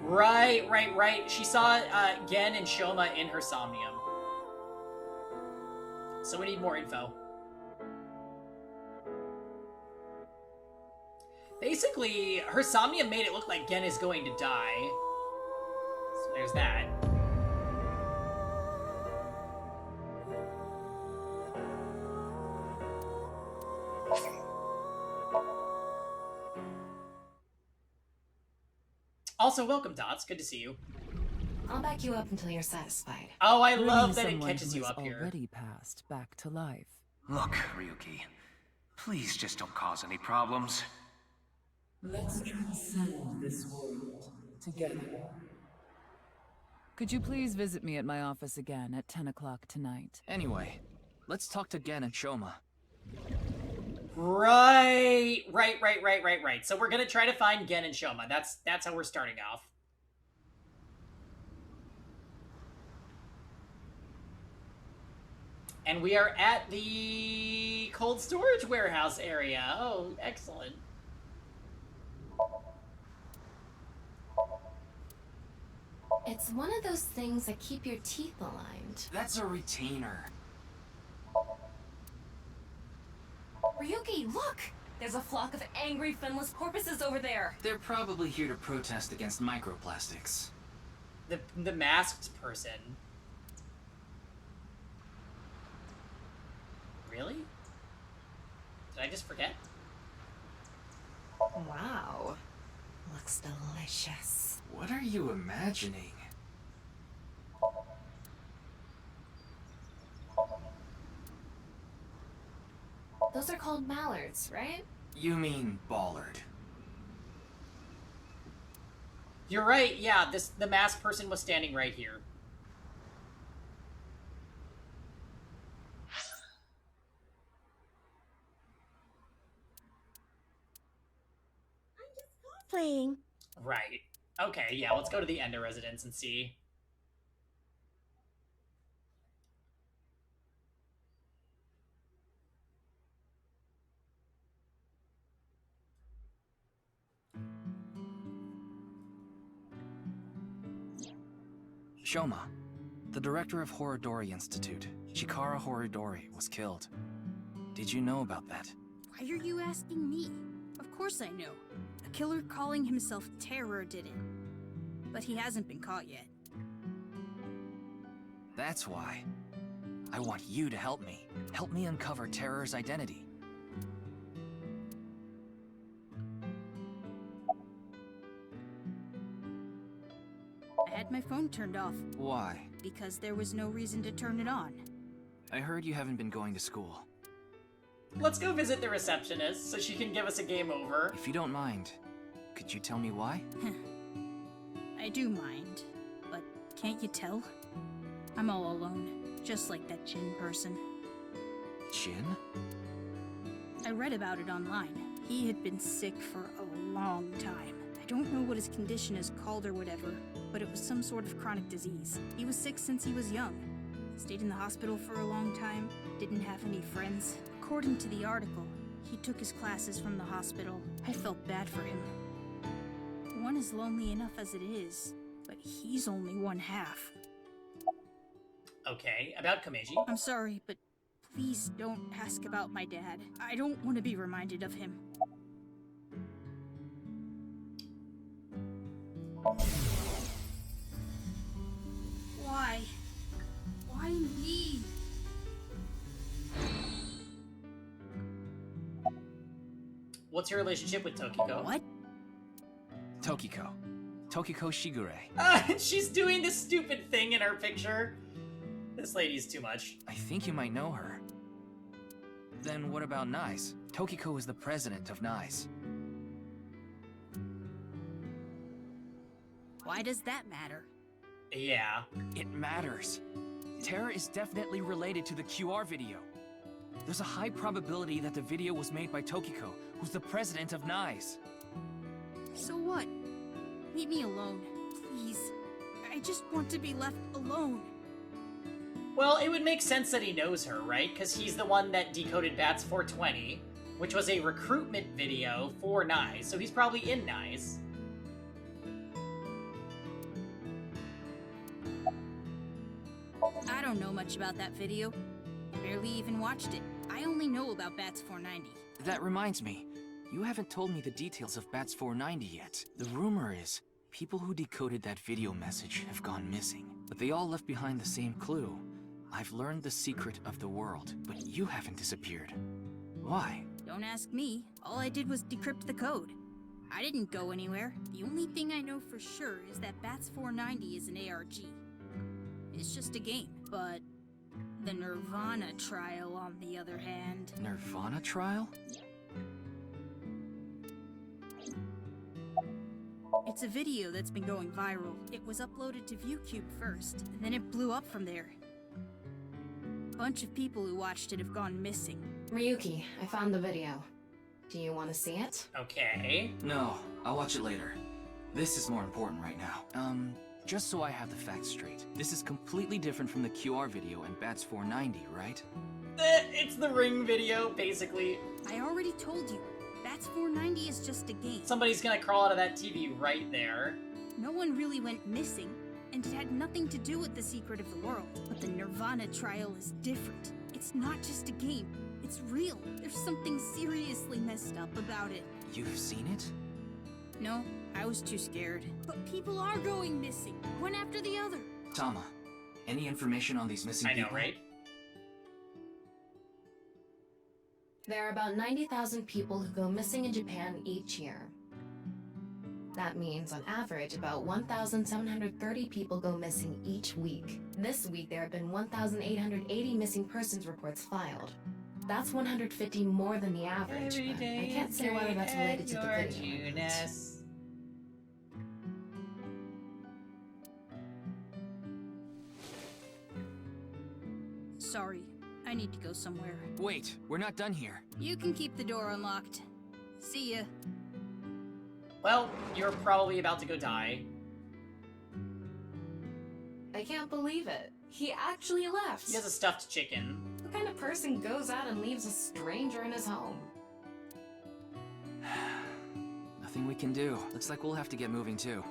Right. She saw Gen and Shoma in her Somnium. So we need more info. Basically, her Somnium made it look like Gen is going to die. So there's that. Also, welcome, Dots. Good to see you. I'll back you up until you're satisfied. Oh, I love that it catches you up here. Already passed back to life. Look, Ryuki, please just don't cause any problems. Let's transcend this world together. Could you please visit me at my office again at 10 o'clock tonight? Anyway, let's talk to Gen and Shoma. Right. So we're gonna try to find Gen and Shoma. That's how we're starting off. And we are at the cold storage warehouse area. Oh, excellent. It's one of those things that keep your teeth aligned. That's a retainer. Ryuki, look! There's a flock of angry, finless porpoises over there. They're probably here to protest against microplastics. The masked person. Really? Did I just forget? Wow. Looks delicious. What are you imagining? Those are called mallards, right? You mean Ballard. You're right, yeah, the masked person was standing right here. Playing. Right. Okay, yeah, let's go to the Ender residence and see. Shoma, the director of Horodori Institute, Chikara Horodori, was killed. Did you know about that? Why are you asking me? Of course I know. A killer calling himself Terror did it. But he hasn't been caught yet. That's why. I want you to help me. Help me uncover Terror's identity. I had my phone turned off. Why? Because there was no reason to turn it on. I heard you haven't been going to school. Let's go visit the receptionist so she can give us a game over. If you don't mind, could you tell me why? I do mind, but can't you tell? I'm all alone, just like that Jin person. Jin? I read about it online. He had been sick for a long time. I don't know what his condition is called or whatever, but it was some sort of chronic disease. He was sick since he was young. Stayed in the hospital for a long time, didn't have any friends. According to the article, he took his classes from the hospital. I felt bad for him. One is lonely enough as it is, but he's only one half. Okay, about Komeiji. I'm sorry, but please don't ask about my dad. I don't want to be reminded of him. Why? Why me? What's your relationship with Tokiko? What? Tokiko. Tokiko Shigure. She's doing this stupid thing in her picture. This lady's too much. I think you might know her. Then what about NICE? Tokiko is the president of NICE. Why does that matter? Yeah. It matters. Terror is definitely related to the QR video. There's a high probability that the video was made by Tokiko, who's the president of NICE. So what? Leave me alone, please. I just want to be left alone. Well, it would make sense that he knows her, right? Because he's the one that decoded Bats 420, which was a recruitment video for NICE, so he's probably in NICE. I don't know much about that video. Barely even watched it. I only know about Bats 490. That reminds me, you haven't told me the details of Bats 490 yet. The rumor is, people who decoded that video message have gone missing, but they all left behind the same clue. I've learned the secret of the world, but you haven't disappeared. Why? Don't ask me. All I did was decrypt the code. I didn't go anywhere. The only thing I know for sure is that Bats 490 is an ARG. It's just a game, but the Nirvana trial, on the other hand... Nirvana trial? It's a video that's been going viral. It was uploaded to ViewCube first, and then it blew up from there. A bunch of people who watched it have gone missing. Ryuki, I found the video. Do you want to see it? Okay. No, I'll watch it later. This is more important right now. Just so I have the facts straight. This is completely different from the QR video and Bats 490, right? It's the Ring video, basically. I already told you, Bats 490 is just a game. Somebody's gonna crawl out of that TV right there. No one really went missing, and it had nothing to do with the secret of the world. But the Nirvana trial is different. It's not just a game. It's real. There's something seriously messed up about it. You've seen it? No, I was too scared. But people are going missing, one after the other. Tama, any information on these missing I know, people? right? There are about 90,000 people who go missing in Japan each year. That means, on average, about 1,730 people go missing each week. This week, there have been 1,880 missing persons reports filed. That's 150 more than the average, but I can't say whether that's related to the video or not. Sorry, I need to go somewhere. Wait, we're not done here. You can keep the door unlocked. See ya. Well, you're probably about to go die. I can't believe it. He actually left. He has a stuffed chicken. What kind of person goes out and leaves a stranger in his home? Nothing we can do. Looks like we'll have to get moving too.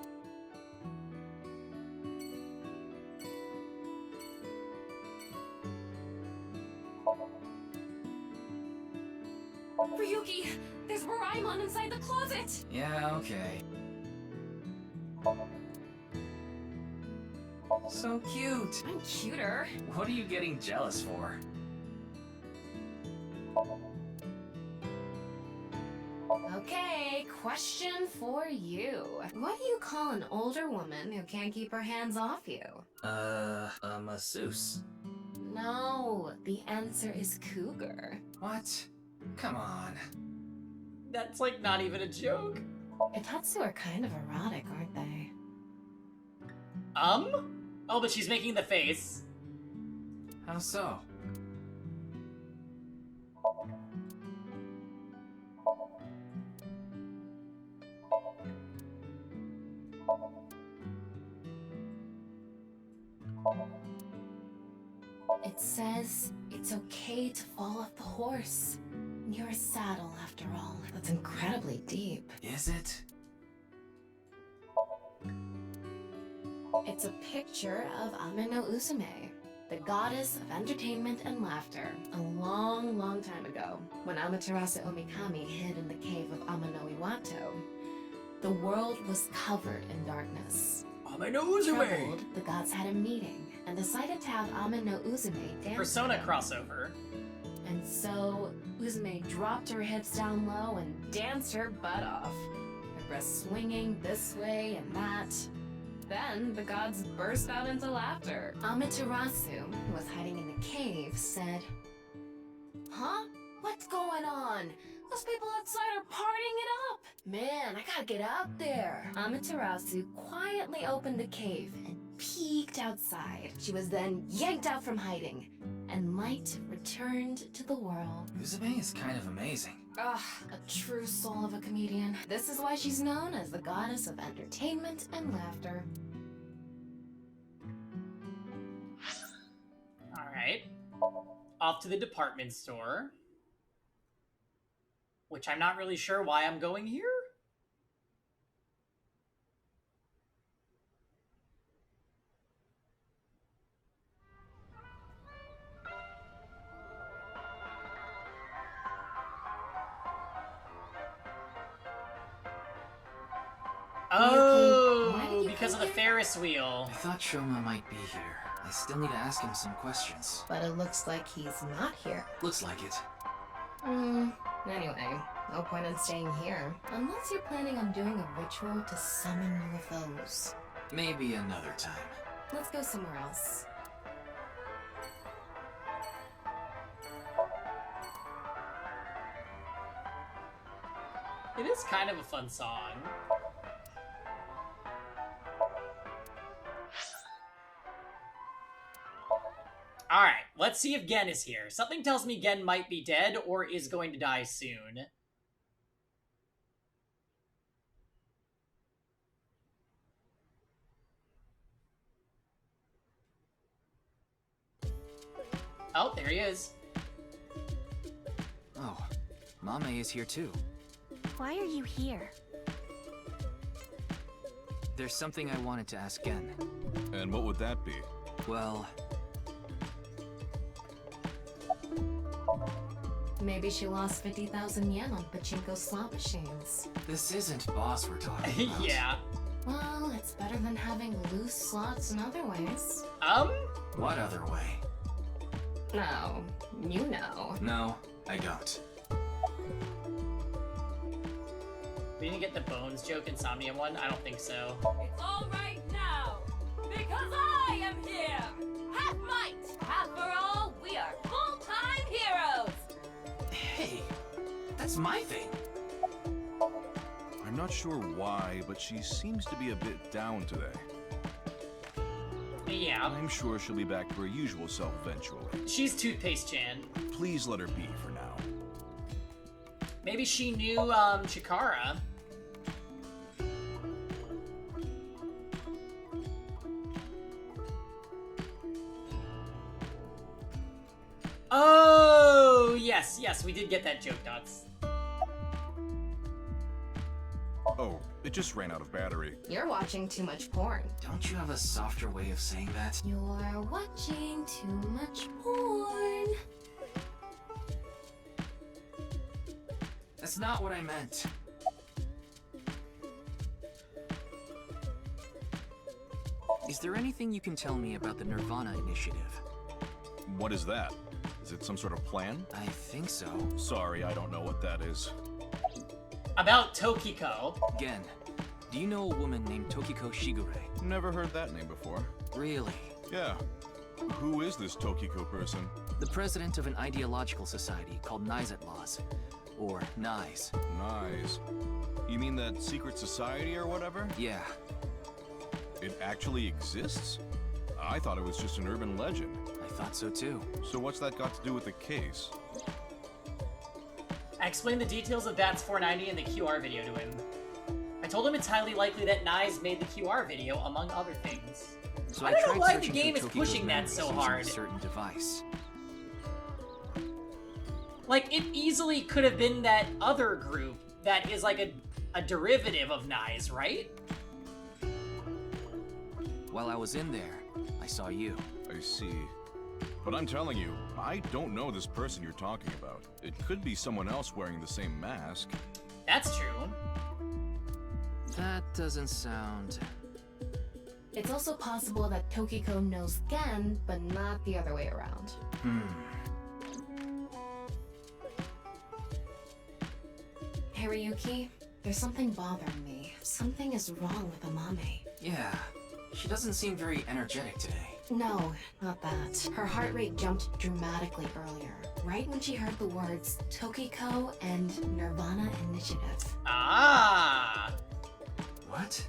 Ryuki, there's Moraemon inside the closet! Yeah, okay. So cute! I'm cuter. What are you getting jealous for? Okay, question for you. What do you call an older woman who can't keep her hands off you? A masseuse. No, the answer is cougar. What? Come on. That's like not even a joke. Itatsu are kind of erotic, aren't they? Oh, but she's making the face. How so? It says it's okay to fall off the horse. You're a saddle, after all. That's incredibly deep. Is it? It's a picture of Ame no Uzume, the goddess of entertainment and laughter, a long, long time ago, when Amaterasu Omikami hid in the cave of Ama no Iwato. The world was covered in darkness. Ame no Uzume! Troubled, the gods had a meeting and decided to have Ame no Uzume dance. Persona with them. crossover. And so, Uzume dropped her hips down low and danced her butt off. Her breasts swinging this way and that. Then, the gods burst out into laughter. Amaterasu, who was hiding in the cave, said, "Huh? What's going on? Those people outside are partying it up! Man, I gotta get out there!" Amaterasu quietly opened the cave and peeked outside. She was then yanked out from hiding, and light returned to the world. Uzume is kind of amazing. Ugh, a true soul of a comedian. This is why she's known as the goddess of entertainment and laughter. Alright. Off to the department store. Which I'm not really sure why I'm going here. Oh, why did you because of come the here? Ferris wheel. I thought Shoma might be here. I still need to ask him some questions. But it looks like he's not here. Looks like it. Anyway, no point in staying here. Unless you're planning on doing a ritual to summon UFOs. Maybe another time. Let's go somewhere else. It is kind of a fun song. Alright, let's see if Gen is here. Something tells me Gen might be dead or is going to die soon. Oh, there he is. Oh, Mame is here too. Why are you here? There's something I wanted to ask Gen. And what would that be? Well, Maybe she lost 50,000 yen on pachinko slot machines. this isn't boss we're talking about. Yeah. Well, it's better than having loose slots in other ways. What other way? No, you know. No, I don't. We didn't get the Bones joke in Somnium one? I don't think so. It's all right now, because I am here! Half might, half for all, we are full-time heroes! Hey, that's my thing. I'm not sure why, but she seems to be a bit down today. Yeah. I'm sure she'll be back to her usual self eventually. She's Toothpaste Chan. Please let her be for now. Maybe she knew, Chikara. Oh, yes, yes, we did get that joke, Dots. Oh, it just ran out of battery. You're watching too much porn. Don't you have a softer way of saying that? You're watching too much porn. That's not what I meant. Is there anything you can tell me about the Nirvana initiative? What is that? Is it some sort of plan? I think so. Sorry, I don't know what that is. About Tokiko. Gen, do you know a woman named Tokiko Shigure? Never heard that name before. Really? Yeah. Who is this Tokiko person? The president of an ideological society called Nizet Laws. Or NICE. Nice. You mean that secret society or whatever? Yeah. It actually exists? I thought it was just an urban legend. I thought so too. So what's that got to do with the case? I explained the details of Bats 490 in the QR video to him. I told him it's highly likely that Nyes made the QR video, among other things. So I don't know tried why the searching game through is Tokiko's pushing that memories so using hard. a certain device. Like, it easily could have been that other group that is like a derivative of Nyes, right? While I was in there, I saw you. I see. But I'm telling you, I don't know this person you're talking about. It could be someone else wearing the same mask. That's true. That doesn't sound... It's also possible that Tokiko knows Gen, but not the other way around. Hariyuki, there's something bothering me. Something is wrong with Amame. Yeah. She doesn't seem very energetic today. No, not that. Her heart rate jumped dramatically earlier, right when she heard the words Tokiko and Nirvana Initiative. Ah! What?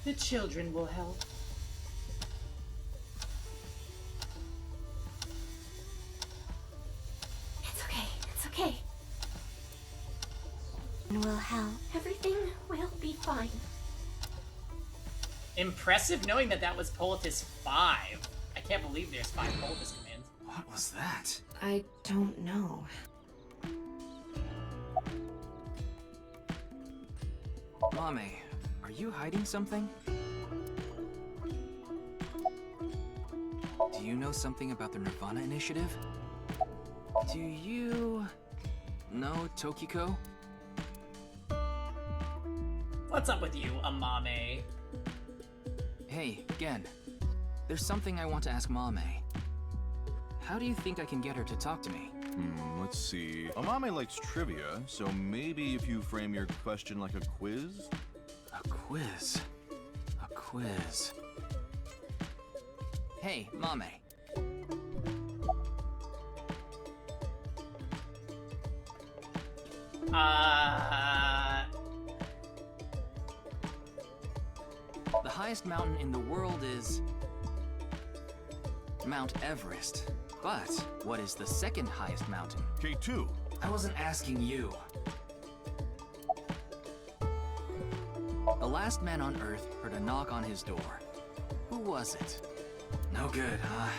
The children will help. It's okay, it's okay. Will help. Everything will be fine. Impressive knowing that that was Politis 5. I can't believe there's 5 Politis commands. What was that? I don't know. Mame, are you hiding something? Do you know something about the Nirvana initiative? Do you know Tokiko? What's up with you, Amame? Hey, Gen. There's something I want to ask Mame. How do you think I can get her to talk to me? Let's see. Amame likes trivia, so maybe if you frame your question like a quiz? A quiz. A quiz. Hey, Mame. The highest mountain in the world is Mount Everest. But what is the second highest mountain? K2. I wasn't asking you. The last man on Earth heard a knock on his door. Who was it? No good, huh?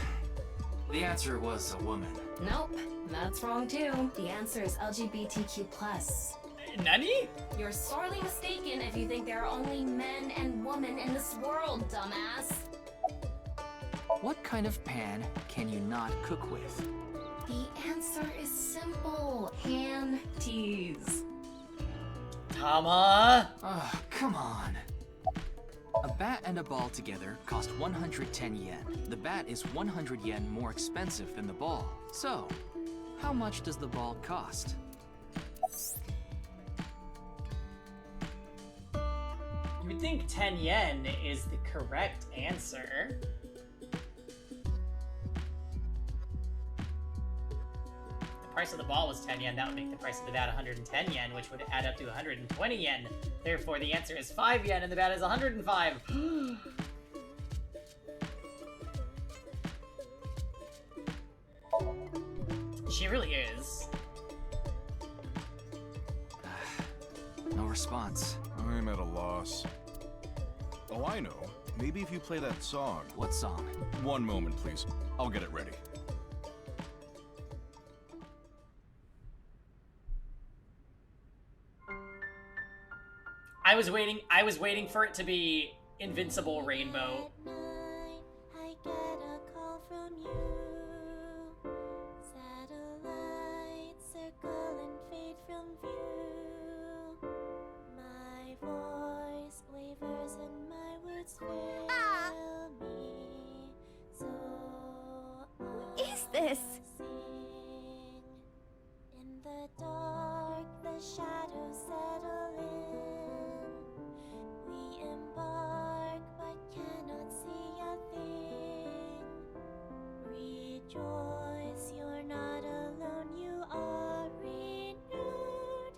The answer was a woman. Nope, that's wrong too. The answer is LGBTQ+. Nani? You're sorely mistaken if you think there are only men and women in this world, dumbass. What kind of pan can you not cook with? The answer is simple. Panties. Tama? Oh, come on. A bat and a ball together cost 110 yen. The bat is 100 yen more expensive than the ball. So, how much does the ball cost? You would think 10 yen is the correct answer. The price of the ball was 10 yen. That would make the price of the bat 110 yen, which would add up to 120 yen. Therefore, the answer is 5 yen, and the bat is 105. She really is. No response. I'm at a loss. Oh, I know. Maybe if you play that song. What song? One moment, please. I'll get it ready. I was waiting for it to be Invincible Rainbow. I get a call from you. Satellites circle and fade from view. My voice wavers and my words fail me. So Is this? sing. In the dark, the shadows settle in. We embark, but cannot see a thing. Rejoice, you're not alone, you are renewed.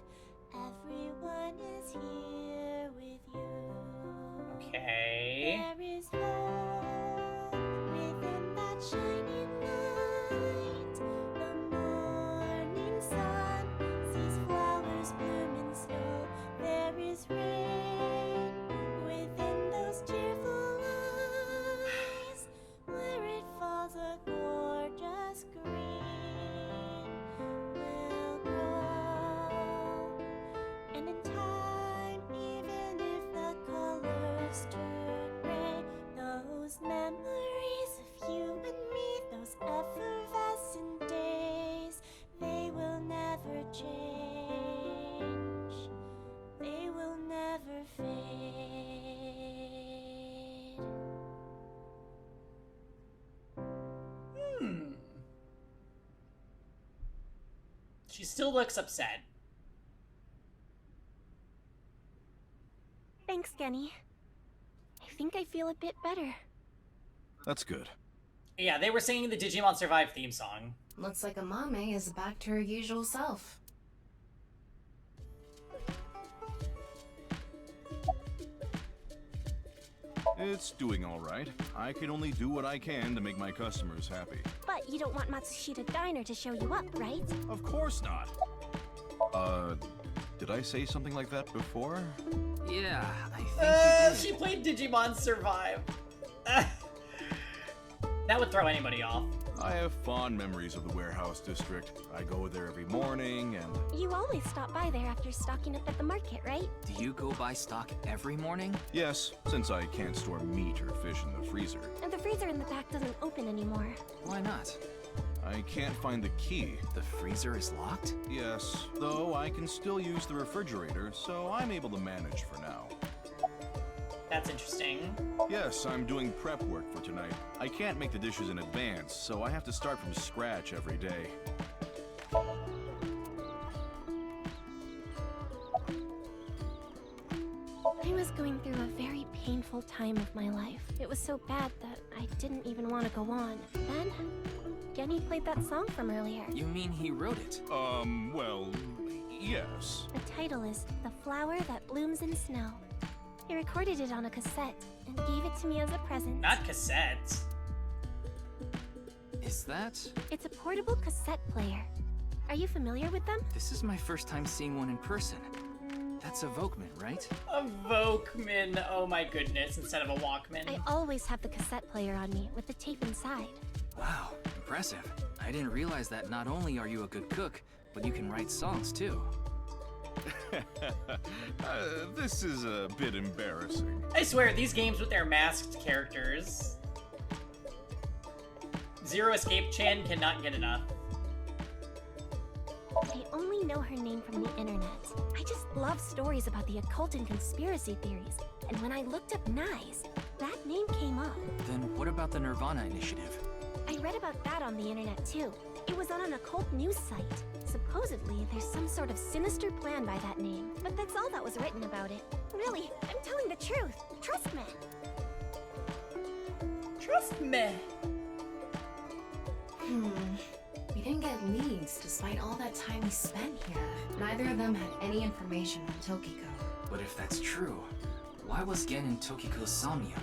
Everyone is here with you. Okay. There is hope within that shining light. The morning sun sees flowers bloom in snow. There is rain within those cheerful eyes. Where it falls, a gorgeous green will grow. And in time, even if the colors turn gray, those memories of you and me, those effervescent days, they will never change. They will never fade. She still looks upset. Thanks, Genny. I think I feel a bit better. That's good. Yeah, they were singing the Digimon Survive theme song. Looks like Amame is back to her usual self. It's doing all right. I can only do what I can to make my customers happy. But you don't want Matsushita Diner to show you up, right? Of course not. Did I say something like that before? Yeah, I think you She did. played Digimon Survive. That would throw anybody off. I have fond memories of the warehouse district. I go there every morning and... You always stop by there after stocking up at the market, right? Do you go buy stock every morning? Yes, since I can't store meat or fish in the freezer. And the freezer in the back doesn't open anymore. Why not? I can't find the key. The freezer is locked? Yes, though I can still use the refrigerator, so I'm able to manage for now. That's interesting. Yes, I'm doing prep work for tonight. I can't make the dishes in advance, so I have to start from scratch every day. I was going through a very painful time of my life. It was so bad that I didn't even want to go on. Then, Genny played that song from earlier. You mean he wrote it? Well, yes. The title is The Flower That Blooms in Snow. He recorded it on a cassette and gave it to me as a present. Not cassettes. Is that? It's a portable cassette player. Are you familiar with them? This is my first time seeing one in person. That's a Volkman, right? A Volkman, oh my goodness, instead of a Walkman. I always have the cassette player on me with the tape inside. Wow, impressive. I didn't realize that not only are you a good cook, but you can write songs too. This is a bit embarrassing. I swear, these games with their masked characters. Zero Escape Chan cannot get enough. I only know her name from the internet. I just love stories about the occult and conspiracy theories. And when I looked up Nyes, that name came up. Then what about the Nirvana initiative? I read about that on the internet too. It was on an occult news site. Supposedly, there's some sort of sinister plan by that name. But that's all that was written about it. Really, I'm telling the truth. Trust me. Trust me. We didn't get leads despite all that time we spent here. Neither of them had any information on Tokiko. But if that's true, why was Gen in Tokiko's Somnium?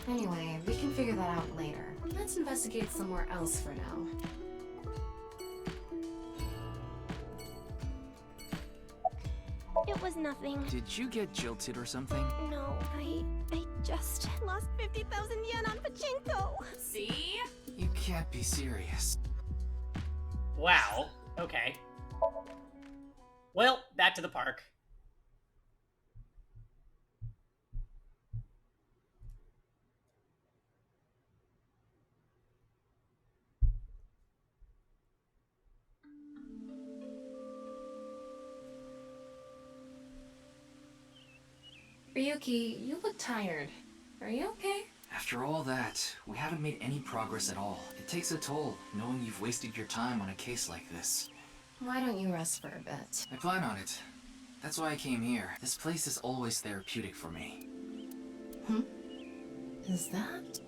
Anyway, we can figure that out later. Let's investigate somewhere else for now. It was nothing. Did you get jilted or something? No, I just lost 50,000 yen on pachinko. See? You can't be serious. Wow. Okay. Well, back to the park. Ryuki, you look tired. Are you okay? After all that, we haven't made any progress at all. It takes a toll, knowing you've wasted your time on a case like this. Why don't you rest for a bit? I plan on it. That's why I came here. This place is always therapeutic for me. Is that...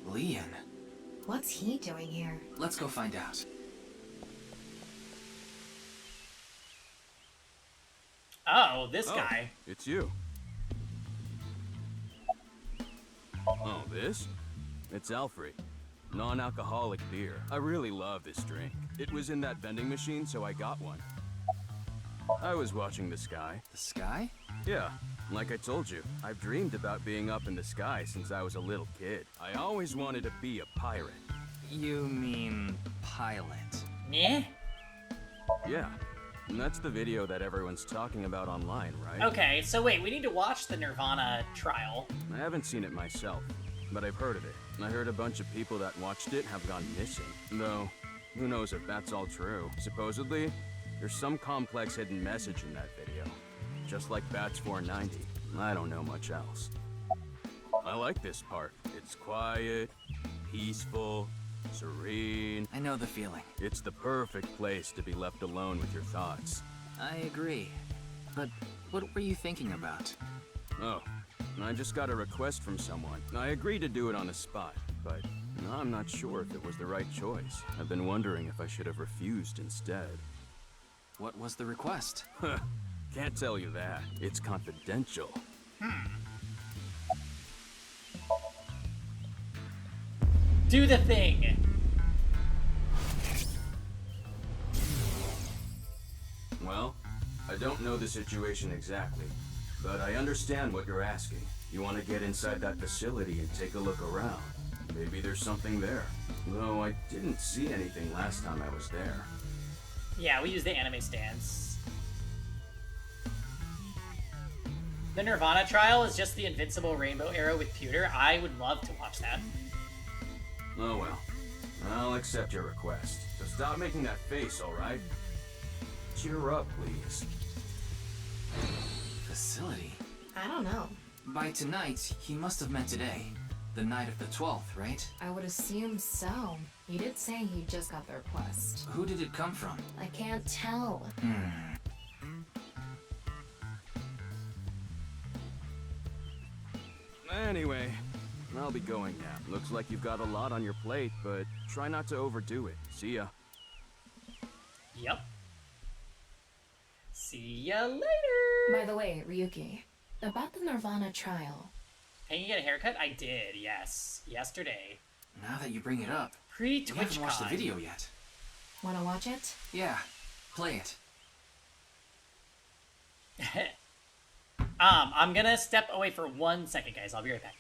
Leon. What's he doing here? Let's go find out. Oh, this guy. It's you. Oh, this? It's Alfred. Non-alcoholic beer. I really love this drink. It was in that vending machine, so I got one. I was watching the sky. The sky? Yeah, like I told you, I've dreamed about being up in the sky since I was a little kid. I always wanted to be a pirate. You mean pilot? Yeah? Yeah, and that's the video that everyone's talking about online, right? Okay, so wait, we need to watch the Nirvana trial. I haven't seen it myself, but I've heard of it. I heard a bunch of people that watched it have gone missing. Though, who knows if that's all true. Supposedly, there's some complex hidden message in that video. Just like Bats 490. I don't know much else. I like this part. It's quiet, peaceful, serene. I know the feeling. It's the perfect place to be left alone with your thoughts. I agree. But what were you thinking about? Oh, I just got a request from someone. I agreed to do it on the spot, but I'm not sure if it was the right choice. I've been wondering if I should have refused instead. What was the request? Can't tell you that. It's confidential. Do the thing. Well, I don't know the situation exactly, But I understand what you're asking. You want to get inside that facility and take a look around. Maybe there's something there. Though I didn't see anything last time I was there. Yeah, we use the anime stance. The Nirvana trial is just the invincible rainbow arrow with pewter. I would love to watch that. Oh well. I'll accept your request. So stop making that face, alright? Cheer up, please. Facility? I don't know. By tonight, he must have meant today. The night of the 12th, right? I would assume so. He did say he just got the request. Who did it come from? I can't tell. Anyway, I'll be going now. Looks like you've got a lot on your plate, but try not to overdo it. See ya. Yep. See ya later! By the way, Ryuki, about the Nirvana trial. Can you get a haircut? I did, yes. Yesterday. Now that you bring it up, you Pre-TwitchCon. haven't watched the video yet. Wanna watch it? Yeah, play it. I'm gonna step away for 1 second, guys. I'll be right back.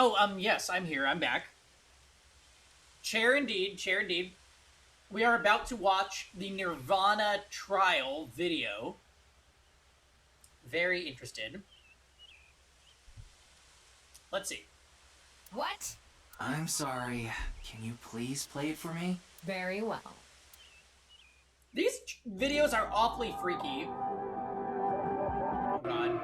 Oh, yes, I'm here. I'm back. Chair indeed, chair indeed. We are about to watch the Nirvana trial video. Very interested. Let's see. What? I'm sorry. Can you please play it for me? Very well. These videos are awfully freaky. Oh god.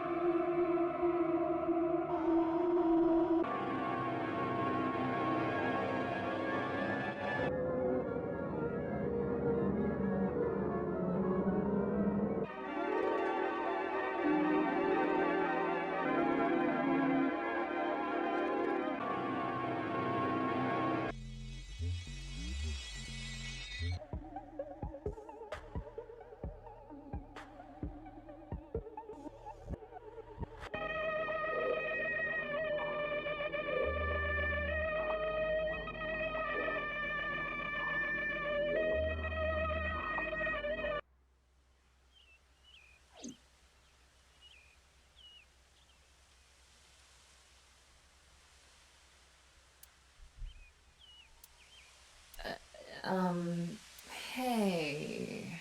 Hey.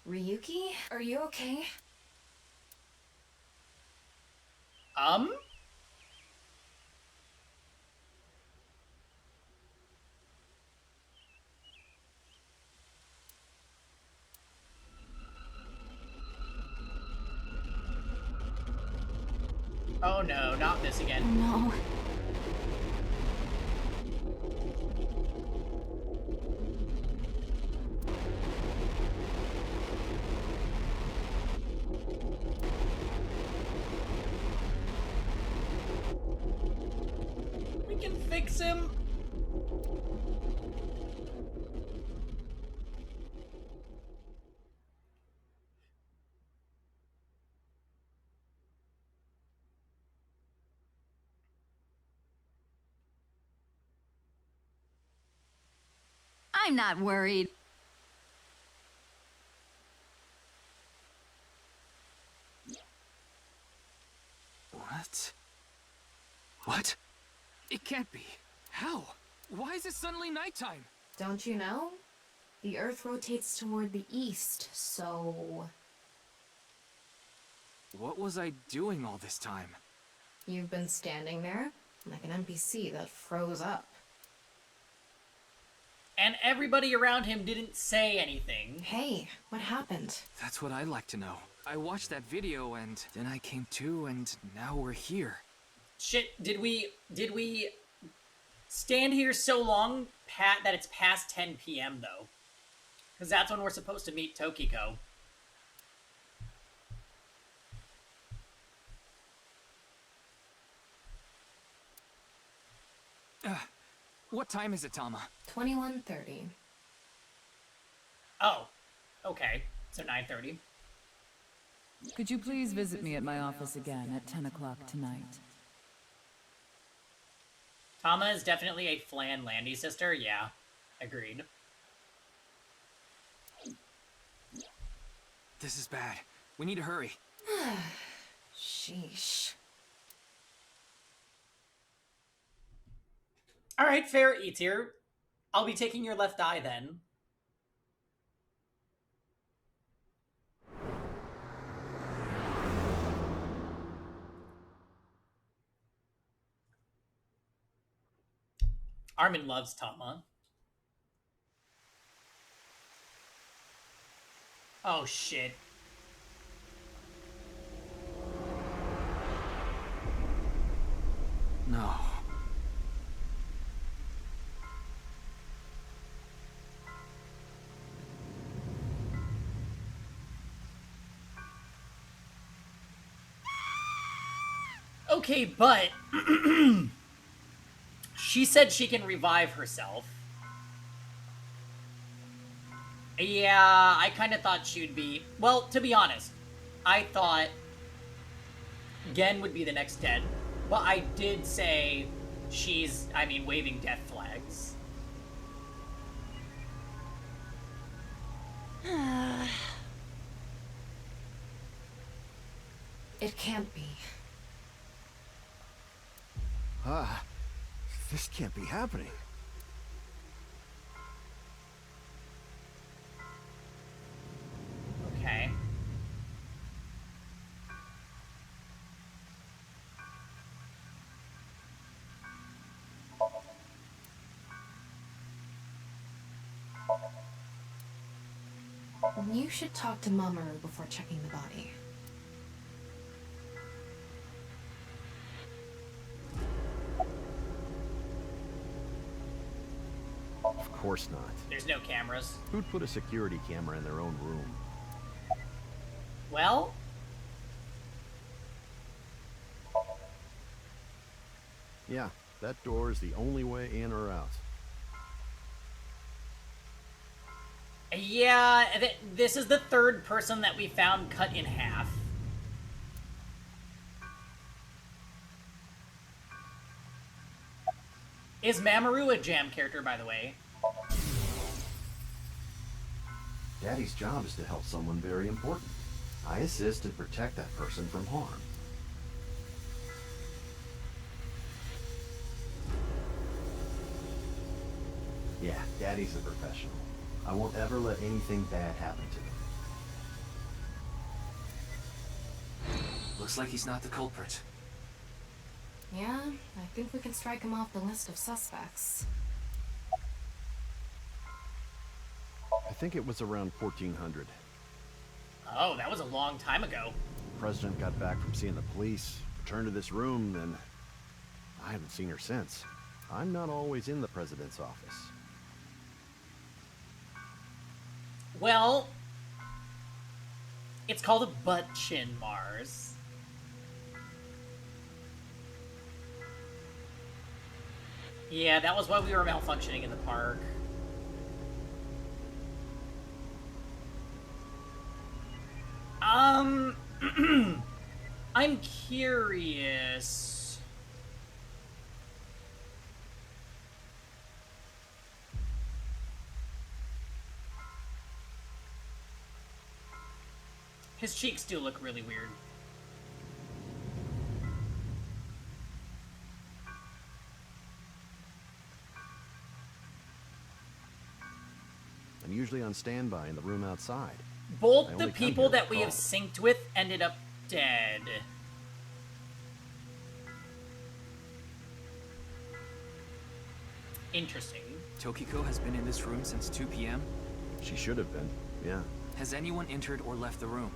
Ryuki? Are you okay? Oh no, not this again. No. We can fix him. I'm not worried. What? What? It can't be. How? Why is it suddenly nighttime? Don't you know? The Earth rotates toward the east, so... What was I doing all this time? You've been standing there, like an NPC that froze up. And everybody around him didn't say anything. Hey, what happened? That's what I'd like to know. I watched that video and then I came to and now we're here. Shit, did we stand here so long that it's past 10 p.m. though? Because that's when we're supposed to meet Tokiko. What time is it, Tama? 21:30. Oh, okay. So 9:30. Could you please visit me at my office again at 10 o'clock tonight? Tama is definitely a Flan Landy sister. Yeah, agreed. This is bad. We need to hurry. Sheesh. All right, fair E-tier. I'll be taking your left eye then. Armin loves Tama. Oh shit. No. Okay, but she said she can revive herself. Yeah, I kind of thought she would be... Well, to be honest, I thought Gen would be the next dead. But I did say she's, waving death flags. It can't be. This can't be happening. Okay. You should talk to Mamoru before checking the body. Of course not. There's no cameras. Who'd put a security camera in their own room? Well, Yeah, that door is the only way in or out. yeah, this is the third person that we found cut in half. Is Mamoru a Jam character, by the way? Daddy's job is to help someone very important. I assist and protect that person from harm. Yeah, Daddy's a professional. I won't ever let anything bad happen to him. Looks like he's not the culprit. Yeah, I think we can strike him off the list of suspects. I think it was around 1400. Oh, that was a long time ago. The president got back from seeing the police, returned to this room, then I haven't seen her since. I'm not always in the president's office. Well, it's called a butt chin, Mars. Yeah, that was why we were malfunctioning in the park. I'm curious. His cheeks do look really weird. I'm usually on standby in the room outside. I Both only the come people here that to we have call. synced with ended up dead. Interesting. Tokiko has been in this room since 2 p.m. She should have been, yeah. Has anyone entered or left the room?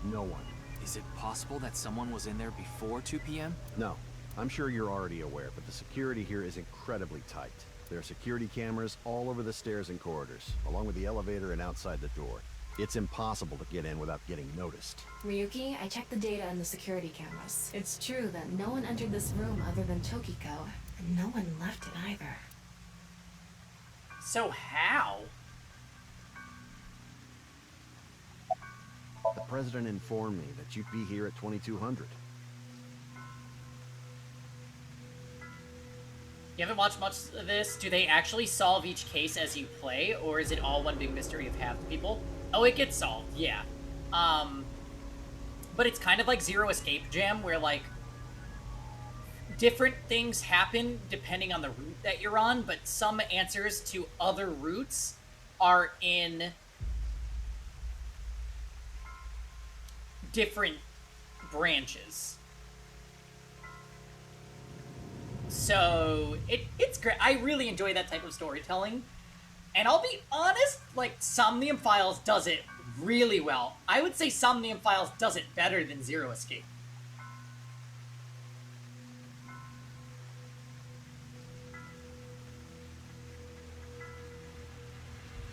No one. Is it possible that someone was in there before 2 p.m.? No. I'm sure you're already aware, but the security here is incredibly tight. There are security cameras all over the stairs and corridors, along with the elevator and outside the door. It's impossible to get in without getting noticed. Ryuki, I checked the data in the security cameras. It's true that no one entered this room other than Tokiko, and no one left it either. So how? The president informed me that you'd be here at 2200. You haven't watched much of this? Do they actually solve each case as you play, or is it all one big mystery of half the people? Oh, it gets solved, yeah. But it's kind of like Zero Escape Jam, where, like, different things happen depending on the route that you're on, but some answers to other routes are in different branches. So, it's great. I really enjoy that type of storytelling. And I'll be honest, like, Somnium Files does it really well. I would say Somnium Files does it better than Zero Escape.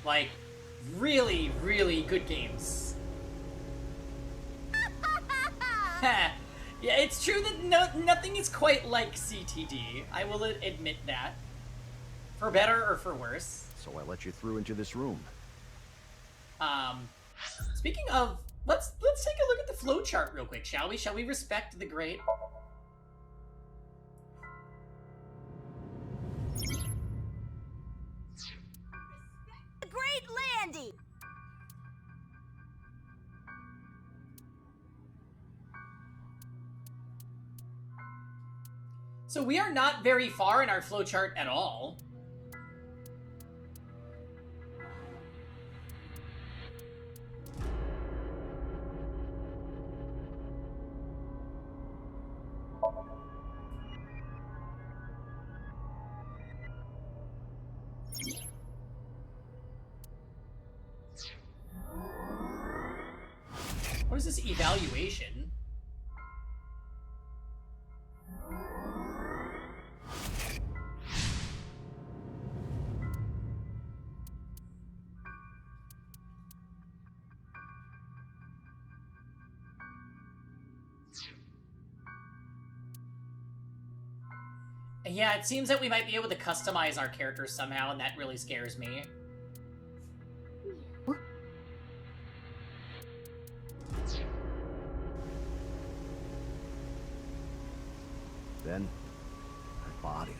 Like, really, really good games. Yeah, it's true that nothing is quite like CTD. I will admit that. For better or for worse. So I let you through into this room. Speaking of, let's take a look at the flowchart real quick, shall we? Shall we respect the great? The Great Landy! So we are not very far in our flowchart at all. What is this evaluation? Yeah, it seems that we might be able to customize our characters somehow, and that really scares me. Then, her body.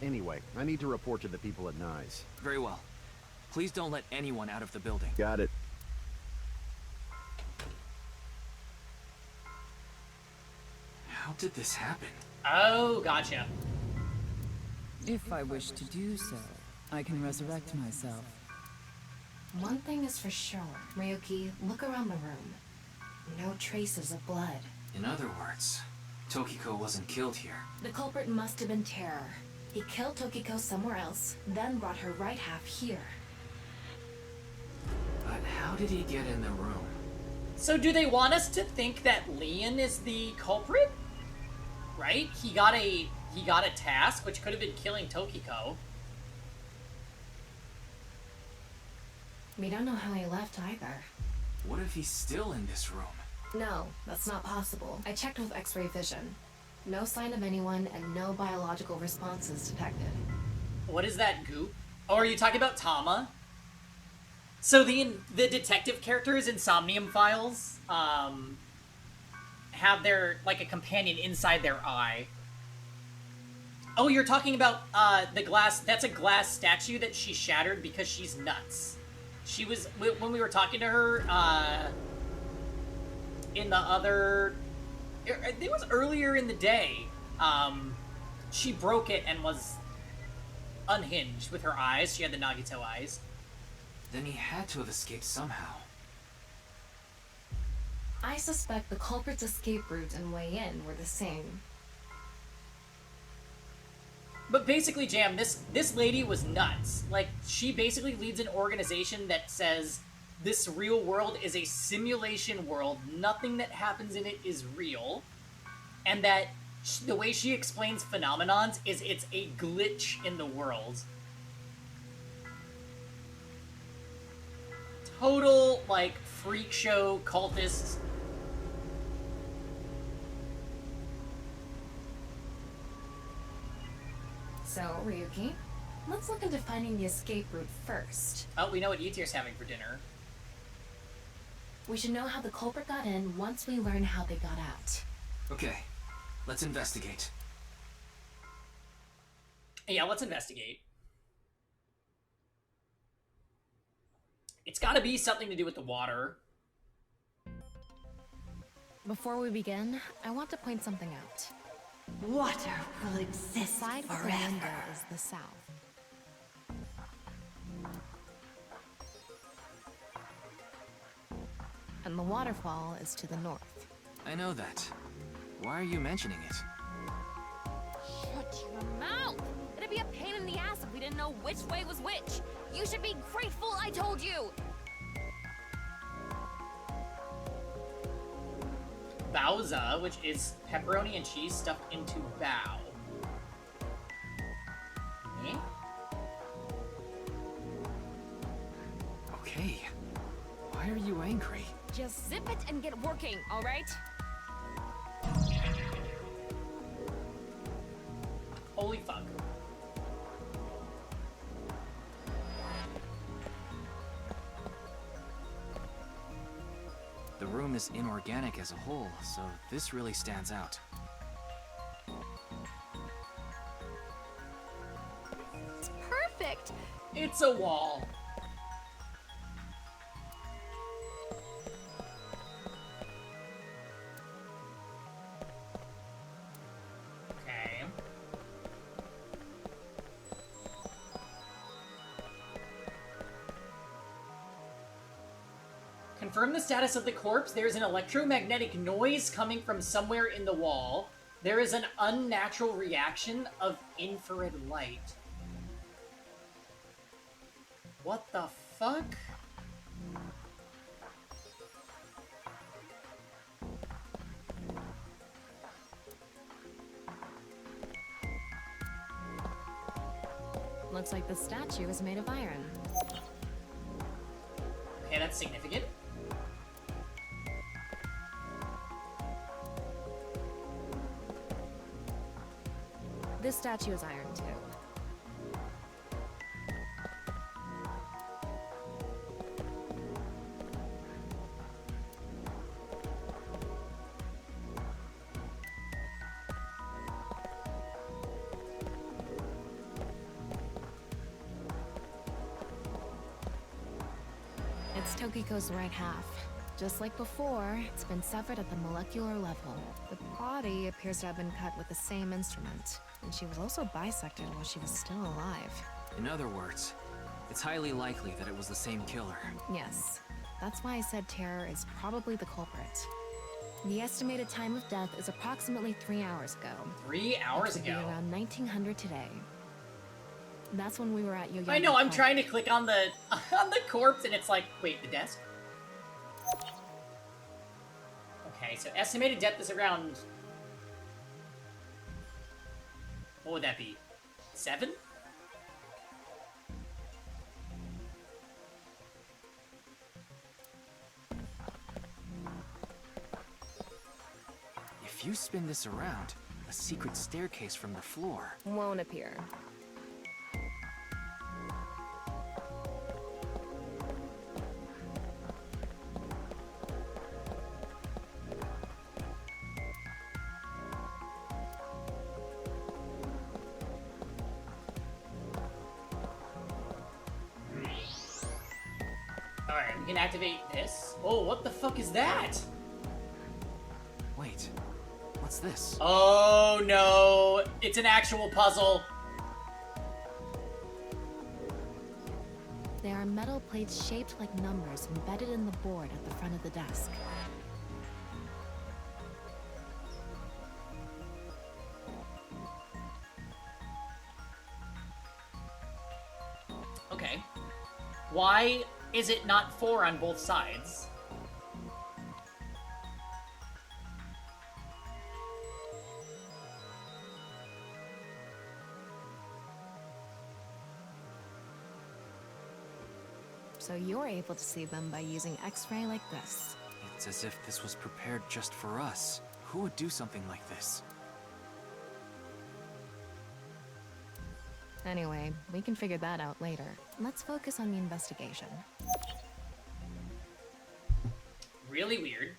Anyway, I need to report to the people at Nye's. Very well. Please don't let anyone out of the building. Got it. How did this happen? Oh, gotcha. If I wish to do so, I can resurrect myself. One thing is for sure. Ryuki, look around the room. No traces of blood. In other words, Tokiko wasn't killed here. The culprit must have been Terror. He killed Tokiko somewhere else, then brought her right half here. But how did he get in the room? So do they want us to think that Leon is the culprit? Right? He got a task, which could have been killing Tokiko. We don't know how he left either. What if he's still in this room? No, that's not possible. I checked with X-ray vision. No sign of anyone and no biological responses detected. What is that goop? Oh, are you talking about Tama? So the detective characters in Somnium Files have their, like, a companion inside their eye. Oh, you're talking about the glass. That's a glass statue that she shattered because she's nuts. She was, when we were talking to her in the other, it was earlier in the day, she broke it and was unhinged with her eyes. She had the Nagito eyes. Then he had to have escaped somehow. I suspect the culprit's escape route and way in were the same. But basically, Jam, this lady was nuts. Like, she basically leads an organization that says this real world is a simulation world. Nothing that happens in it is real. And that the way she explains phenomenons is it's a glitch in the world. Total, like, freak show cultists. So, Ryuki, let's look into finding the escape route first. Oh, we know what Etir's having for dinner. We should know how the culprit got in once we learn how they got out. Okay, let's investigate. Yeah, let's investigate. It's gotta be something to do with the water. Before we begin, I want to point something out. Water will exist Side of the forever. window is the south. And the waterfall is to the north. I know that. Why are you mentioning it? Shut your mouth! It'd be a pain in the ass if we didn't know which way was which. You should be grateful I told you. Baoza, which is pepperoni and cheese stuffed into bao. Eh? Okay. Why are you angry? Just zip it and get working, alright? Holy fuck. The room is inorganic as a whole, so this really stands out. It's perfect! It's a wall. Confirm the status of the corpse. There is an electromagnetic noise coming from somewhere in the wall. There is an unnatural reaction of infrared light. What the fuck? Looks like the statue is made of iron. Okay, that's significant. This statue is iron too. It's Tokiko's right half. Just like before, it's been severed at the molecular level. The body appears to have been cut with the same instrument, and she was also bisected while she was still alive. In other words, it's highly likely that it was the same killer. Yes, that's why I said Terror is probably the culprit. The estimated time of death is approximately 3 hours ago. 3 hours Which would be ago? around 1900 today. That's when we were at Yo-Yo. I know, I'm trying to click on the corpse and it's like, wait, the desk? Okay, so estimated depth is around... What would that be? 7? If you spin this around, a secret staircase from the floor won't appear. Alright, we can activate this. Oh, what the fuck is that? Wait, what's this? Oh no, it's an actual puzzle. There are metal plates shaped like numbers embedded in the board at the front of the desk. Okay. Why is it not 4 on both sides? So you're able to see them by using X-ray like this. It's as if this was prepared just for us. Who would do something like this? Anyway, we can figure that out later. Let's focus on the investigation. Really weird.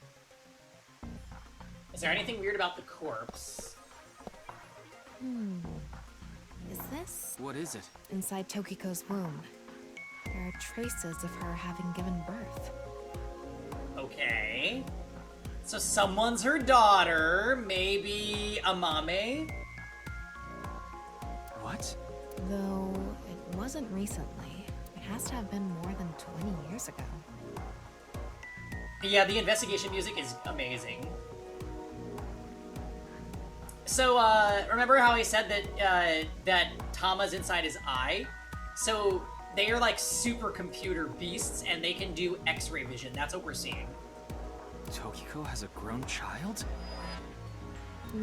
Is there anything weird about the corpse? Is this? What is it? Inside Tokiko's womb. There are traces of her having given birth. Okay. So someone's her daughter, maybe Amame? What? Though it wasn't recently. It has to have been more than 20 years ago. Yeah, the investigation music is amazing. So, remember how I said that, that Tama's inside his eye? So, they are like supercomputer beasts, and they can do X-ray vision. That's what we're seeing. Tokiko has a grown child?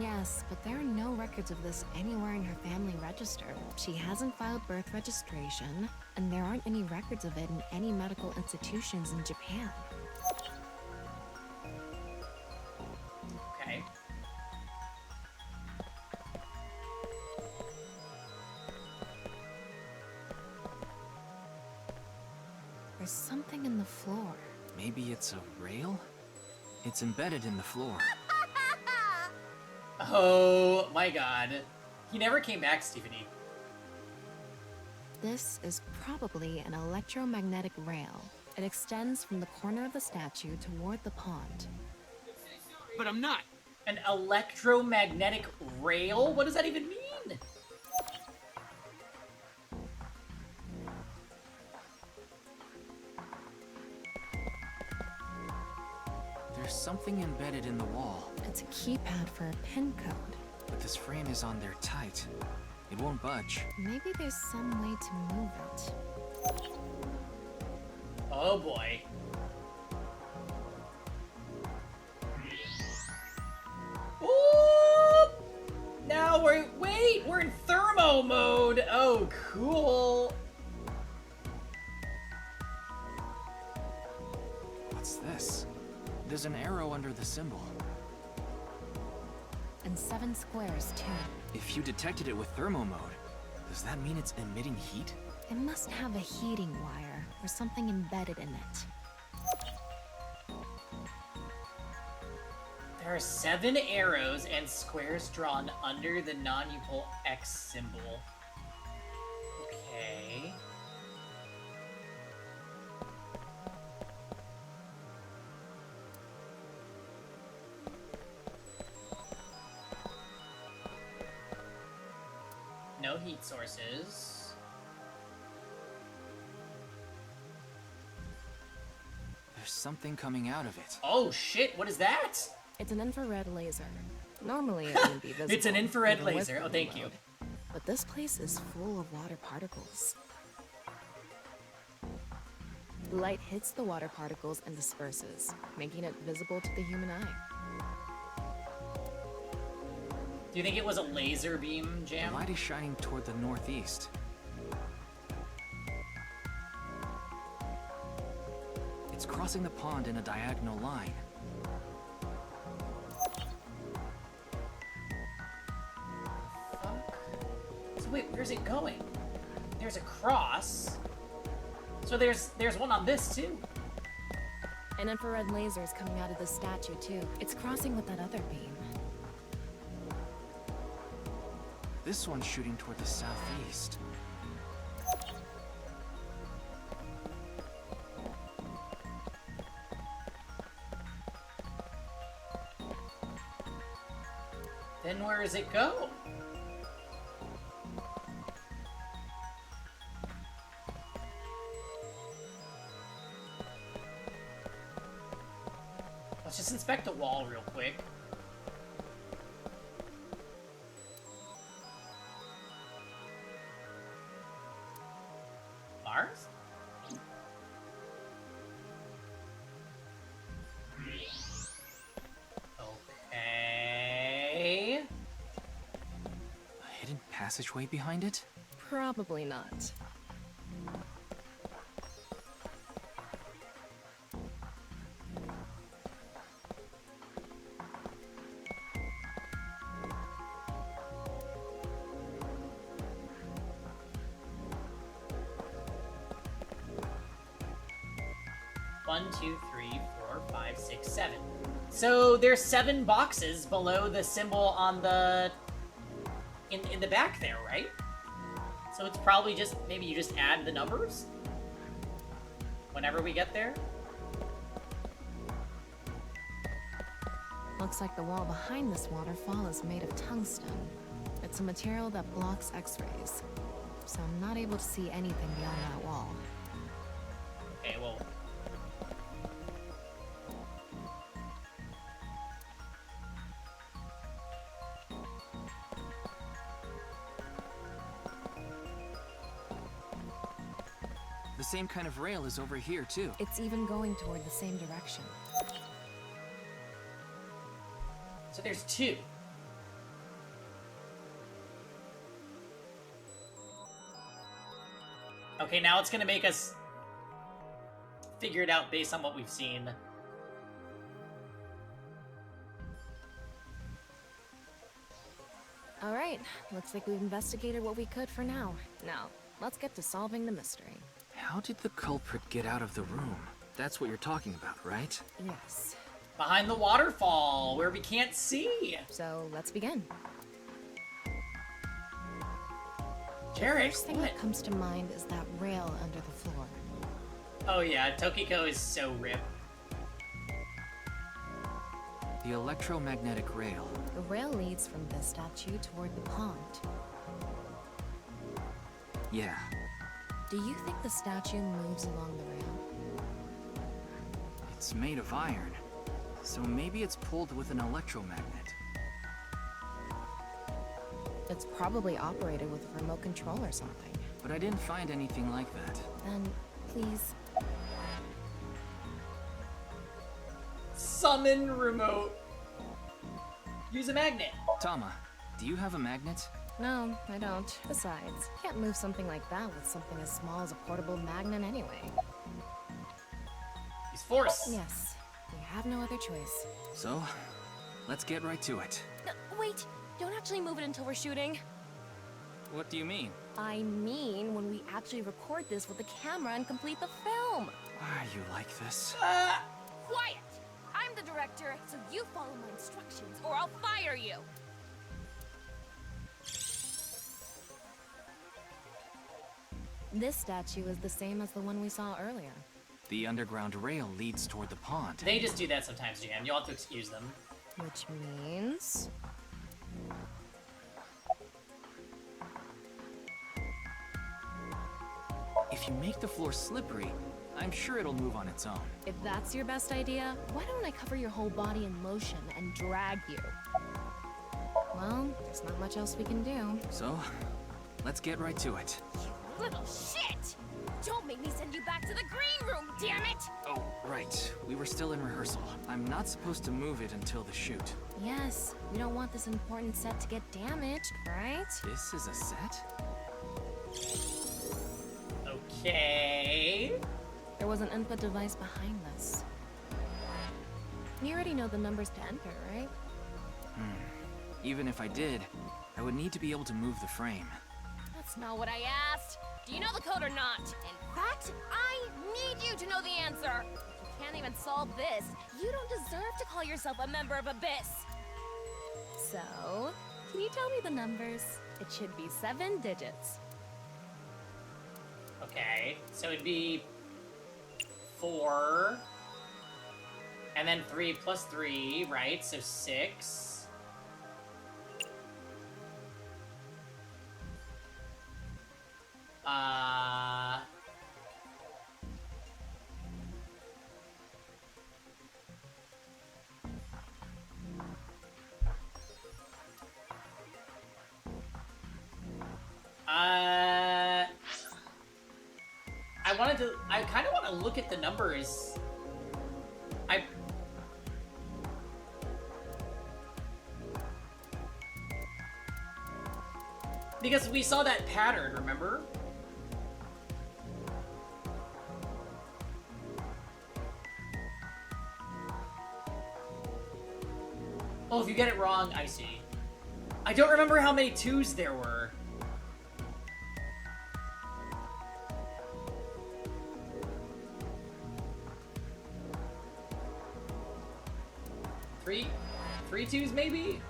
Yes, but there are no records of this anywhere in her family register. She hasn't filed birth registration, and there aren't any records of it in any medical institutions in Japan. Okay. There's something in the floor. Maybe it's a rail? It's embedded in the floor. Oh my god. He never came back, Stephanie. This is probably an electromagnetic rail. It extends from the corner of the statue toward the pond. But I'm not. An electromagnetic rail? What does that even mean? There's something embedded in the wall. It's a keypad for a pin code. But this frame is on there tight. It won't budge. Maybe there's some way to move it. Oh boy. Ooh! Now we're in thermo mode. Oh, cool. What's this? There's an arrow under the symbol. And 7 squares, too. If you detected it with thermo mode, does that mean it's emitting heat? It must have a heating wire or something embedded in it. There are 7 arrows and squares drawn under the non-upole X symbol. Okay. No heat sources. There's something coming out of it. Oh shit, what is that? It's an infrared laser. Normally it wouldn't be visible. It's an infrared even with laser. Oh, thank you. mode. But this place is full of water particles. Light hits the water particles and disperses, making it visible to the human eye. Do you think it was a laser beam, The Jam? light is shining toward the northeast. It's crossing the pond in a diagonal line. So wait, where's it going? There's a cross. So there's one on this too. An infrared laser is coming out of the statue too. It's crossing with that other beam. This one's shooting toward the southeast. Then where does it go? Let's just inspect the wall real quick. Mars? Okay. A hidden passageway behind it? Probably not. One, two, three, 4, 5, 6, 7. So there's 7 boxes below the symbol on the in the back there, right? So it's probably just maybe you just add the numbers whenever we get there. Looks like the wall behind this waterfall is made of tungsten. It's a material that blocks X-rays, so I'm not able to see anything beyond that wall. Okay, well. The same kind of rail is over here, too. It's even going toward the same direction. So there's 2. Okay, now it's gonna make us figure it out based on what we've seen. Alright, looks like we've investigated what we could for now. Now, let's get to solving the mystery. How did the culprit get out of the room? That's what you're talking about, right? Yes. Behind the waterfall, where we can't see. So, let's begin. Jarek, First thing what? that comes to mind is that rail under the floor. Oh yeah, Tokiko is so ripped. The electromagnetic rail. The rail leads from this statue toward the pond. Yeah. Do you think the statue moves along the rail? It's made of iron. So maybe it's pulled with an electromagnet. It's probably operated with a remote control or something. But I didn't find anything like that. Then, please. Summon remote. Use a magnet. Tama, do you have a magnet? No, I don't. Besides, can't move something like that with something as small as a portable magnet anyway. Use force. Yes, we have no other choice. So, let's get right to it. Wait, don't actually move it until we're shooting. What do you mean? I mean, when we actually record this with the camera and complete the film. Why are you like this? Quiet! I'm the director, so you follow my instructions or I'll fire you! This statue is the same as the one we saw earlier. The underground rail leads toward the pond. They just do that sometimes, Jam. You'll have to excuse them. Which means... If you make the floor slippery, I'm sure it'll move on its own. If that's your best idea, why don't I cover your whole body in lotion and drag you? Well, there's not much else we can do. So, let's get right to it. You little shit! Don't make me send you back to the green room, damn it! Oh, right. We were still in rehearsal. I'm not supposed to move it until the shoot. Yes, we don't want this important set to get damaged, right? This is a set? Okay. There was an input device behind this. You already know the numbers to enter, right? Even if I did, I would need to be able to move the frame. That's not what I asked. Do you know the code or not? In fact, I need you to know the answer. If you can't even solve this, you don't deserve to call yourself a member of Abyss. So, can you tell me the numbers? It should be 7 digits. Okay, so it'd be 4, and then 3 plus 3, right? So 6. I kind of want to look at the numbers. Because we saw that pattern, remember? Oh, if you get it wrong, I see. I don't remember how many 2s there were. Three 2s, maybe?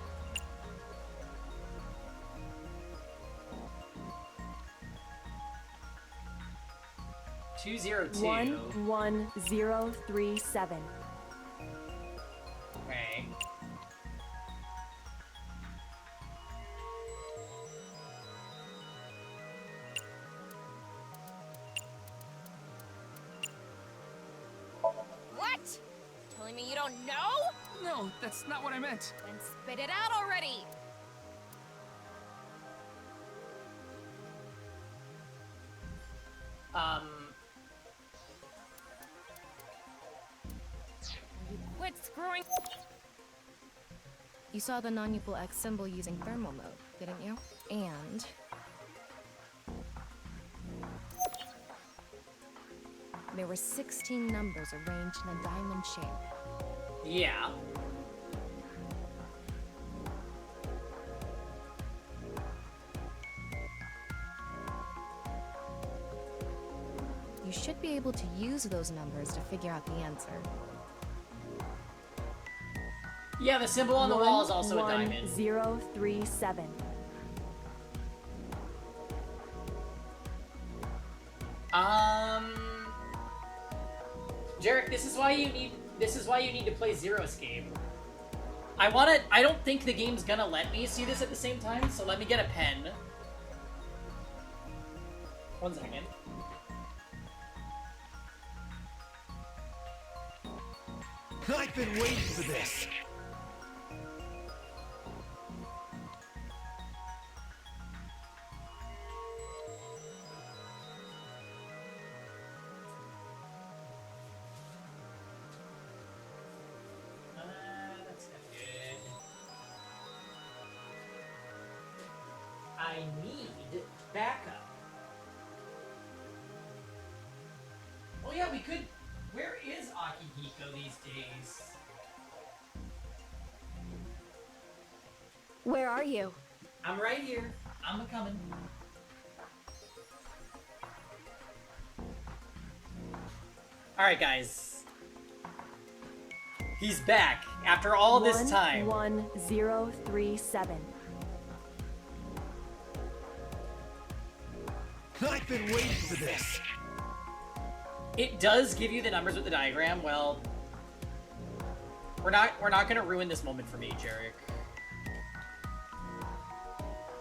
Two 2. 11037. Okay. What? Telling me you don't know? No, that's not what I meant. Then spit it out already! You quit screwing. You saw the non-equal X symbol using thermal mode, didn't you? And... there were 16 numbers arranged in a diamond shape. Yeah. You should be able to use those numbers to figure out the answer. Yeah, the symbol on the wall is also a diamond. 11037. Jarek, this is why you need to play Zero Escape. I don't think the game's gonna let me see this at the same time, so let me get a pen. 1 second. I've been waiting for this. That's not good. I need backup. Oh yeah, we could. Where is Akihiko these days? Where are you? I'm right here. I'm a coming. Alright, guys. He's back after all this time. 11037. I've been waiting for this. It does give you the numbers with the diagram. Well, we're not gonna ruin this moment for me, Jarek.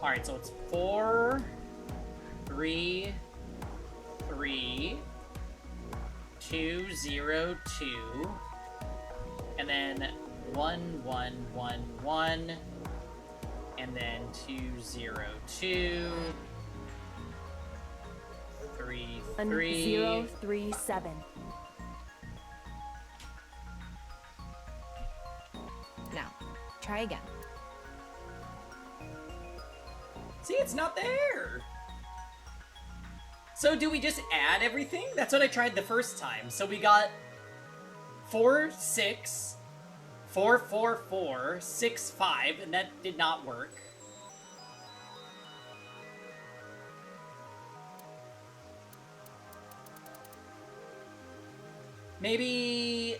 All right, so it's 4, 3, 3, 2, 0, 2, and then 1, 1, 1, 1, and then 2, 0, 2. 3, 3. 037. Now, try again. See, it's not there. So do we just add everything? That's what I tried the first time. So we got 4, 6, 4, 4, 4, 6, 5, and that did not work. Maybe...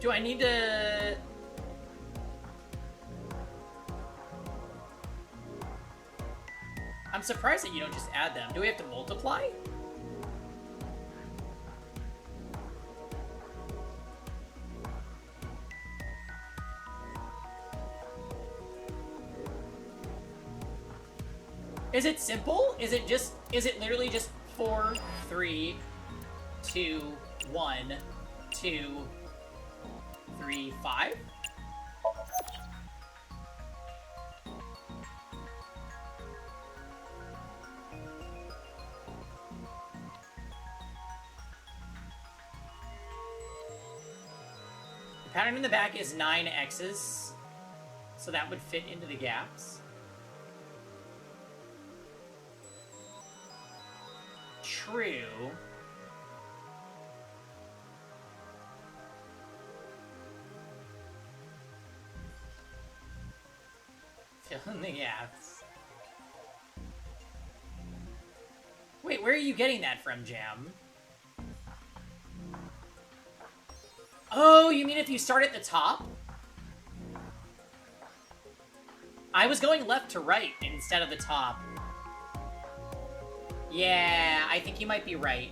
do I need to... I'm surprised that you don't just add them. Do we have to multiply? Is it simple? Is it literally just 4, 3, 2, 1, 2, 3, 5? The pattern in the back is 9 X's, so that would fit into the gaps. True. Fill in the gaps. Wait, where are you getting that from, Jam? Oh, you mean if you start at the top? I was going left to right instead of the top. Yeah, I think you might be right.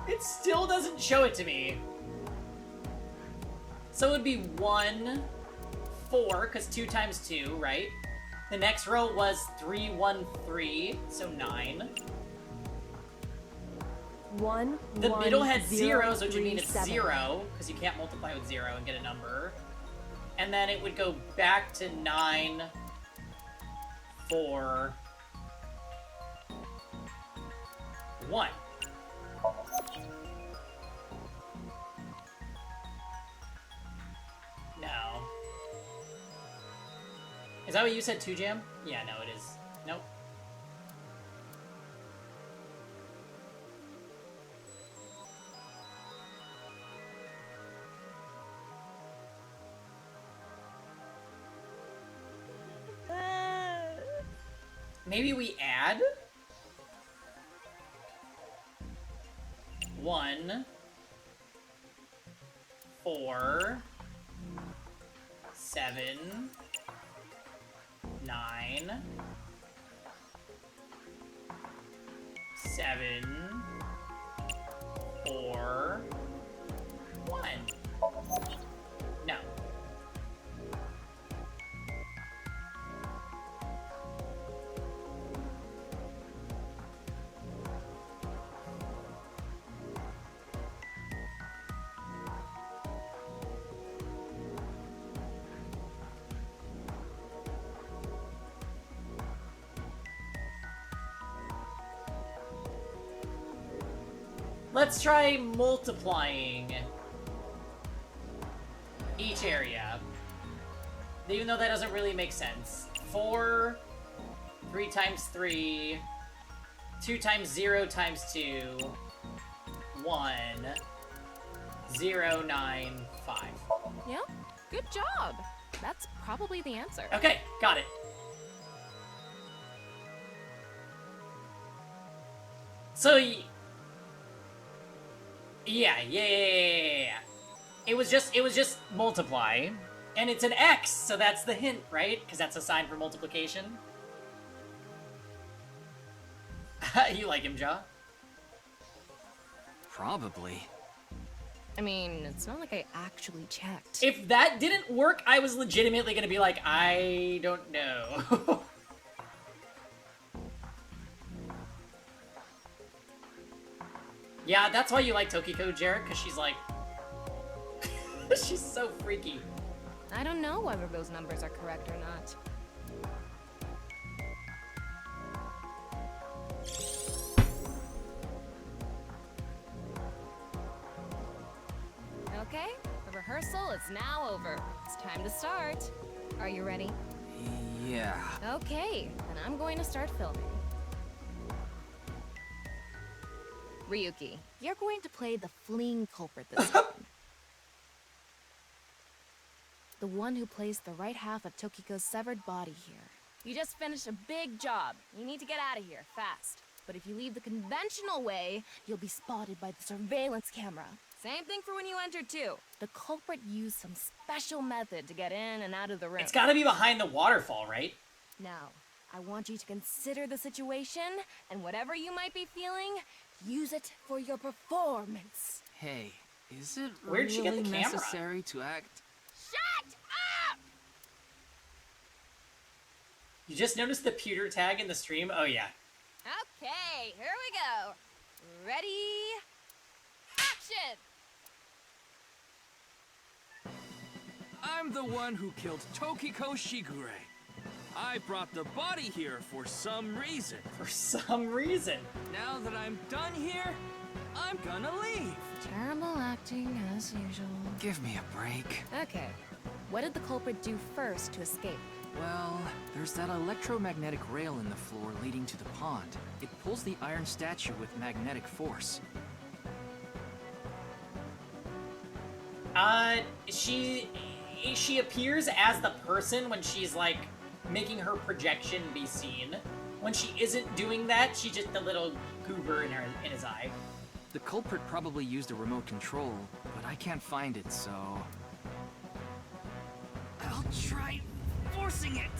It still doesn't show it to me. So it would be 1, 4, because 2 times 2, right? The next row was 3, 1, 3, so 9. 1, The 1, middle had 0, zeros, which would mean 3, it's 7. 0, because you can't multiply with 0 and get a number. And then it would go back to 9, 4, 1. No. Is that what you said too, Jam? Yeah, no, it is. Nope. Maybe we add 1, 4, 7, 9, 7, 4, 1. No. Let's try multiplying each area. Even though that doesn't really make sense. 4, 3 times 3, 2 times 0 times 2, 1, 0, 9, 5. Yep, good job. That's probably the answer. Okay, got it. So, yeah. It was just multiply, and it's an X, so that's the hint, right? Because that's a sign for multiplication. You like him, Ja? Probably. I mean, it's not like I actually checked. If that didn't work, I was legitimately gonna be like, I don't know. Yeah, that's why you like Tokiko, Jarrett, because she's like... she's so freaky. I don't know whether those numbers are correct or not. Okay, the rehearsal is now over. It's time to start. Are you ready? Yeah. Okay, then I'm going to start filming. Ryuki, you're going to play the fleeing culprit this time. The one who placed the right half of Tokiko's severed body here. You just finished a big job. You need to get out of here, fast. But if you leave the conventional way, you'll be spotted by the surveillance camera. Same thing for when you entered, too. The culprit used some special method to get in and out of the room. It's gotta be behind the waterfall, right? Now, I want you to consider the situation, and whatever you might be feeling, use it for your performance. Hey, is it Where'd she get really the camera? necessary to act? Shut up! You just noticed the pewter tag in the stream? Oh, yeah. Okay, here we go. Ready? Action! I'm the one who killed Tokiko Shigure. I brought the body here for some reason. For some reason. Now that I'm done here, I'm gonna leave. Terrible acting, as usual. Give me a break. Okay, what did the culprit do first to escape? Well, there's that electromagnetic rail in the floor leading to the pond. It pulls the iron statue with magnetic force. She appears as the person when she's, like, making her projection be seen. When she isn't doing that, she's just a little goober in his eye. The culprit probably used a remote control, but I can't find it, so... I'll try forcing it!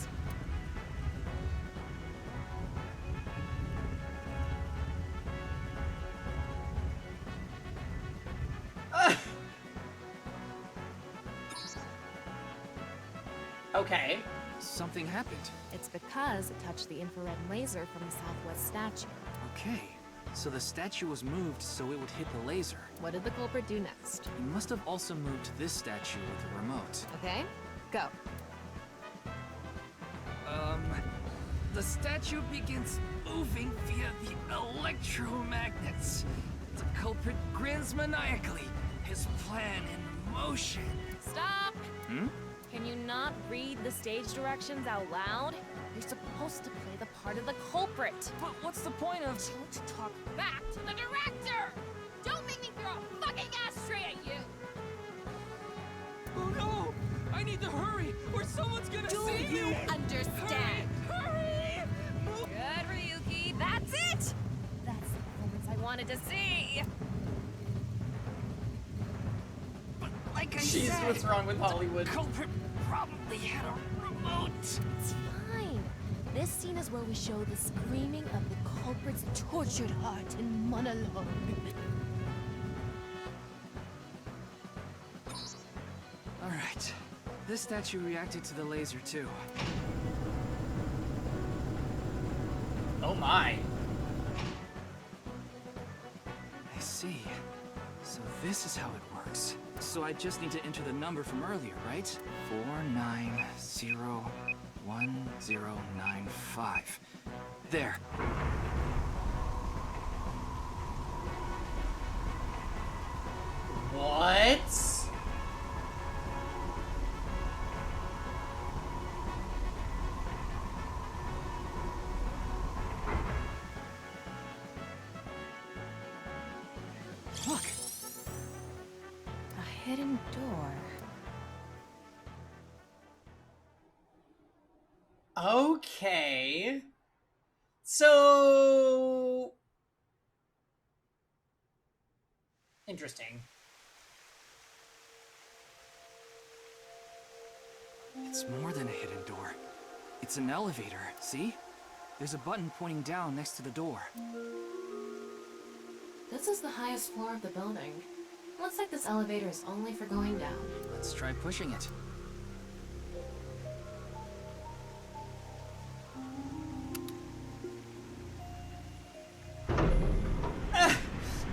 Okay. Something happened. It's because it touched the infrared laser from the southwest statue. Okay, so the statue was moved so it would hit the laser. What did the culprit do next? He must have also moved this statue with a remote. Okay, go. The statue begins moving via the electromagnets. The culprit grins maniacally, his plan in motion. Stop! Hmm? Can you not read the stage directions out loud? You're supposed to play the part of the culprit. But what's the point of... Don't talk back to the director! Don't make me throw a fucking ashtray at you! Oh no! I need to hurry, or someone's gonna see me! Do you understand? Hurry! wanted to see. But like I Jeez, said, what's wrong with Hollywood? the culprit probably had a remote. It's fine. This scene is where we show the screaming of the culprit's tortured heart in monologue. Alright. This statue reacted to the laser too. Oh my. I see. So this is how it works. So I just need to enter the number from earlier, right? 49011095. There. What? Look. A hidden door. Okay. So... interesting. It's more than a hidden door. It's an elevator, see? There's a button pointing down next to the door. This is the highest floor of the building. Looks like this elevator is only for going down. Let's try pushing it.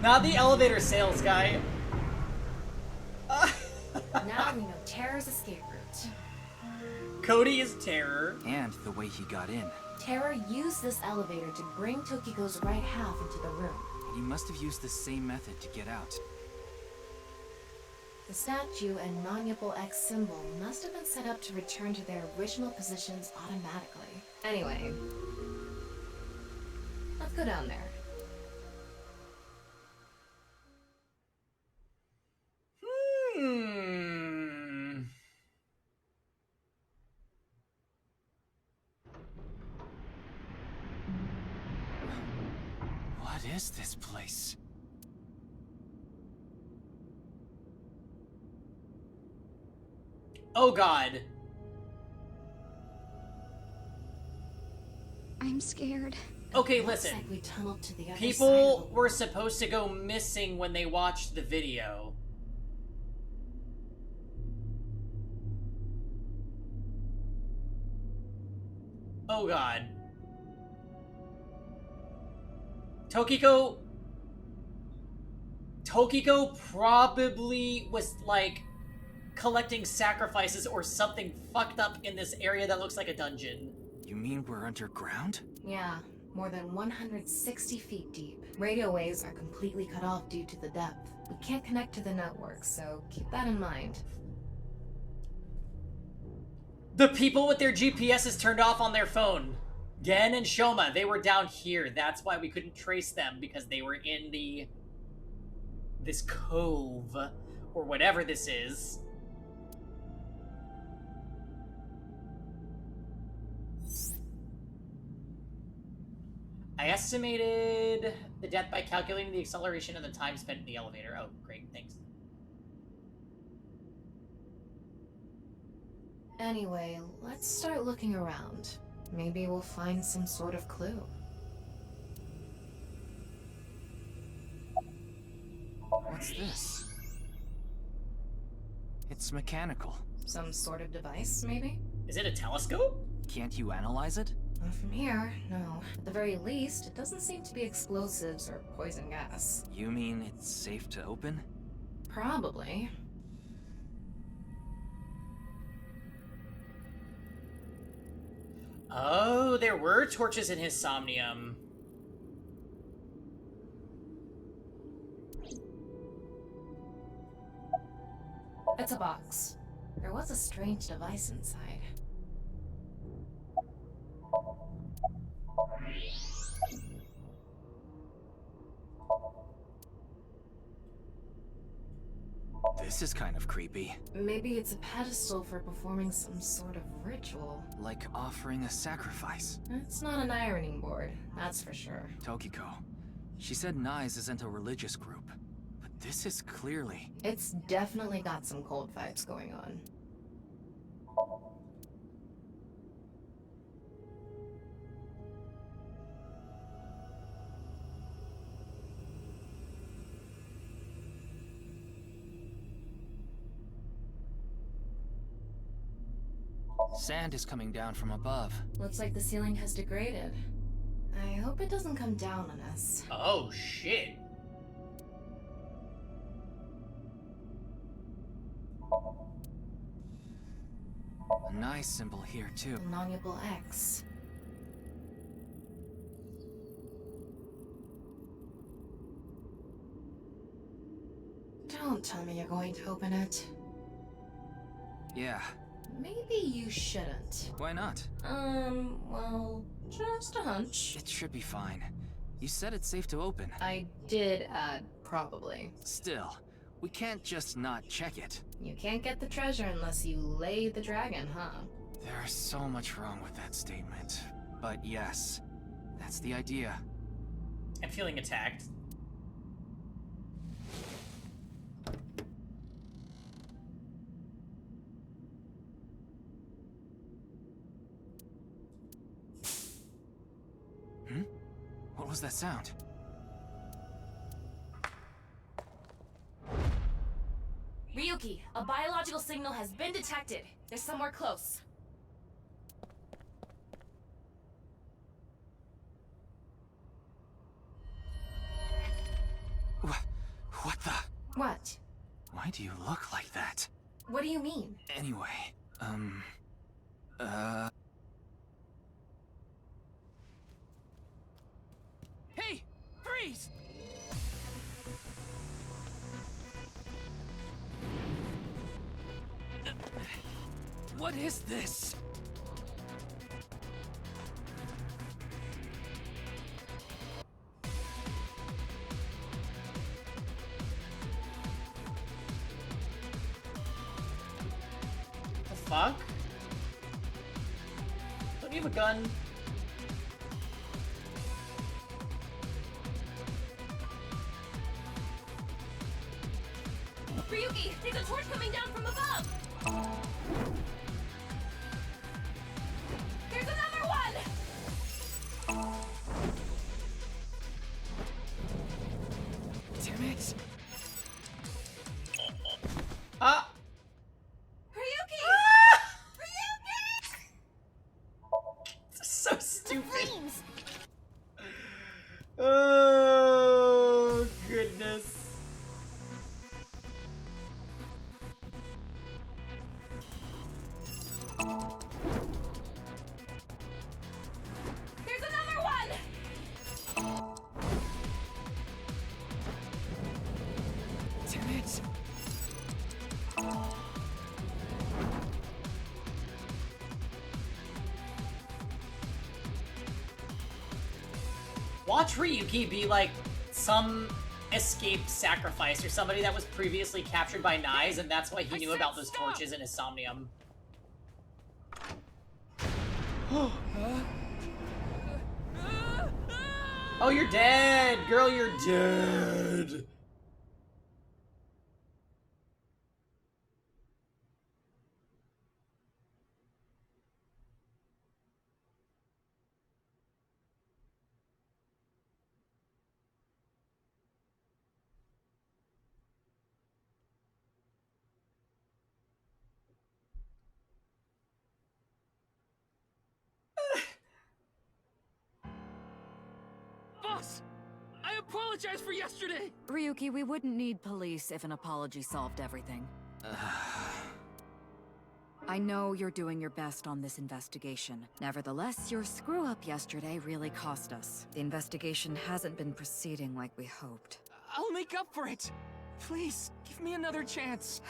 Not the elevator sales guy. Now we know Terror's escape route. Cody is Terror. And the way he got in. Terror used this elevator to bring Tokiko's right half into the room. He must have used the same method to get out. The statue and non-Yipple X symbol must have been set up to return to their original positions automatically. Anyway, let's go down there. What is this place? Oh god. I'm scared. Okay, Looks listen. like we tunneled to the other side People of the were supposed to go missing when they watched the video. Oh god. Tokiko probably was like collecting sacrifices or something fucked up in this area that looks like a dungeon. You mean we're underground? Yeah, more than 160 feet deep. Radio waves are completely cut off due to the depth. We can't connect to the network, so keep that in mind. The people with their GPSs turned off on their phone. Gen and Shoma, they were down here. That's why we couldn't trace them, because they were in this cove, or whatever this is. I estimated the depth by calculating the acceleration and the time spent in the elevator. Oh, great, thanks. Anyway, let's start looking around. Maybe we'll find some sort of clue. What's this? It's mechanical. Some sort of device, maybe? Is it a telescope? Can't you analyze it? Not from here, no. At the very least, it doesn't seem to be explosives or poison gas. You mean it's safe to open? Probably. Oh, there were torches in his Somnium. It's a box. There was a strange device inside. This is kind of creepy. Maybe it's a pedestal for performing some sort of ritual. Like offering a sacrifice. It's not an ironing board, that's for sure. Tokiko, She said Nyes isn't a religious group, but this is clearly... It's definitely got some cold vibes going on. Sand is coming down from above. Looks like the ceiling has degraded. I hope it doesn't come down on us. Oh, shit. A nice symbol here, too. The Nonable X. Don't tell me you're going to open it. Yeah. Maybe you shouldn't. Why not? Well, just a hunch. It should be fine. You said it's safe to open. I did add probably. Still, we can't just not check it. You can't get the treasure unless you lay the dragon, huh? There's so much wrong with that statement. But yes, that's the idea. I'm feeling attacked. What was that sound? Ryuki, a biological signal has been detected. They're somewhere close. What the? What? Why do you look like that? What do you mean? Anyway, Hey! Freeze! What is this? The fuck? Don't you have a gun? Ryuki, there's a torch coming down from above! There's another one! Damn it! Ah! Ryuki! So stupid. Oh, goodness. There's another one! Damn it! Watch Ryuki be like some escaped sacrifice or somebody that was previously captured by Nyes, and that's why he knew about those torches in his Somnium. Oh, you're dead! Girl, you're dead! Boss! I apologize for yesterday! Ryuki, we wouldn't need police if an apology solved everything. I know you're doing your best on this investigation. Nevertheless, your screw-up yesterday really cost us. The investigation hasn't been proceeding like we hoped. I'll make up for it! Please, give me another chance.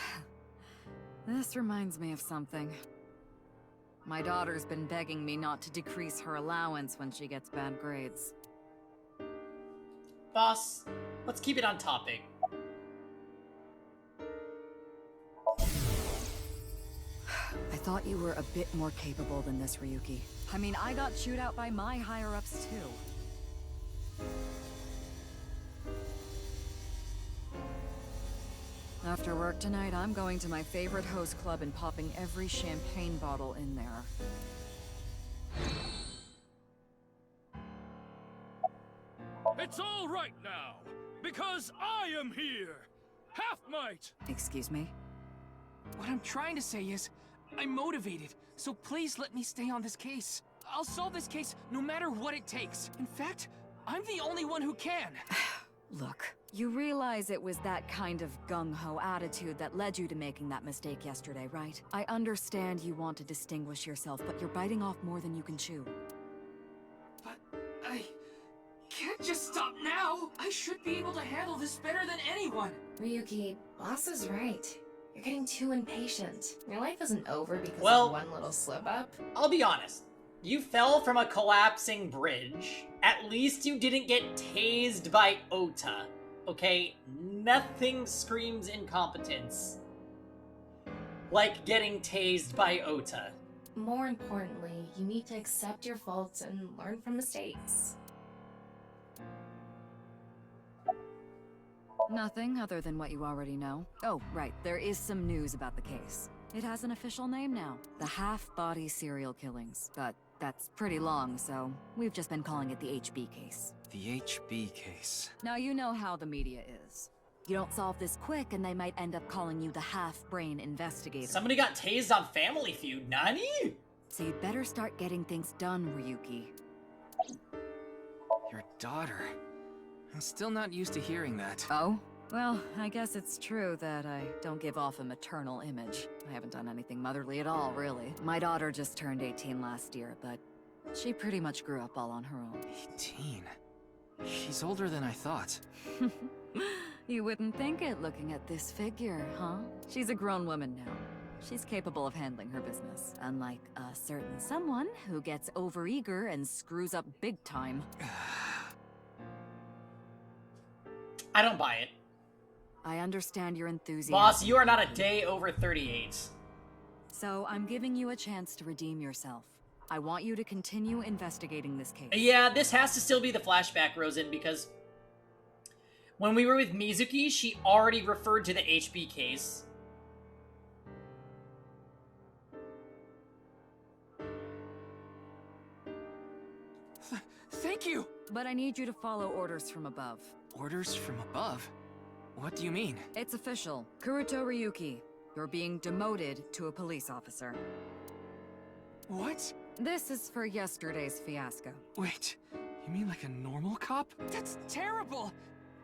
This reminds me of something. My daughter's been begging me not to decrease her allowance when she gets bad grades. Boss, let's keep it on topic. I thought you were a bit more capable than this, Ryuki. I mean, I got chewed out by my higher-ups, too. After work tonight, I'm going to my favorite host club and popping every champagne bottle in there. It's all right now, because I am here! Half-Might! Excuse me? What I'm trying to say is, I'm motivated, so please let me stay on this case. I'll solve this case no matter what it takes. In fact, I'm the only one who can. Look, you realize it was that kind of gung-ho attitude that led you to making that mistake yesterday, right? I understand you want to distinguish yourself, but you're biting off more than you can chew. But I can't just stop now. I should be able to handle this better than anyone. Ryuki, boss is right. You're getting too impatient. Your life isn't over because Well, of one little slip-up. I'll be honest. You fell from a collapsing bridge. At least you didn't get tased by Ota. Okay? Nothing screams incompetence like getting tased by Ota. More importantly, you need to accept your faults and learn from mistakes. Nothing other than what you already know. Oh, right, there is some news about the case. It has an official name now. The Half-Body Serial Killings. But that's pretty long, so we've just been calling it the HB case. The HB case. Now you know how the media is. You don't solve this quick and they might end up calling you the half-brain investigator. Somebody got tased on Family Feud, nani? So you'd better start getting things done, Ryuki. Your daughter. I'm still not used to hearing that. Oh? Well, I guess it's true that I don't give off a maternal image. I haven't done anything motherly at all, really. My daughter just turned 18 last year, but she pretty much grew up all on her own. 18? She's older than I thought. You wouldn't think it looking at this figure, huh? She's a grown woman now. She's capable of handling her business, unlike a certain someone who gets overeager and screws up big time. I don't buy it. I understand your enthusiasm. Boss, you are not a day over 38. So I'm giving you a chance to redeem yourself. I want you to continue investigating this case. Yeah, this has to still be the flashback, Rosen, because when we were with Mizuki, she already referred to the HB case. Thank you! But I need you to follow orders from above. Orders from above? What do you mean? It's official. Kuruto Ryuki, you're being demoted to a police officer. What? This is for yesterday's fiasco. Wait, you mean like a normal cop? That's terrible!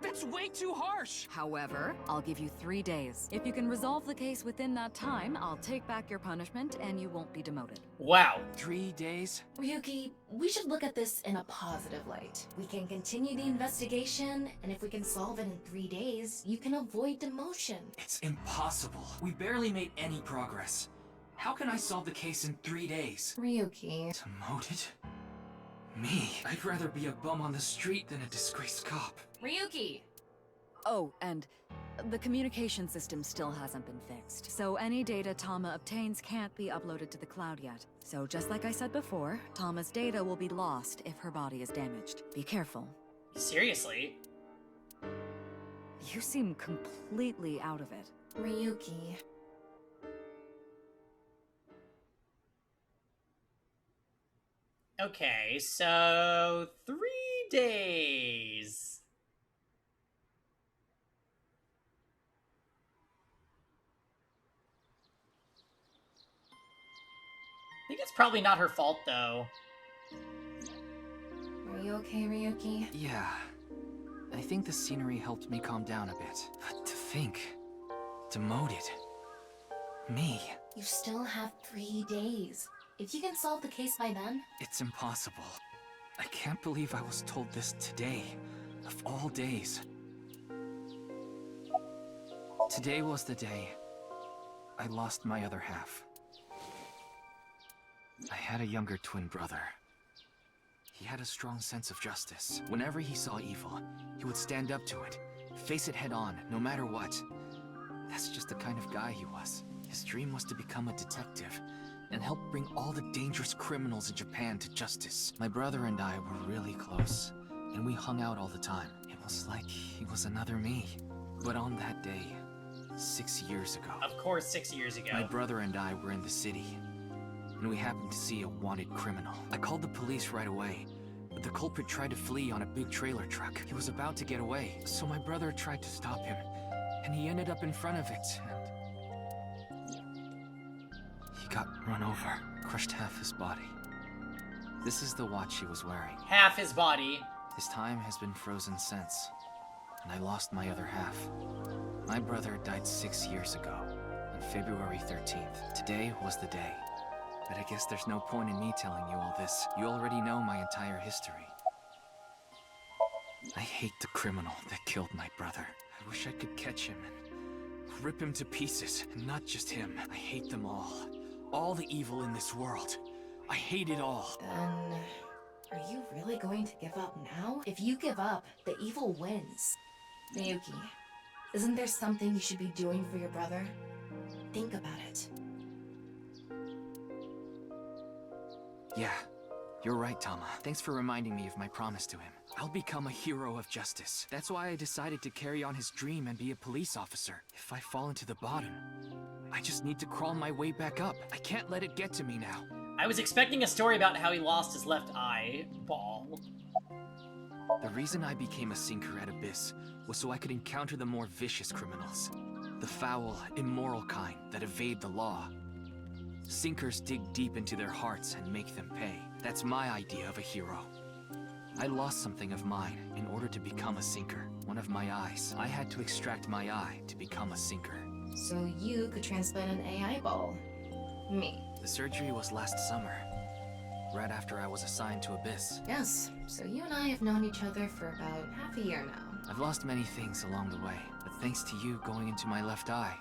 That's way too harsh! However, I'll give you 3 days. If you can resolve the case within that time, I'll take back your punishment and you won't be demoted. Wow. 3 days? Ryuki, we should look at this in a positive light. We can continue the investigation, and if we can solve it in 3 days, you can avoid demotion. It's impossible. We barely made any progress. How can I solve the case in 3 days? Ryuki. Demoted? Me? I'd rather be a bum on the street than a disgraced cop. Ryuki! Oh, and the communication system still hasn't been fixed, so any data Tama obtains can't be uploaded to the cloud yet. So just like I said before, Tama's data will be lost if her body is damaged. Be careful. Seriously? You seem completely out of it. Ryuki. Okay, so 3 days. I think it's probably not her fault, though. Are you okay, Ryuki? Yeah. I think the scenery helped me calm down a bit. But to think... demoted... me... You still have 3 days. If you can solve the case by then... It's impossible. I can't believe I was told this today, of all days. Today was the day I lost my other half. I had a younger twin brother. He had a strong sense of justice. Whenever he saw evil, he would stand up to it, face it head on, no matter what. That's just the kind of guy he was. His dream was to become a detective, and help bring all the dangerous criminals in Japan to justice. My brother and I were really close, and we hung out all the time. It was like he was another me. But on that day, 6 years ago. Of course, 6 years ago. My brother and I were in the city, and we happened to see a wanted criminal. I called the police right away, but the culprit tried to flee on a big trailer truck. He was about to get away, so my brother tried to stop him, and he ended up in front of it, and he got run over, crushed half his body. This is the watch he was wearing. Half his body. His time has been frozen since, and I lost my other half. My brother died 6 years ago, on February 13th. Today was the day. But I guess there's no point in me telling you all this. You already know my entire history. I hate the criminal that killed my brother. I wish I could catch him and rip him to pieces. And not just him. I hate them all. All the evil in this world. I hate it all. Then, are you really going to give up now? If you give up, the evil wins. Miyuki, isn't there something you should be doing for your brother? Think about it. Yeah, you're right, Tama. Thanks for reminding me of my promise to him. I'll become a hero of justice. That's why I decided to carry on his dream and be a police officer. If I fall into the bottom, I just need to crawl my way back up. I can't let it get to me now. I was expecting a story about how he lost his left eyeball. The reason I became a sinker at Abyss was so I could encounter the more vicious criminals. The foul, immoral kind that evade the law. Sinkers dig deep into their hearts and make them pay. That's my idea of a hero. I lost something of mine in order to become a sinker. One of my eyes. I had to extract my eye to become a sinker. So you could transplant an AI ball. Me. The surgery was last summer, right after I was assigned to Abyss. Yes, so you and I have known each other for about half a year now. I've lost many things along the way, but thanks to you going into my left eye,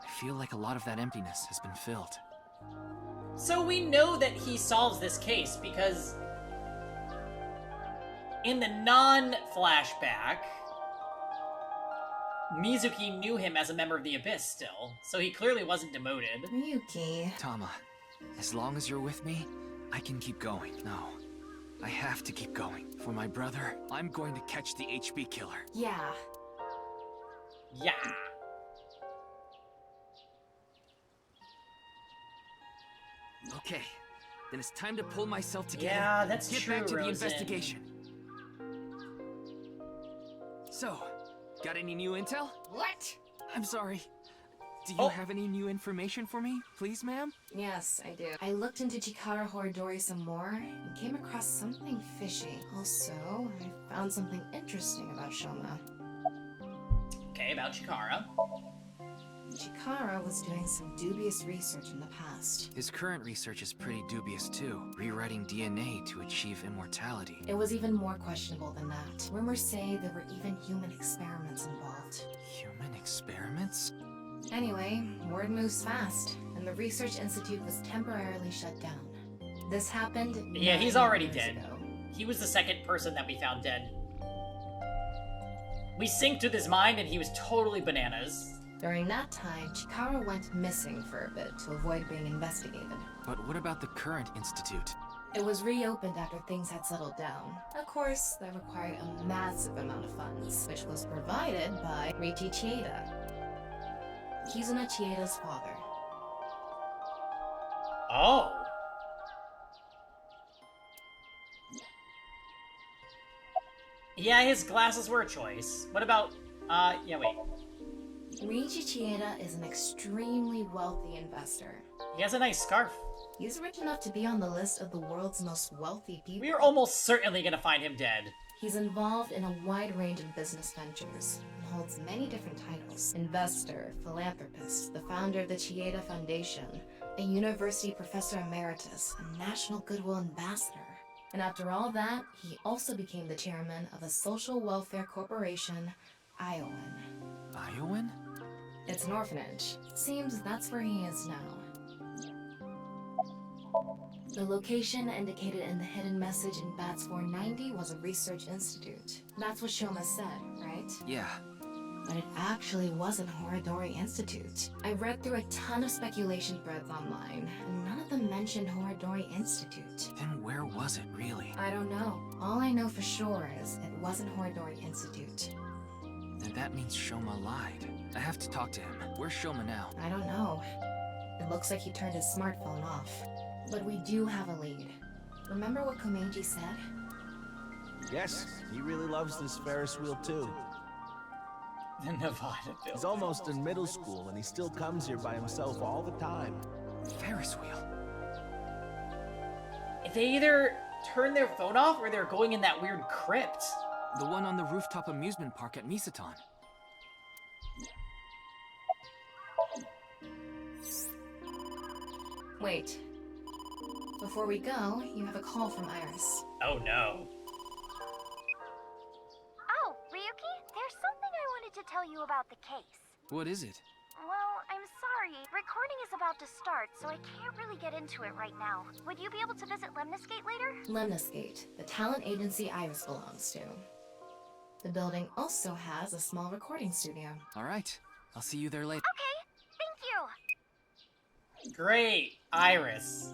I feel like a lot of that emptiness has been filled. So we know that he solves this case because in the non-flashback, Mizuki knew him as a member of the Abyss still, so he clearly wasn't demoted. Miyuki. Tama, as long as you're with me, I can keep going. No, I have to keep going. For my brother, I'm going to catch the HB killer. Yeah. Yeah. Okay, then it's time to pull myself together. Yeah, that's Get true, back to the Rosen. investigation. So, got any new intel? What? I'm sorry. Do you have any new information for me, please, ma'am? Yes, I do. I looked into Chikara Horidori some more and came across something fishy. Also, I found something interesting about Shoma. Okay, about Chikara. Chikara was doing some dubious research in the past. His current research is pretty dubious too, rewriting DNA to achieve immortality. It was even more questionable than that. Rumors say there were even human experiments involved. Human experiments? Anyway, word moves fast, and the research institute was temporarily shut down. This happened Yeah, he's 9 already years dead. ago. He was the second person that we found dead. We synced with his mind and he was totally bananas. During that time, Chikara went missing for a bit to avoid being investigated. But what about the current institute? It was reopened after things had settled down. Of course, that required a massive amount of funds, which was provided by Riichi Chieda. Kizuna Chieda's father. Oh. Yeah, his glasses were a choice. What about, yeah, wait. Riichi Chieda is an extremely wealthy investor. He has a nice scarf. He's rich enough to be on the list of the world's most wealthy people. We are almost certainly gonna find him dead. He's involved in a wide range of business ventures and holds many different titles. Investor, philanthropist, the founder of the Chieda Foundation, a university professor emeritus, a national goodwill ambassador. And after all that, he also became the chairman of a social welfare corporation, Iowan. Iowan? It's an orphanage. It seems that's where he is now. The location indicated in the hidden message in Bats 490 was a research institute. That's what Shoma said, right? Yeah. But it actually wasn't Horidori Institute. I read through a ton of speculation threads online, and none of them mentioned Horidori Institute. Then where was it, really? I don't know. All I know for sure is it wasn't Horidori Institute. And that means Shoma lied. I have to talk to him. Where's Shoma now? I don't know. It looks like he turned his smartphone off. But we do have a lead. Remember what Komeiji said? Yes, he really loves this Ferris wheel too. The Nevada building. He's almost in middle school and he still comes here by himself all the time. Ferris wheel. They either turn their phone off or they're going in that weird crypt. The one on the rooftop amusement park at Misaton. Wait. Before we go, you have a call from Iris. Oh no. Oh, Ryuki, there's something I wanted to tell you about the case. What is it? Well, I'm sorry. Recording is about to start, so I can't really get into it right now. Would you be able to visit Lemniscate later? Lemniscate, the talent agency Iris belongs to. The building also has a small recording studio. All right. I'll see you there later. Okay, thank you. Great, Iris.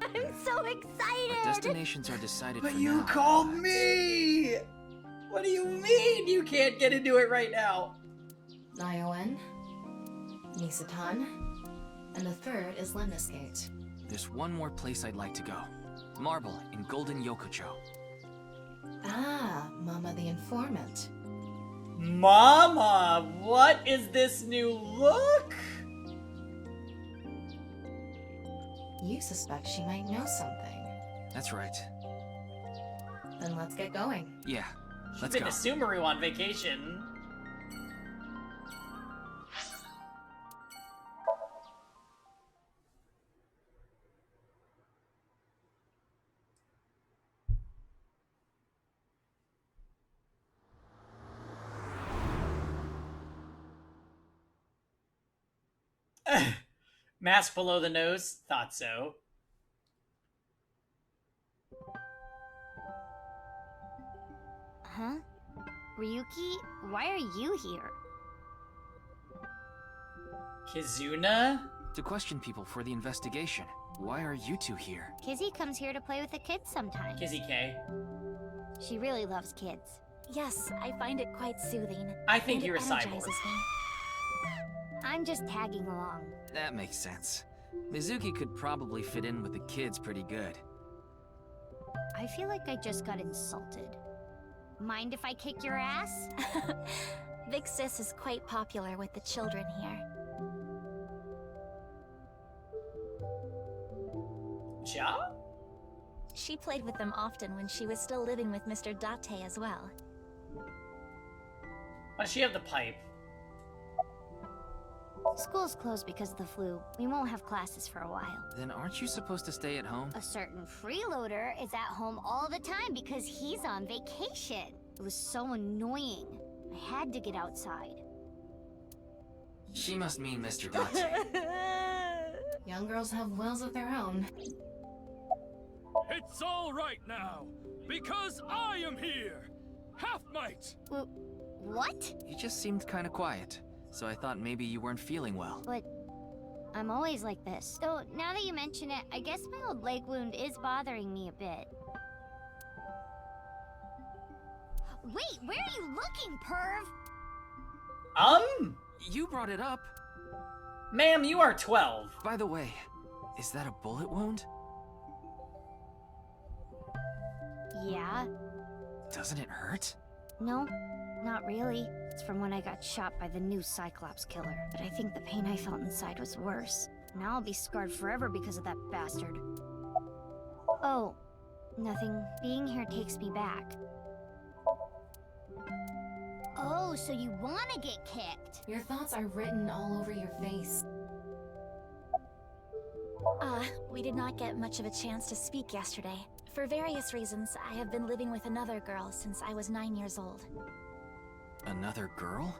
I'm so excited! Our destinations are decided But for you now. called me! What do you mean you can't get into it right now? Nioen, Misaton, and the third is Lemniscate. There's one more place I'd like to go. Marble in Golden Yokocho. Ah, Mama the Informant. Mama, what is this new look? You suspect she might know something. That's right. Then let's get going. Yeah, She's let's been go. to Sumeru on vacation. Mask below the nose? Thought so. Huh? Ryuki, why are you here? Kizuna? To question people for the investigation. Why are you two here? Kizzy comes here to play with the kids sometimes. Kizzy K. She really loves kids. Yes, I find it quite soothing. I think and you're a it cyborg. energizes me. I'm just tagging along. That makes sense. Mizuki could probably fit in with the kids pretty good. I feel like I just got insulted. Mind if I kick your ass? Big Sis is quite popular with the children here. Ja? She played with them often when she was still living with Mr. Date as well. Why does she have the pipe? School's closed because of the flu. We won't have classes for a while. Then aren't you supposed to stay at home? A certain freeloader is at home all the time because he's on vacation. It was so annoying. I had to get outside. She must mean Mr. Date. Young girls have wills of their own. It's all right now, because I am here! Half-Might! What? You just seemed kind of quiet, so I thought maybe you weren't feeling well. But I'm always like this. Though, now that you mention it, I guess my old leg wound is bothering me a bit. Wait, where are you looking, perv? You brought it up. Ma'am, you are 12. By the way, is that a bullet wound? Yeah. Doesn't it hurt? No, not really. It's from when I got shot by the new Cyclops killer. But I think the pain I felt inside was worse. Now I'll be scarred forever because of that bastard. Oh, nothing. Being here takes me back. Oh, so you wanna get kicked? Your thoughts are written all over your face. We did not get much of a chance to speak yesterday. For various reasons, I have been living with another girl since I was 9 years old. Another girl?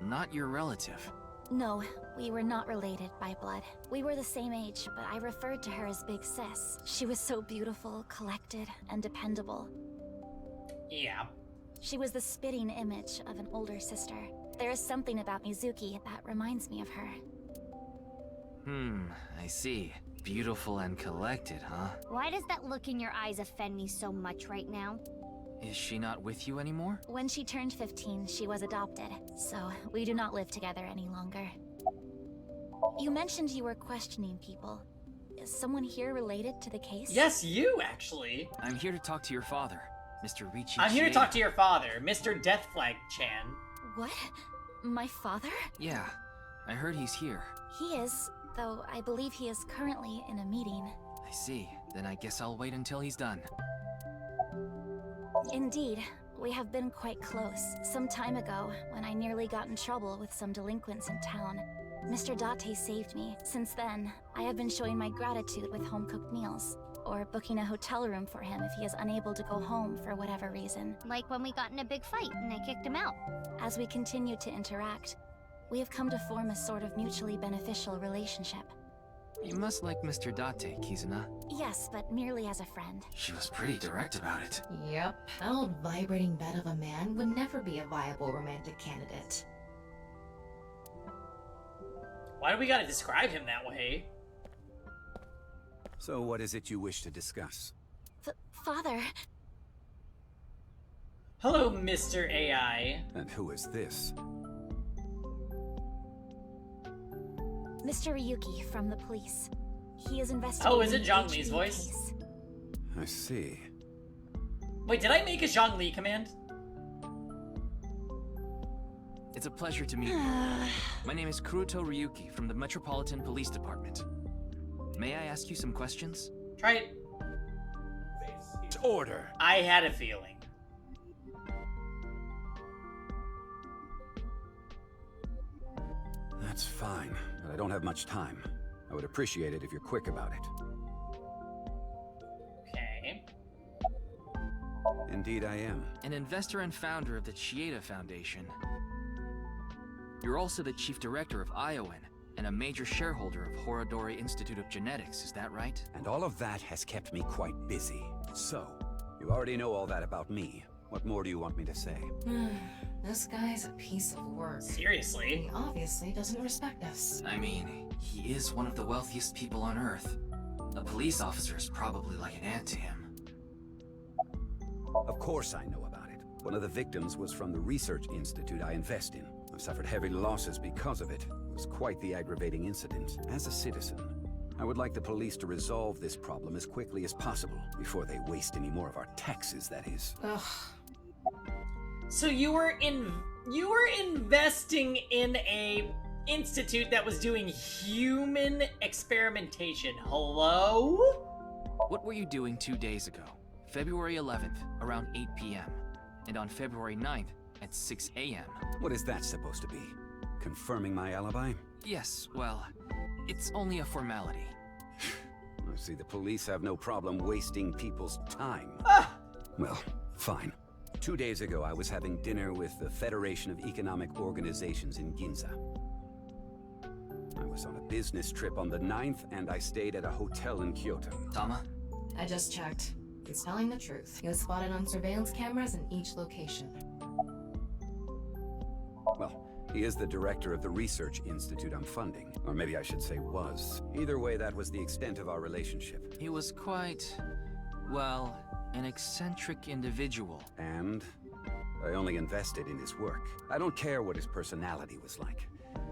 Not your relative. No, we were not related by blood. We were the same age, but I referred to her as Big Sis. She was so beautiful, collected, and dependable. Yeah. She was the spitting image of an older sister. There is something about Mizuki that reminds me of her. I see. Beautiful and collected, huh? Why does that look in your eyes offend me so much right now? Is she not with you anymore? When she turned 15, she was adopted, so we do not live together any longer. You mentioned you were questioning people. Is someone here related to the case? Yes, you, actually. I'm here to talk to your father, Mr. Ricci. I'm here to talk to your father, Mr. Deathflag Chan. What? My father? Yeah, I heard he's here. He is, though I believe he is currently in a meeting. I see. Then I guess I'll wait until he's done. Indeed. We have been quite close. Some time ago, when I nearly got in trouble with some delinquents in town, Mr. Date saved me. Since then, I have been showing my gratitude with home-cooked meals, or booking a hotel room for him if he is unable to go home for whatever reason. Like when we got in a big fight and I kicked him out. As we continue to interact, we have come to form a sort of mutually beneficial relationship. You must like Mr. Date, Kizuna. Yes, but merely as a friend. She was pretty direct about it. Yep. That old vibrating bed of a man would never be a viable romantic candidate. Why do we gotta describe him that way? So what is it you wish to discuss? Father. Hello, Mr. AI. And who is this? Mr. Ryuki from the police. He is investigating. Oh, is it Zhang the Li's HB voice? case. I see. Wait, did I make a Zhang Li command? It's a pleasure to meet you. My name is Kuruto Ryuki from the Metropolitan Police Department. May I ask you some questions? Try it. Order. I had a feeling. That's fine, but I don't have much time. I would appreciate it if you're quick about it. Okay. Indeed I am. An investor and founder of the Chieda Foundation. You're also the chief director of Iowan, and a major shareholder of Horodori Institute of Genetics, is that right? And all of that has kept me quite busy. So, you already know all that about me. What more do you want me to say? This guy's a piece of work. Seriously? He obviously doesn't respect us. I mean, he is one of the wealthiest people on Earth. A police officer is probably like an ant to him. Of course I know about it. One of the victims was from the research institute I invest in. I've suffered heavy losses because of it. It was quite the aggravating incident. As a citizen, I would like the police to resolve this problem as quickly as possible, before they waste any more of our taxes, that is. Ugh. So you were investing in a institute that was doing human experimentation. Hello? What were you doing 2 days ago? February 11th, around 8 p.m. And on February 9th, at 6 a.m. What is that supposed to be? Confirming my alibi? Yes, well, it's only a formality. I see the police have no problem wasting people's time. Well, fine. 2 days ago, I was having dinner with the Federation of Economic Organizations in Ginza. I was on a business trip on the 9th, and I stayed at a hotel in Kyoto. Tama? I just checked. He's telling the truth. He was spotted on surveillance cameras in each location. Well, he is the director of the research institute I'm funding. Or maybe I should say was. Either way, that was the extent of our relationship. He was quite, well, an eccentric individual. And I only invested in his work. I don't care what his personality was like.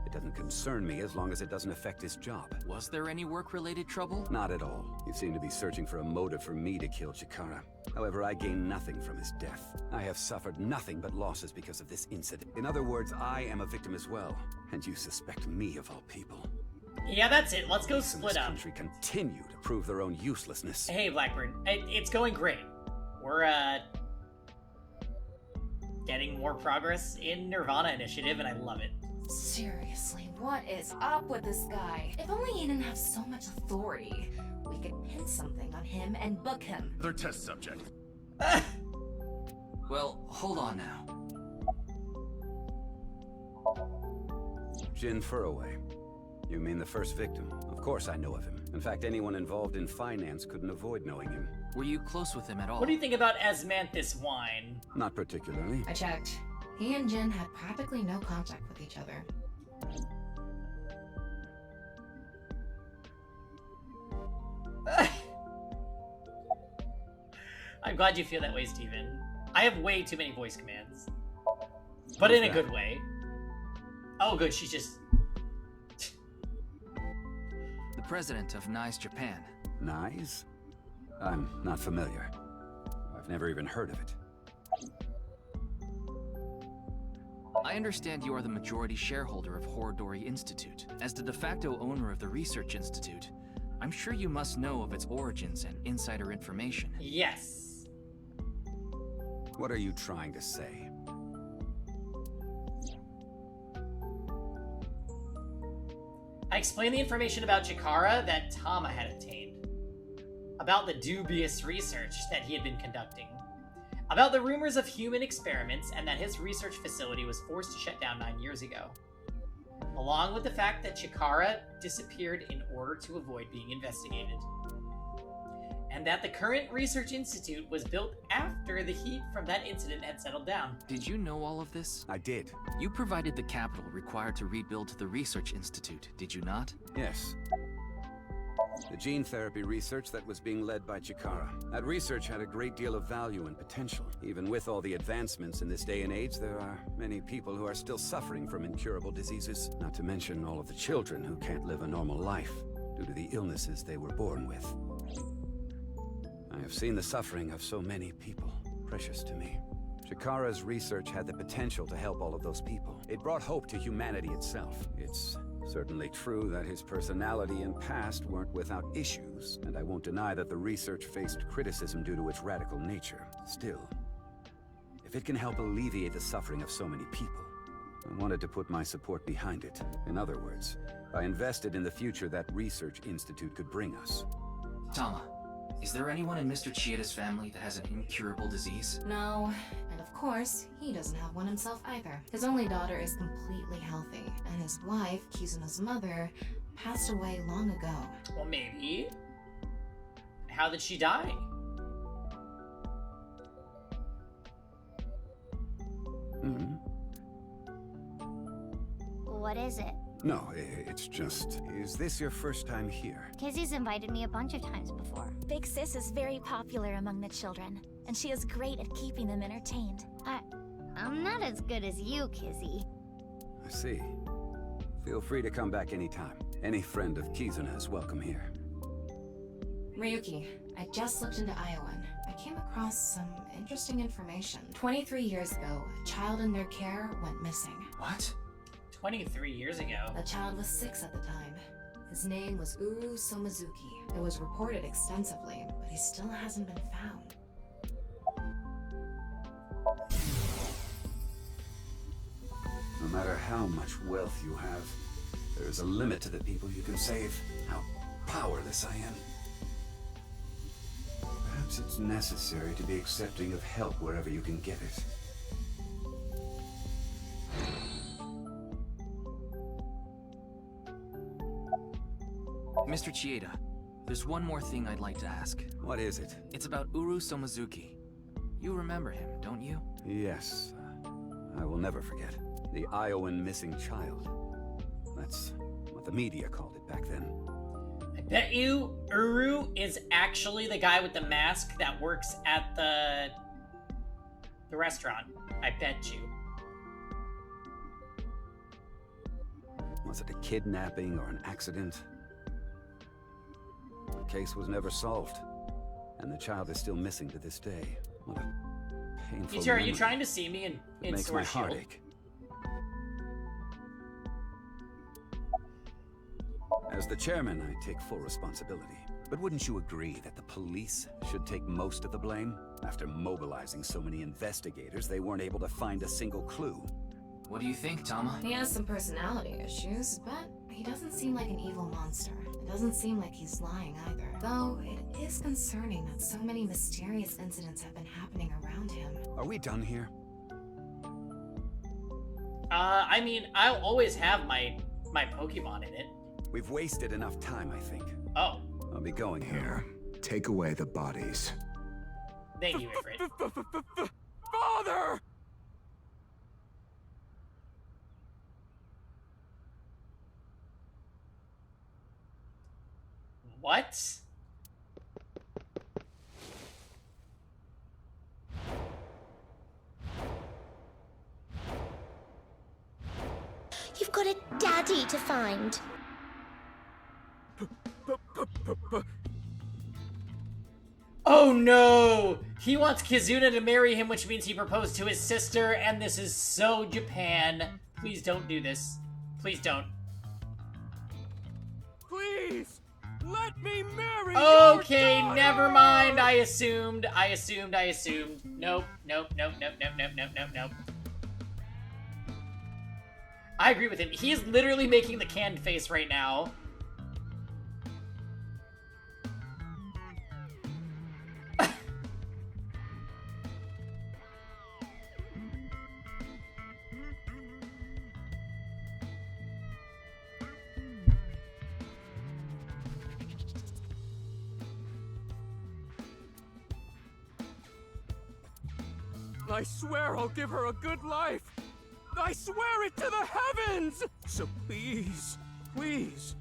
It doesn't concern me as long as it doesn't affect his job. Was there any work-related trouble? Not at all. He seemed to be searching for a motive for me to kill Chikara. However, I gained nothing from his death. I have suffered nothing but losses because of this incident. In other words, I am a victim as well. And you suspect me of all people. Yeah, that's it. Let's go split This up. country continue to prove their own uselessness. Hey, Blackbird. It's going great. We're, getting more progress in Nirvana Initiative, and I love it. Seriously, what is up with this guy? If only he didn't have so much authority, we could pin something on him and book him. Their test subject. Well, hold on now. Jin Furroway. You mean the first victim? Of course I know of him. In fact, anyone involved in finance couldn't avoid knowing him. Were you close with him at all? What do you think about Asmanthus wine? Not particularly. I checked. He and Jin had practically no contact with each other. I'm glad you feel that way, Steven. I have way too many voice commands. But in a good way. Oh, good, she's just... The president of NICE Japan. NICE? I'm not familiar. I've never even heard of it. I understand you are the majority shareholder of Horodori Institute. As the de facto owner of the Research Institute, I'm sure you must know of its origins and insider information. Yes. What are you trying to say? I explained the information about Chikara that Tama had obtained. About the dubious research that he had been conducting. About the rumors of human experiments and that his research facility was forced to shut down 9 years ago. Along with the fact that Chikara disappeared in order to avoid being investigated. And that the current research institute was built after the heat from that incident had settled down. Did you know all of this? I did. You provided the capital required to rebuild the research institute, did you not? Yes. The gene therapy research that was being led by Chikara. That research had a great deal of value and potential. Even with all the advancements in this day and age, there are many people who are still suffering from incurable diseases. Not to mention all of the children who can't live a normal life due to the illnesses they were born with. I have seen the suffering of so many people, precious to me. Chikara's research had the potential to help all of those people. It brought hope to humanity itself. It's certainly true that his personality and past weren't without issues, and I won't deny that the research faced criticism due to its radical nature. Still, if it can help alleviate the suffering of so many people, I wanted to put my support behind it. In other words, I invested in the future that research institute could bring us. Tama, is there anyone in Mr. Chieda's family that has an incurable disease? No, and of course, he doesn't have one himself either. His only daughter is completely healthy, and his wife, Kizuna's mother, passed away long ago. Well, maybe. How did she die? What is it? No, it's just... Is this your first time here? Kizzy's invited me a bunch of times before. Big Sis is very popular among the children, and she is great at keeping them entertained. I'm not as good as you, Kizzy. I see. Feel free to come back anytime. Any friend of Kizuna is welcome here. Ryuki, I just looked into Iowan. I came across some interesting information. 23 years ago, a child in their care went missing. What? 23 years ago. The child was 6 at the time. His name was Uru Somazuki. It was reported extensively, but he still hasn't been found. No matter how much wealth you have, there is a limit to the people you can save. How powerless I am. Perhaps it's necessary to be accepting of help wherever you can get it. Mr. Chieda, there's one more thing I'd like to ask. What is it? It's about Uru Somazuki. You remember him, don't you? Yes. I will never forget. The Iowan missing child. That's what the media called it back then. I bet you Uru is actually the guy with the mask that works at the restaurant. I bet you. Was it a kidnapping or an accident? The case was never solved, and the child is still missing to this day. What a painful Teacher, are you memory. trying to see me in It makes my Sword heart Shield? ache. As the chairman, I take full responsibility. But wouldn't you agree that the police should take most of the blame? After mobilizing so many investigators, they weren't able to find a single clue. What do you think, Tama? He has some personality issues, but he doesn't seem like an evil monster. It doesn't seem like he's lying either. Though, it is concerning that so many mysterious incidents have been happening around him. Are we done here? I mean, I'll always have my Pokemon in it. We've wasted enough time, I think. Oh. I'll be going here. Take away the bodies. Thank you, Ifrit. Father! What? You've got a daddy to find. Oh no! He wants Kizuna to marry him, which means he proposed to his sister, and this is so Japan. Please don't do this. Please don't. Please, let me marry Okay, your daughter! never mind. I assumed. Nope. I agree with him. He is literally making the canned face right now. I swear I'll give her a good life. I swear it to the heavens! So please, please,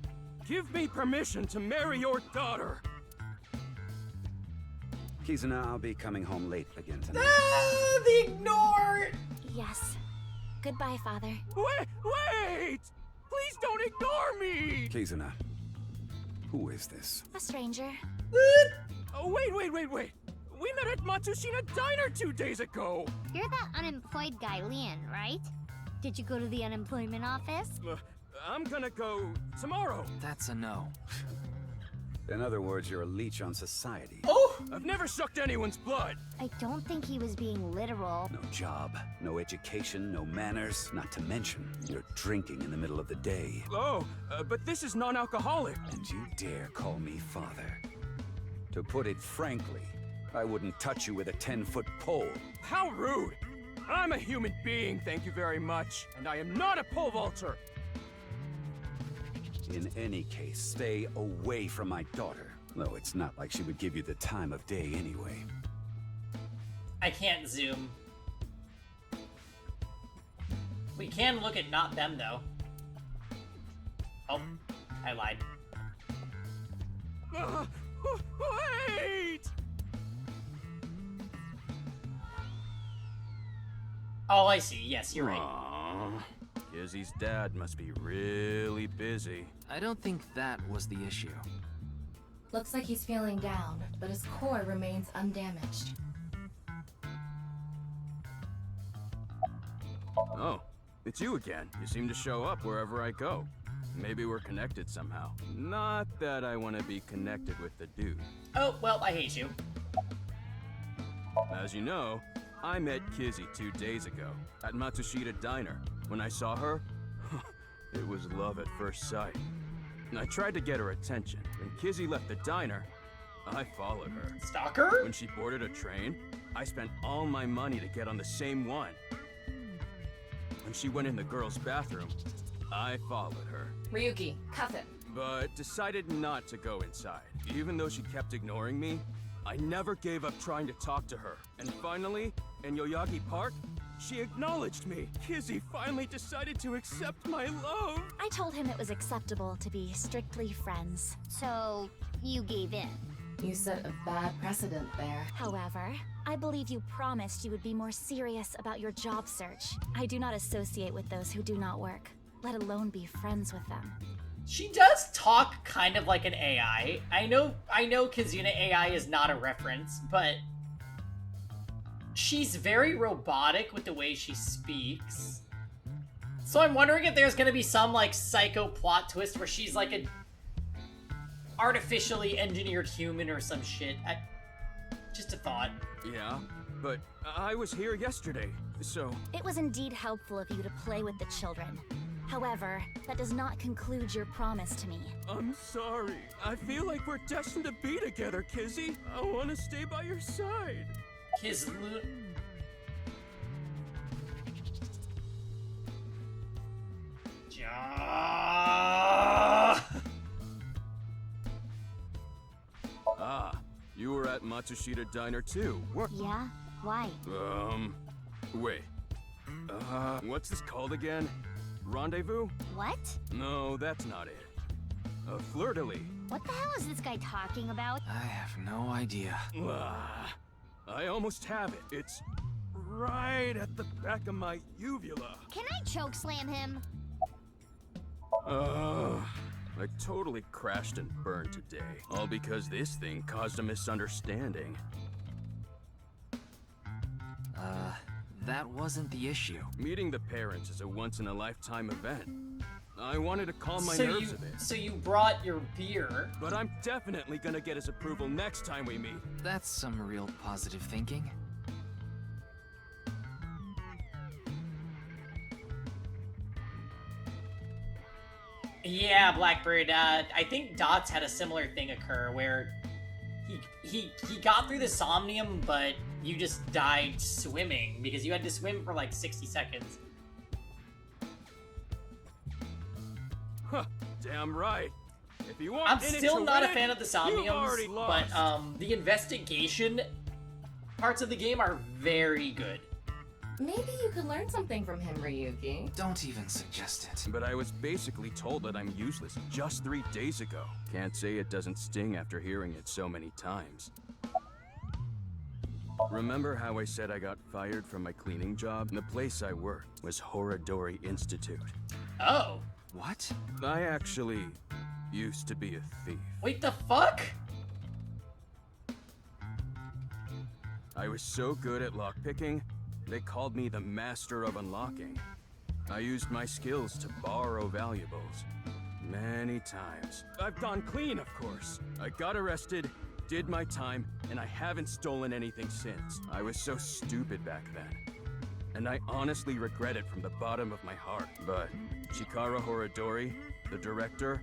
give me permission to marry your daughter. Kizuna, I'll be coming home late again tonight. Ah, the ignore! Yes. Goodbye, Father. Wait! Please don't ignore me! Kizuna, who is this? A stranger. Oh, wait. We met at Matsushita Diner 2 days ago. You're that unemployed guy, Leon, right? Did you go to the unemployment office? I'm gonna go tomorrow. That's a no. In other words, you're a leech on society. Oh! I've never sucked anyone's blood. I don't think he was being literal. No job, no education, no manners, not to mention you're drinking in the middle of the day. Oh, but this is non-alcoholic. And you dare call me father? To put it frankly, I wouldn't touch you with a 10-foot pole. How rude! I'm a human being, thank you very much, and I am not a pole vaulter. In any case, stay away from my daughter. Though it's not like she would give you the time of day anyway. I can't zoom. We can look at not them, though. Oh, I lied. Wait! Oh, I see. Yes, you're right. Aww. Kizzy's dad must be really busy. I don't think that was the issue. Looks like he's feeling down, but his core remains undamaged. Oh, it's you again. You seem to show up wherever I go. Maybe we're connected somehow. Not that I want to be connected with the dude. Oh, well, I hate you. As you know, I met Kizzy 2 days ago at Matsushita Diner. When I saw her, it was love at first sight. I tried to get her attention. When Kizzy left the diner, I followed her. Stalker? When she boarded a train, I spent all my money to get on the same one. When she went in the girls' bathroom, I followed her. Ryuki, cuff it. But decided not to go inside. Even though she kept ignoring me, I never gave up trying to talk to her. And finally, in Yoyagi Park, she acknowledged me. Kizzy finally decided to accept my love. I told him it was acceptable to be strictly friends. So, you gave in. You set a bad precedent there. However, I believe you promised you would be more serious about your job search. I do not associate with those who do not work, let alone be friends with them. She does talk kind of like an AI. I know Kizuna AI is not a reference, but she's very robotic with the way she speaks. So I'm wondering if there's gonna be some, like, psycho plot twist where she's like a artificially engineered human or some shit. Just a thought. Yeah, but I was here yesterday, so... It was indeed helpful of you to play with the children. However, that does not conclude your promise to me. I'm sorry. I feel like we're destined to be together, Kizzy. I want to stay by your side. Ah, you were at Matsushita Diner too, weren't you? Yeah? Why? Wait. What's this called again? Rendezvous? What? No, that's not it. Fleur-de-lis. What the hell is this guy talking about? I have no idea. I almost have it. It's right at the back of my uvula. Can I chokeslam him? I totally crashed and burned today. All because this thing caused a misunderstanding. That wasn't the issue. Meeting the parents is a once-in-a-lifetime event. I wanted to calm my nerves a bit. So you brought your beer. But I'm definitely gonna get his approval next time we meet. That's some real positive thinking. Yeah, Blackbird. I think Dots had a similar thing occur where he got through the Somnium, but you just died swimming because you had to swim for like 60 seconds. Huh, damn right. If you want I'm in it still to not a win, fan of the you've already Somniums, but lost. the investigation parts of the game are very good. Maybe you could learn something from him, Ryuki. Don't even suggest it. But I was basically told that I'm useless just 3 days ago. Can't say it doesn't sting after hearing it so many times. Remember how I said I got fired from my cleaning job? The place I worked was Horadori Institute. Oh. What? I actually used to be a thief. Wait, the fuck? I was so good at lockpicking, they called me the Master of Unlocking. I used my skills to borrow valuables. Many times. I've gone clean, of course. I got arrested, did my time, and I haven't stolen anything since. I was so stupid back then. And I honestly regret it from the bottom of my heart. But Chikara Horadori, the director,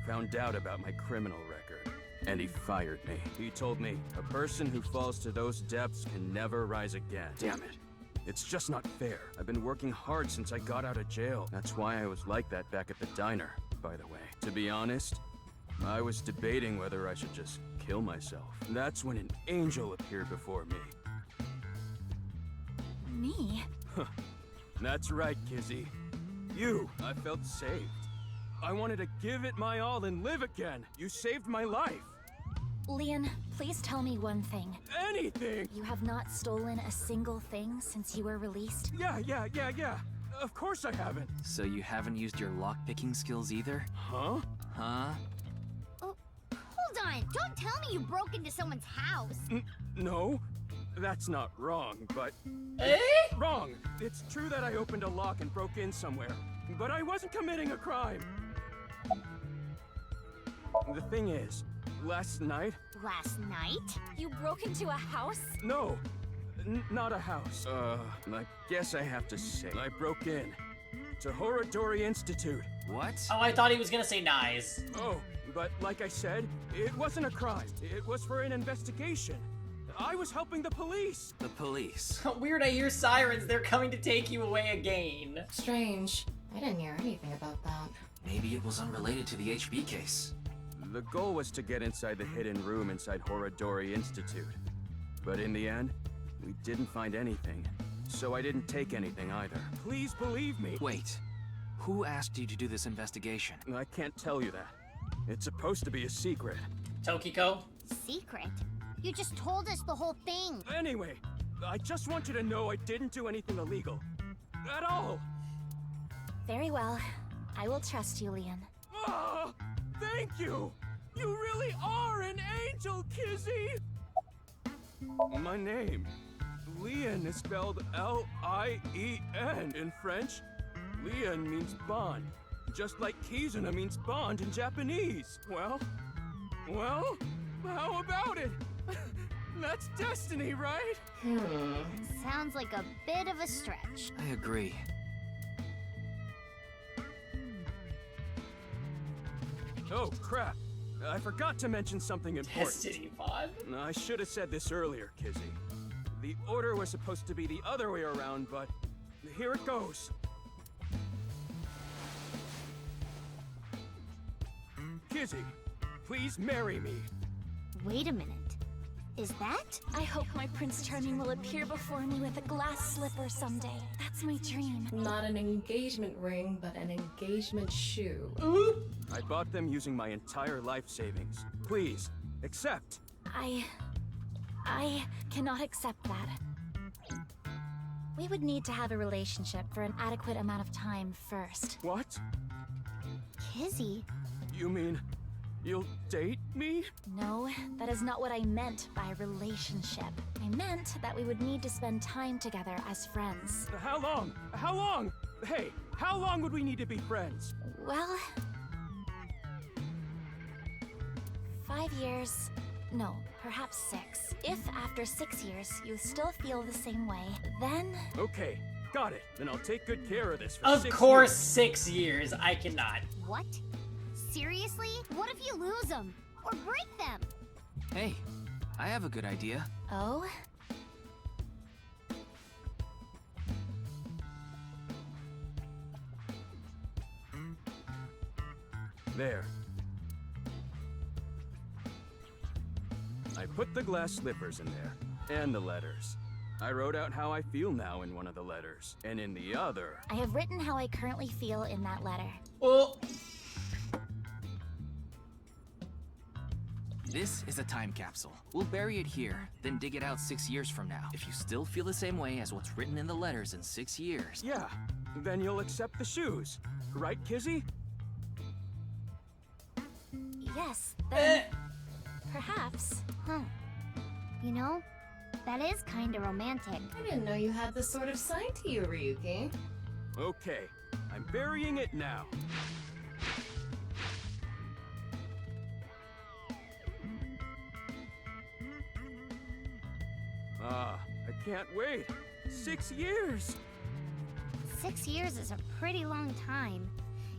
found out about my criminal record. And he fired me. He told me, a person who falls to those depths can never rise again. Damn it. It's just not fair. I've been working hard since I got out of jail. That's why I was like that back at the diner, by the way. To be honest, I was debating whether I should just kill myself. That's when an angel appeared before me. Me? That's right, Kizzy. You. I felt saved. I wanted to give it my all and live again. You saved my life. Leon, please tell me one thing. Anything! You have not stolen a single thing since you were released? Yeah. Of course I haven't. So you haven't used your lockpicking skills either? Huh? Huh? Oh, hold on. Don't tell me you broke into someone's house. No. That's not wrong, but... Eh? Wrong! It's true that I opened a lock and broke in somewhere, but I wasn't committing a crime. The thing is, last night... Last night? You broke into a house? No, not a house. I guess I have to say, I broke in to Horadori Institute. What? Oh, I thought he was gonna say nice. Oh, but like I said, it wasn't a crime. It was for an investigation. I was helping the police. The police? Weird, I hear sirens. They're coming to take you away again. Strange. I didn't hear anything about that. Maybe it was unrelated to the HB case. The goal was to get inside the hidden room inside Horadori Institute. But in the end, we didn't find anything. So I didn't take anything either. Please believe me. Wait. Who asked you to do this investigation? I can't tell you that. It's supposed to be a secret. Tokiko? Secret? You just told us the whole thing. Anyway, I just want you to know I didn't do anything illegal. At all. Very well. I will trust you, Leon. Oh, thank you! You really are an angel, Kizzy! My name, Leon, is spelled L-I-E-N in French. Leon means bond, just like Kizuna means bond in Japanese. Well, how about it? That's destiny, right? Sounds like a bit of a stretch. I agree. Oh, crap. I forgot to mention something important. Destiny pod? I should have said this earlier, Kizzy. The order was supposed to be the other way around, but here it goes. Kizzy, please marry me. Wait a minute. Is that? I hope my Prince Charming will appear before me with a glass slipper someday. That's my dream. Not an engagement ring, but an engagement shoe. I bought them using my entire life savings. Please, accept. I cannot accept that. We would need to have a relationship for an adequate amount of time first. What? Kizzy. You mean you'll date me? No, that is not what I meant by relationship. I meant that we would need to spend time together as friends. How long? How long? Hey, how long would we need to be friends? Well, 5 years. No, perhaps 6. If after 6 years you still feel the same way, then... Okay, got it. Then I'll take good care of this for Of 6 course, years. 6 years. I cannot. What? Seriously? What if you lose them? Or break them? Hey, I have a good idea. Oh? There. I put the glass slippers in there, and the letters. I wrote out how I feel now in one of the letters, and in the other... I have written how I currently feel in that letter. Oh. This is a time capsule. We'll bury it here, then dig it out 6 years from now. If you still feel the same way as what's written in the letters in 6 years... Yeah, then you'll accept the shoes. Right, Kizzy? Yes, then... perhaps. Huh. You know, that is kinda romantic. I didn't know you had this sort of side to you, Ryuki. Okay, I'm burying it now. Ah, I can't wait. 6 years! 6 years is a pretty long time.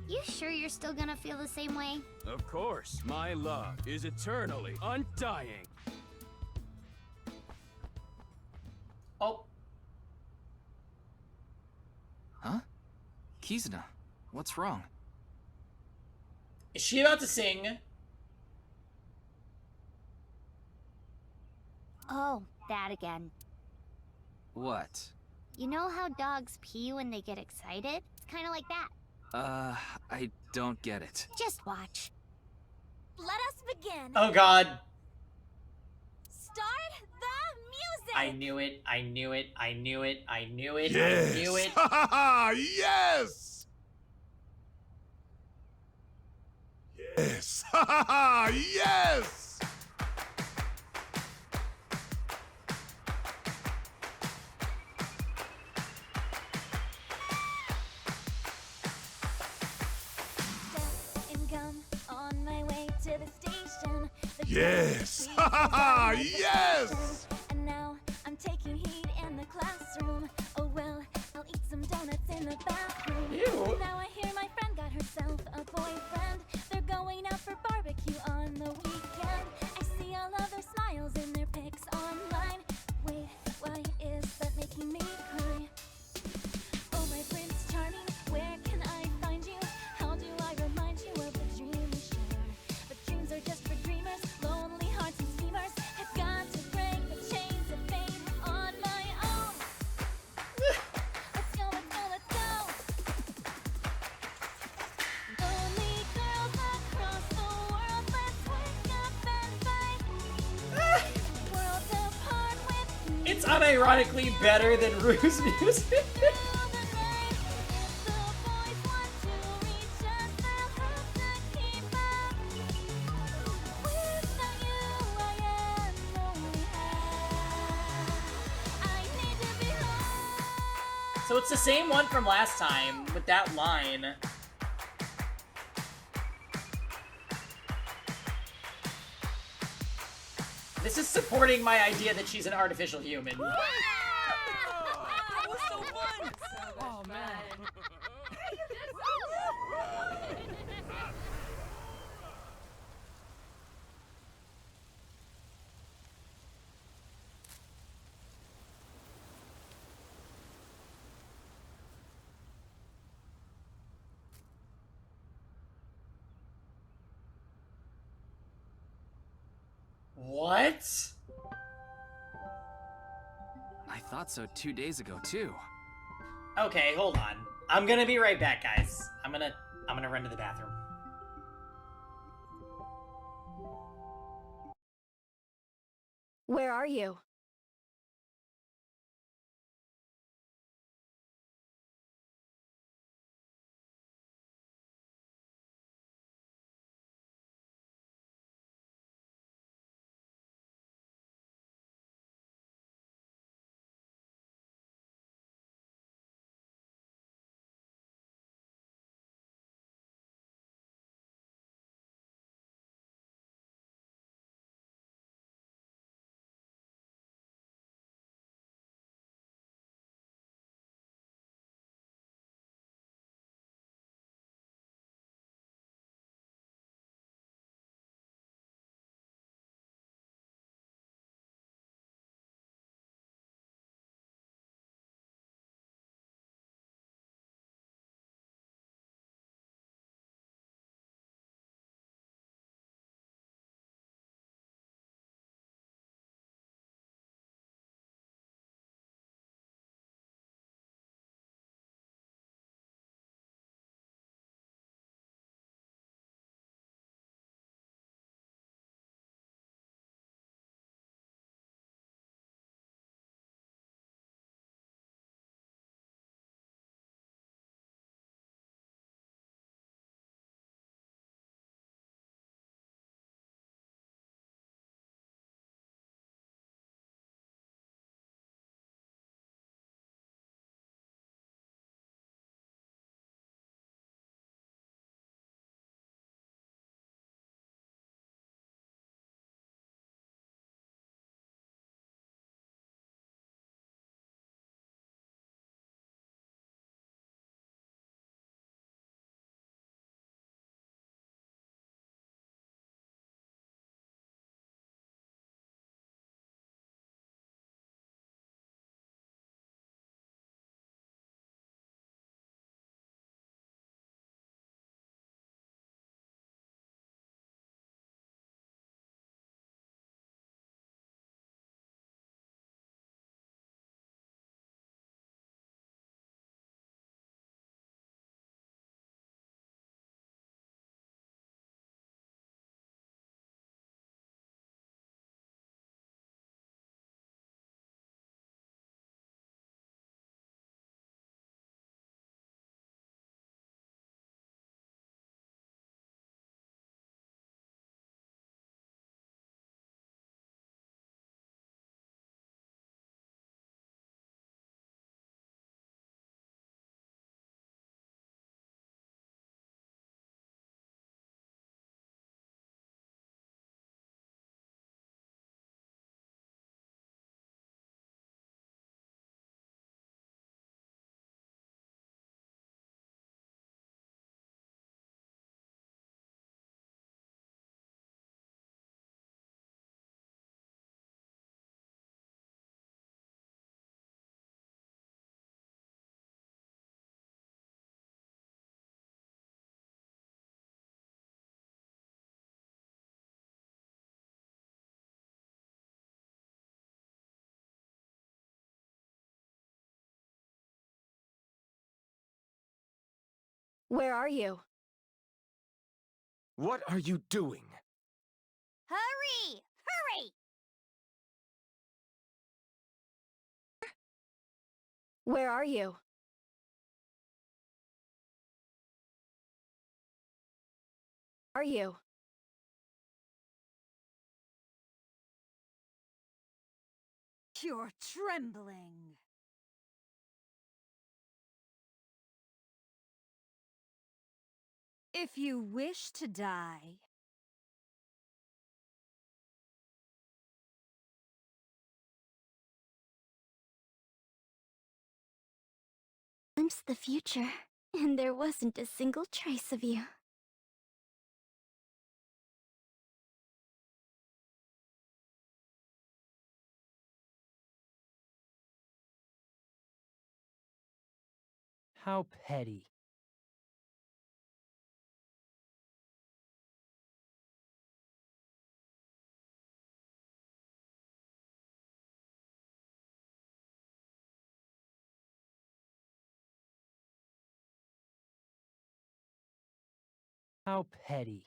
You sure you're still gonna feel the same way? Of course, my love is eternally undying. Oh. Huh? Kizuna, what's wrong? Is she about to sing? Oh, that again. What? You know how dogs pee when they get excited? It's kinda like that. I don't get it. Just watch. Let us begin. Oh god. Start the music. I knew it. I knew it. I knew it. I knew it. Yes. I knew it. Yes! Yes! Yes! And gum on my way to the station. The Yes! train was on the Yes! station. And now I'm taking heat in the classroom. Oh well, I'll eat some donuts in the bathroom. Ew. Now I hear my friend got herself a boyfriend. They're going out for barbecue on the weekend. I see all of their smiles in their pics online. Wait, why is that making me cry? Oh my Prince Charming, where can I find you? How do I remind you of the dream we share? But dreams are just for dreamers, lonely hearts and schemers. I've got to break the chains of fate on my own. Let's go, let's go, let's go. Lonely girls across the world, let's wake up and fight. Worlds apart with you. It's unironically better than Rue's music. So it's the same one from last time with that line. This is supporting my idea that she's an artificial human. That was so fun! Oh man. What? I thought so 2 days ago too. Okay, hold on. I'm gonna be right back, guys. I'm gonna run to the bathroom. Where are you? Where are you? What are you doing? Hurry! Hurry! Where are you? Are you? You're trembling. If you wish to die... Glimpsed the future, and there wasn't a single trace of you. How petty. How petty.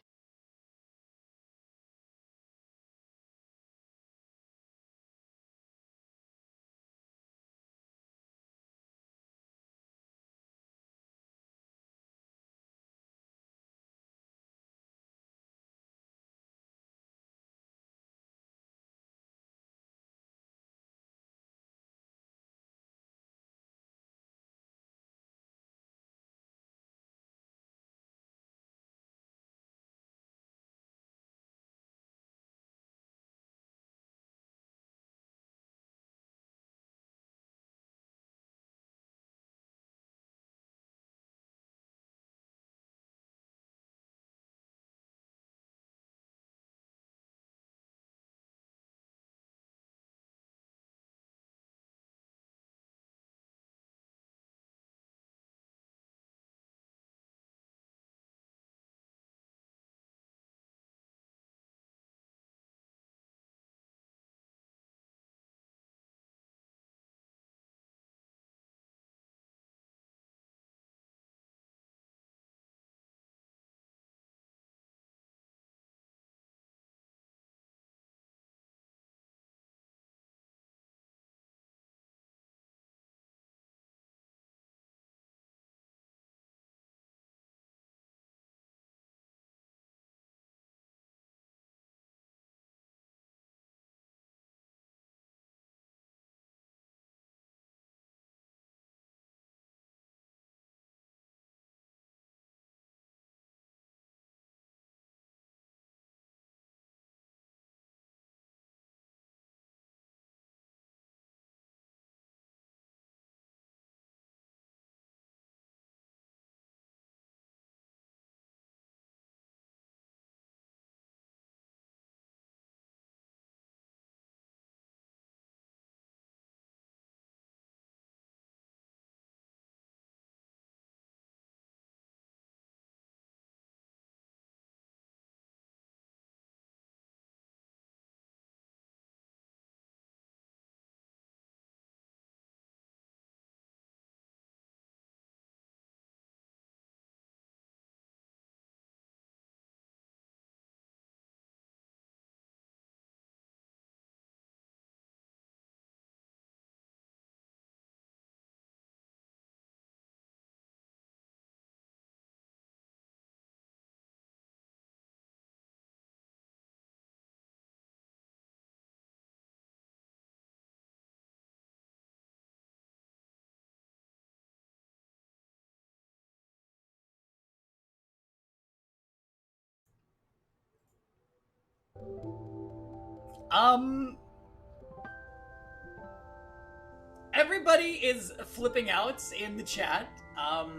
Everybody is flipping out in the chat. Oh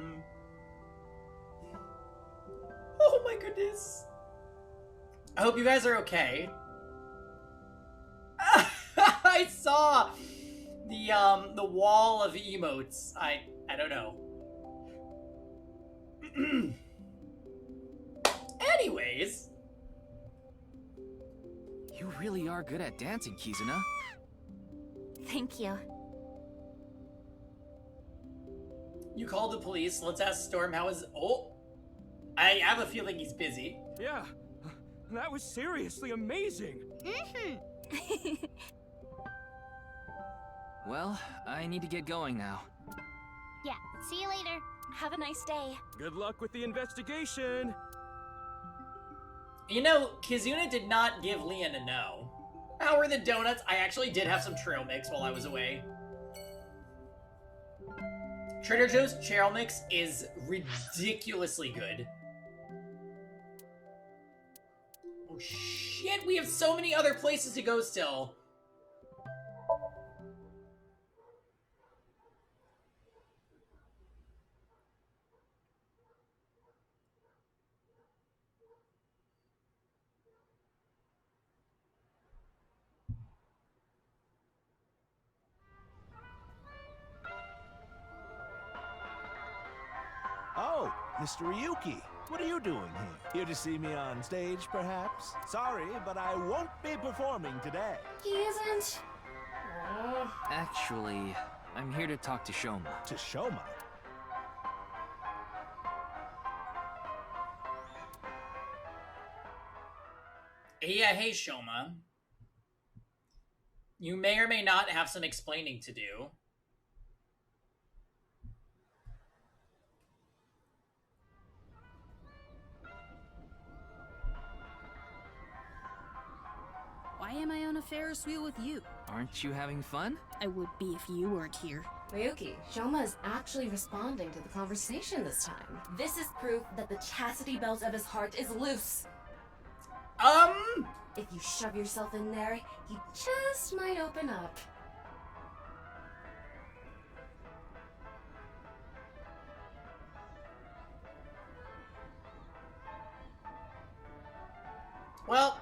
my goodness. I hope you guys are okay. I saw the wall of emotes. I don't know. Anyways. You really are good at dancing, Kizuna. Thank you. You called the police. Let's ask Storm how is... Oh! I have a feeling he's busy. Yeah, that was seriously amazing. Well, I need to get going now. Yeah, see you later. Have a nice day. Good luck with the investigation. You know, Kizuna did not give Leon a no. How were the donuts? I actually did have some trail mix while I was away. Trader Joe's trail mix is ridiculously good. Oh shit, we have so many other places to go still. Oh, Mr. Ryuki, what are you doing here? Here to see me on stage, perhaps? Sorry, but I won't be performing today. He isn't. Actually, I'm here to talk to Shoma. To Shoma? Yeah, hey Shoma. You may or may not have some explaining to do. Why am I on a Ferris wheel with you? Aren't you having fun? I would be if you weren't here. Ryuki, Shoma is actually responding to the conversation this time. This is proof that the chastity belt of his heart is loose. If you shove yourself in there, he just might open up. Well,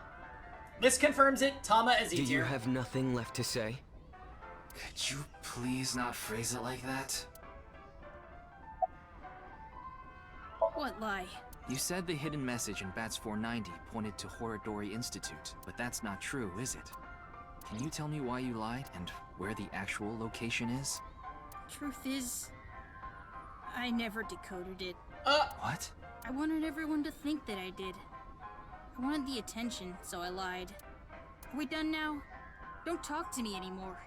this confirms it. Tama is Do easier. you have nothing left to say? Could you please not phrase it like that? What lie? You said the hidden message in Bats 490 pointed to Horodori Institute, but that's not true, is it? Can you tell me why you lied and where the actual location is? Truth is, I never decoded it. What? I wanted everyone to think that I did. I wanted the attention, so I lied. Are we done now? Don't talk to me anymore.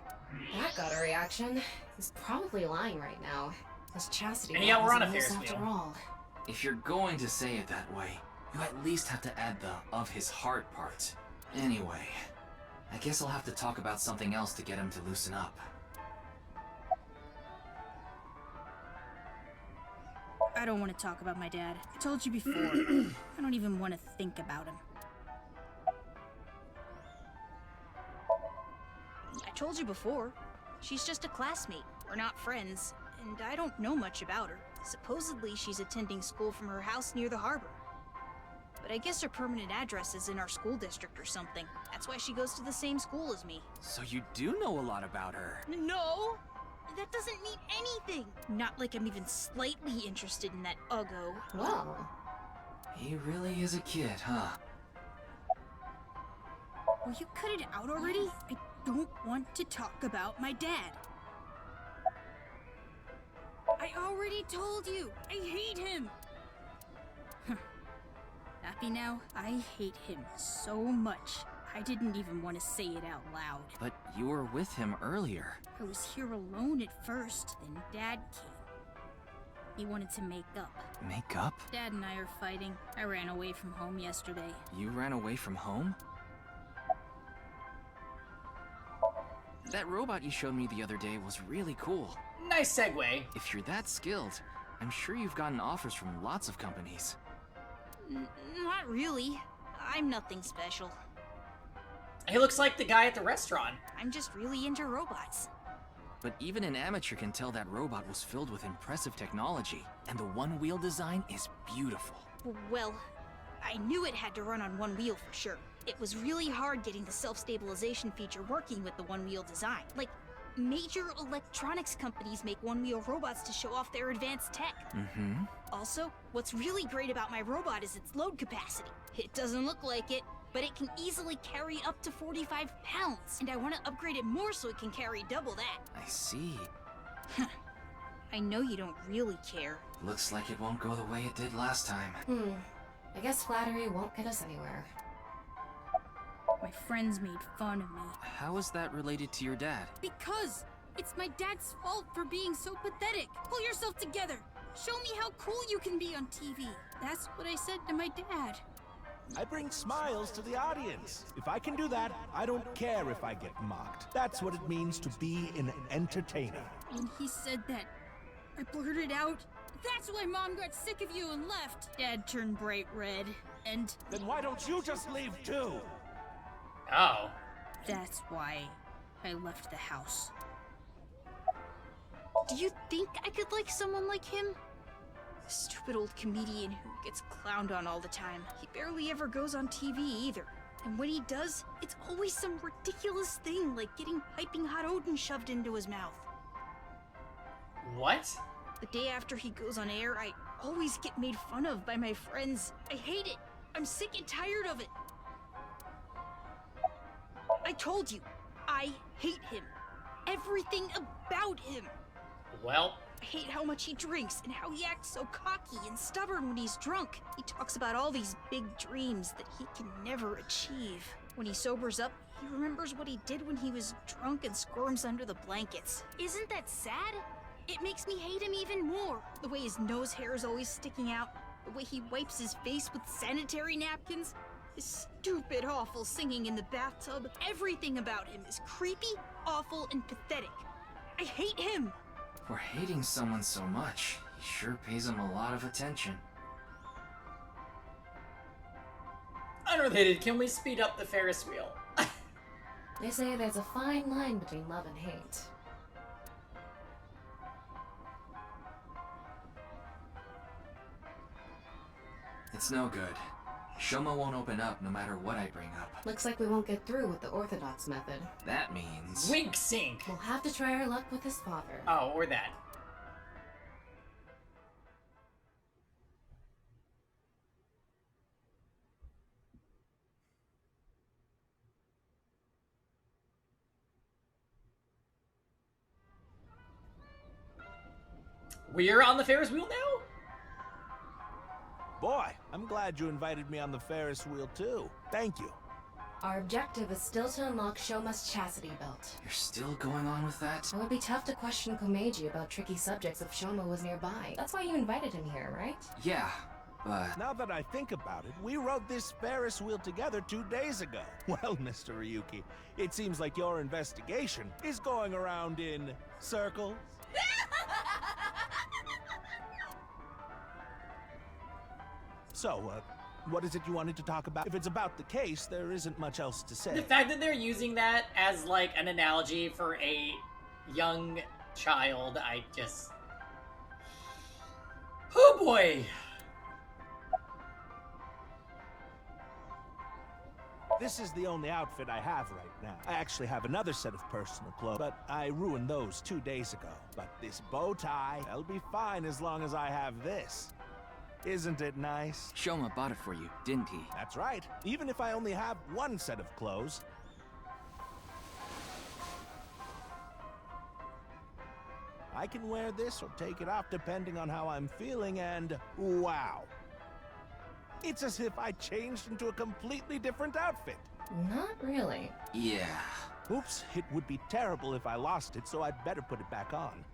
That got a reaction. He's probably lying right now. His chastity And yeah, belt we're on a isn't loose Ferris after wheel. all. If you're going to say it that way, you at least have to add the of his heart part. Anyway, I guess I'll have to talk about something else to get him to loosen up. I don't want to talk about my dad. I told you before. I don't even want to think about him. I told you before. She's just a classmate. We're not friends, and I don't know much about her. Supposedly, she's attending school from her house near the harbor. But I guess her permanent address is in our school district or something. That's why she goes to the same school as me. So you do know a lot about her. No! That doesn't mean anything! Not like I'm even slightly interested in that Uggo. Well, He really is a kid, huh? Will you cut it out already? I don't want to talk about my dad. I already told you! I hate him! Happy now? I hate him so much. I didn't even want to say it out loud. But you were with him earlier. I was here alone at first, then Dad came. He wanted to make up. Make up? Dad and I are fighting. I ran away from home yesterday. You ran away from home? That robot you showed me the other day was really cool. Nice segue. If you're that skilled, I'm sure you've gotten offers from lots of companies. Not really. I'm nothing special. He looks like the guy at the restaurant. I'm just really into robots. But even an amateur can tell that robot was filled with impressive technology, and the one-wheel design is beautiful. Well, I knew it had to run on one wheel for sure. It was really hard getting the self-stabilization feature working with the one-wheel design. Like, major electronics companies make one-wheel robots to show off their advanced tech. Mm-hmm. Also, what's really great about my robot is its load capacity. It doesn't look like it, but it can easily carry up to 45 pounds. And I want to upgrade it more so it can carry double that. I see. I know you don't really care. Looks like it won't go the way it did last time. I guess flattery won't get us anywhere. My friends made fun of me. How is that related to your dad? Because it's my dad's fault for being so pathetic. Pull yourself together. Show me how cool you can be on TV. That's what I said to my dad. I bring smiles to the audience. If I can do that, I don't care if I get mocked. That's what it means to be an entertainer. When he said that, I blurted out, "That's why Mom got sick of you and left." Dad turned bright red, and... Then why don't you just leave too? Oh. That's why I left the house. Do you think I could like someone like him? A stupid old comedian who gets clowned on all the time. He barely ever goes on TV either. And when he does, it's always some ridiculous thing like getting piping hot Odin shoved into his mouth. What? The day after he goes on air, I always get made fun of by my friends. I hate it. I'm sick and tired of it. I told you, I hate him. Everything about him. Well, I hate how much he drinks and how he acts so cocky and stubborn when he's drunk. He talks about all these big dreams that he can never achieve. When he sobers up, he remembers what he did when he was drunk and squirms under the blankets. Isn't that sad? It makes me hate him even more. The way his nose hair is always sticking out, the way he wipes his face with sanitary napkins, his stupid, awful singing in the bathtub. Everything about him is creepy, awful, and pathetic. I hate him! For hating someone so much, he sure pays him a lot of attention. unrelated, can we speed up the Ferris wheel? They say there's a fine line between love and hate. It's no good. Shoma won't open up no matter what I bring up. Looks like we won't get through with the Orthodox method. That means... Wink sink! We'll have to try our luck with his father. Oh, or that. We're on the Ferris wheel now? Boy, I'm glad you invited me on the Ferris wheel too. Thank you. Our objective is still to unlock Shoma's chastity belt. You're still going on with that? It would be tough to question Komeiji about tricky subjects if Shoma was nearby. That's why you invited him here, right? Yeah, but... Now that I think about it, we rode this Ferris wheel together 2 days ago. Well, Mr. Ryuki, it seems like your investigation is going around in circles. So, what is it you wanted to talk about? If it's about the case, there isn't much else to say. The fact that they're using that as, like, an analogy for a young child, I just... Oh boy! This is the only outfit I have right now. I actually have another set of personal clothes, but I ruined those 2 days ago. But this bow tie, that'll be fine as long as I have this. Isn't it nice? Shoma bought it for you, didn't he? That's right. Even if I only have one set of clothes. I can wear this or take it off depending on how I'm feeling, and wow. It's as if I changed into a completely different outfit. Not really. Yeah. Oops, it would be terrible if I lost it, so I'd better put it back on.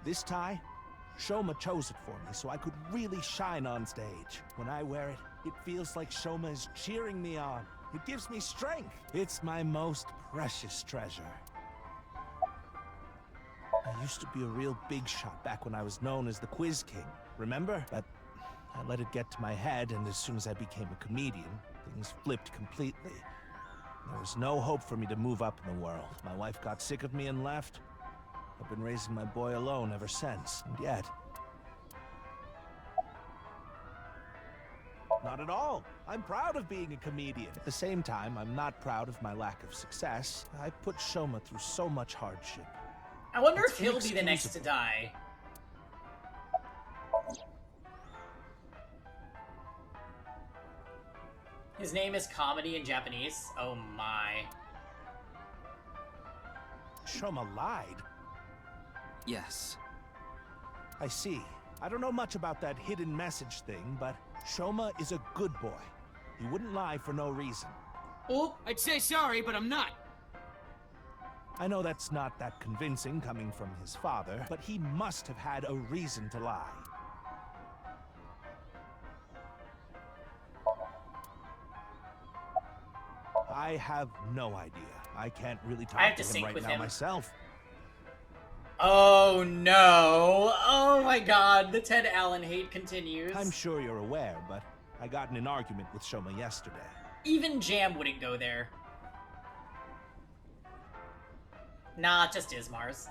This tie, Shoma chose it for me so I could really shine on stage. When I wear it, it feels like Shoma is cheering me on. It gives me strength. It's my most precious treasure. I used to be a real big shot back when I was known as the Quiz King, remember? But I let it get to my head, and as soon as I became a comedian, things flipped completely. There was no hope for me to move up in the world. My wife got sick of me and left. I've been raising my boy alone ever since, and yet... Not at all. I'm proud of being a comedian. At the same time, I'm not proud of my lack of success. I put Shoma through so much hardship. I wonder if he'll be the next to die. His name is Comedy in Japanese. Oh my. Shoma lied. Yes. I see. I don't know much about that hidden message thing, but Shoma is a good boy. He wouldn't lie for no reason. Oh, I'd say sorry, but I'm not. I know that's not that convincing coming from his father, but he must have had a reason to lie. I have no idea. I can't really I have talk to to him sync right with now him. myself. Oh no! Oh my god, the Ted Allen hate continues. I'm sure you're aware, but I got in an argument with Shoma yesterday. Even Jam wouldn't go there. Nah, just Ismar's.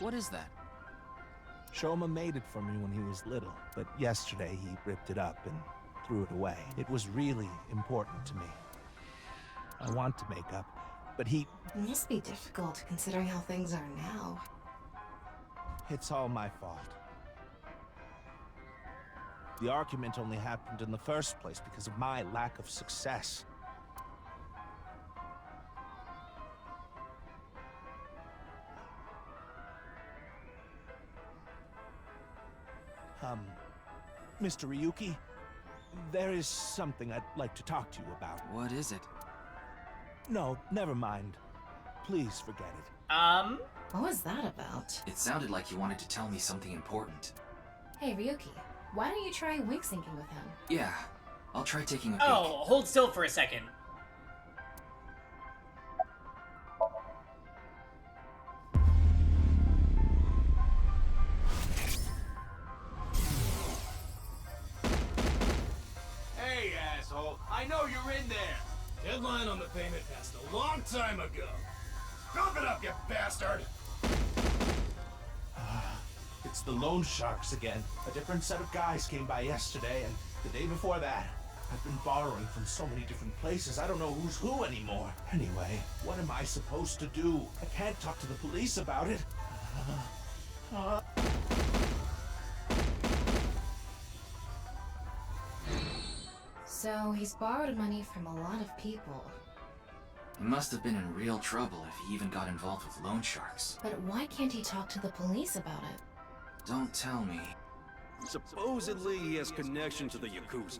What is that? Shoma made it for me when he was little, but yesterday he ripped it up and threw it away. It was really important to me. I want to make up, but he... It must be difficult considering how things are now. It's all my fault. The argument only happened in the first place because of my lack of success. Mr. Ryuki, there is something I'd like to talk to you about. What is it? No, never mind. Please forget it. What was that about? It sounded like you wanted to tell me something important. Hey, Ryuki, why don't you try wink syncing with him? Yeah, I'll try taking a peek. Oh, hold still for a second. Hey, asshole. I know you're in there. Deadline on the payment passed a long time ago. Pump it up, you bastard! It's the loan sharks again. A different set of guys came by yesterday, and the day before that. I've been borrowing from so many different places, I don't know who's who anymore. Anyway, what am I supposed to do? I can't talk to the police about it. So, he's borrowed money from a lot of people. He must have been in real trouble if he even got involved with loan sharks. But why can't he talk to the police about it? Don't tell me. Supposedly, he has connection to the Yakuza.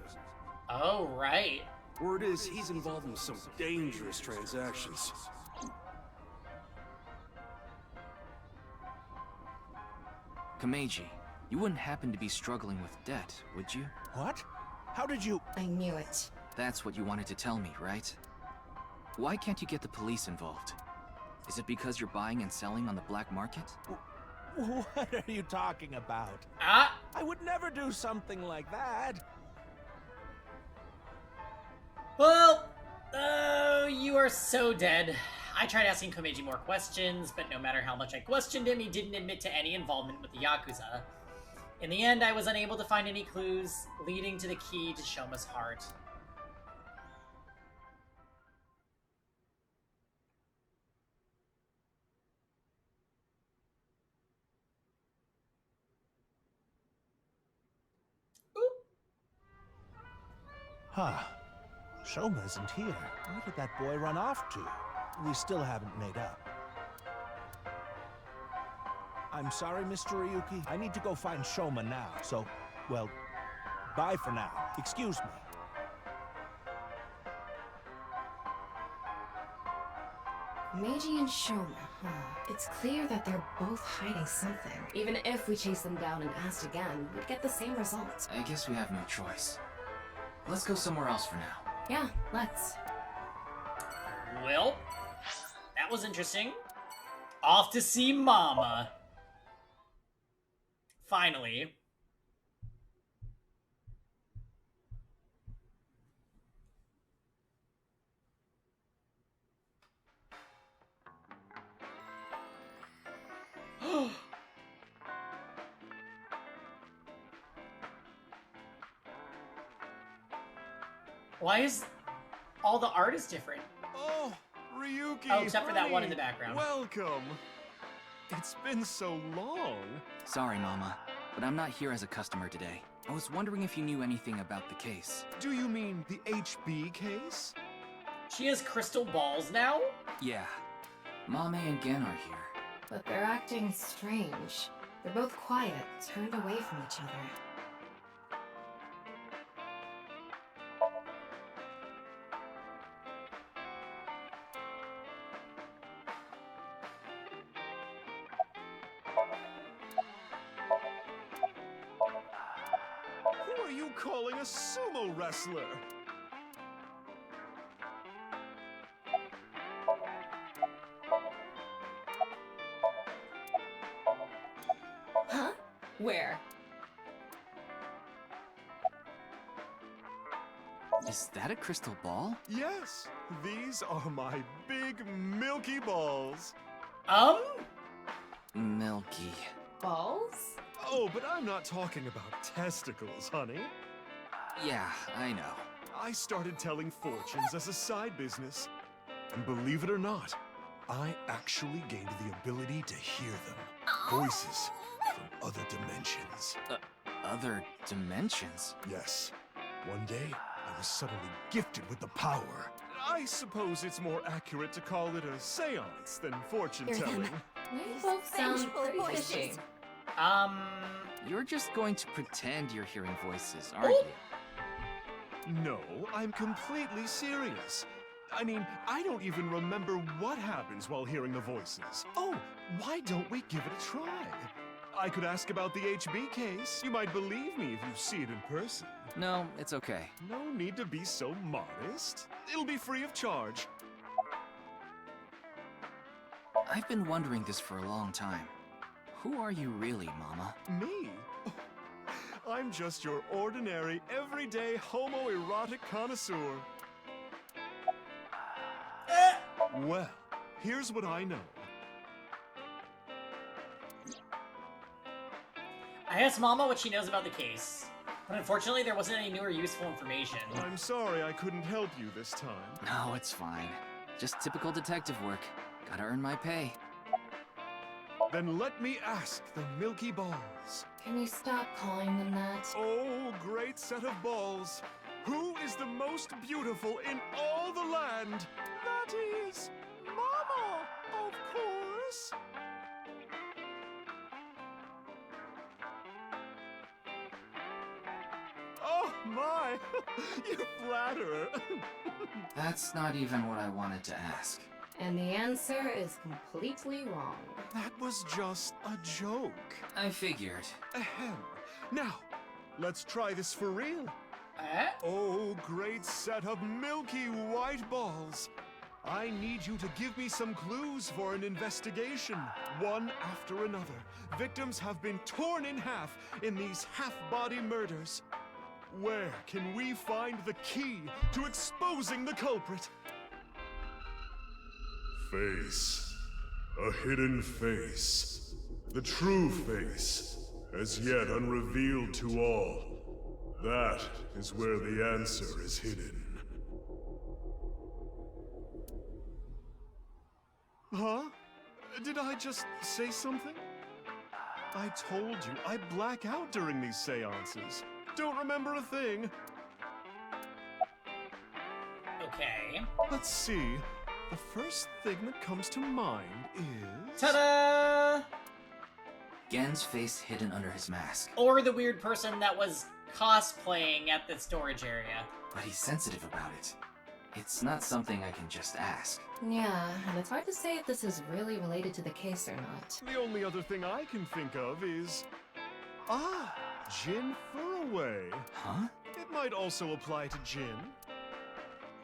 Oh, right. Word is, he's involved in some dangerous transactions. Kameji, you wouldn't happen to be struggling with debt, would you? What? How did you... I knew it. That's what you wanted to tell me, right? Why can't you get the police involved? Is it because you're buying and selling on the black market? What are you talking about? I would never do something like that. Well, you are so dead. I tried asking Komeiji more questions, but no matter how much I questioned him, he didn't admit to any involvement with the Yakuza. In the end, I was unable to find any clues leading to the key to Shoma's heart. Huh. Shoma isn't here. Where did that boy run off to? We still haven't made up. I'm sorry, Mr. Ryuki. I need to go find Shoma now. So, well, bye for now. Excuse me. Meiji and Shoma, huh? It's clear that they're both hiding something. Even if we chase them down and asked again, we'd get the same results. I guess we have no choice. Let's go somewhere else for now. Yeah, let's. Well, that was interesting. Off to see Mama. Finally. Why is all the art is different? Oh, Ryuki. Oh, except for that one in honey, the background. Welcome. It's been so long. Sorry, Mama, but I'm not here as a customer today. I was wondering if you knew anything about the case. Do you mean the HB case? She has crystal balls now? Yeah. Mame and Gen are here. But they're acting strange. They're both quiet, turned away from each other. Who are you calling a sumo wrestler? Huh? Where? Is that a crystal ball? Yes, these are my big milky balls. Milky. Balls? Oh, but I'm not talking about testicles, honey. Yeah, I know. I started telling fortunes as a side business. And believe it or not, I actually gained the ability to hear them. Voices from other dimensions. Other dimensions? Yes. One day, I was suddenly gifted with the power. I suppose it's more accurate to call it a seance than fortune-telling. You both sound pretty fishy. You're just going to pretend you're hearing voices, aren't you? No, I'm completely serious. I mean, I don't even remember what happens while hearing the voices. Oh, why don't we give it a try? I could ask about the HB case. You might believe me if you see it in person. No, it's okay. No need to be so modest. It'll be free of charge. I've been wondering this for a long time. Who are you really, Mama? Me? I'm just your ordinary, everyday homoerotic connoisseur. Well, here's what I know. I asked Mama what she knows about the case, but unfortunately there wasn't any new or useful information. I'm sorry I couldn't help you this time. No, it's fine. Just typical detective work. Gotta earn my pay. Then let me ask the Milky Balls. Can you stop calling them that? Oh, great set of balls. Who is the most beautiful in all the land? That is Mama, of course. Oh my, you flatter. That's not even what I wanted to ask. And the answer is completely wrong. That was just a joke. I figured. Ahem. Now, let's try this for real. Oh, great set of milky white balls. I need you to give me some clues for an investigation. One after another, victims have been torn in half in these half-body murders. Where can we find the key to exposing the culprit? Face. A hidden face. The true face, as yet unrevealed to all. That is where the answer is hidden. Huh? Did I just say something? I told you, I black out during these seances. Don't remember a thing. Okay. Let's see. The first thing that comes to mind is... Ta-da! Gen's face hidden under his mask. Or the weird person that was cosplaying at the storage area. But he's sensitive about it. It's not something I can just ask. Yeah, and it's hard to say if this is really related to the case or not. The only other thing I can think of is... Ah! Jin Furaway. Huh? It might also apply to Jin.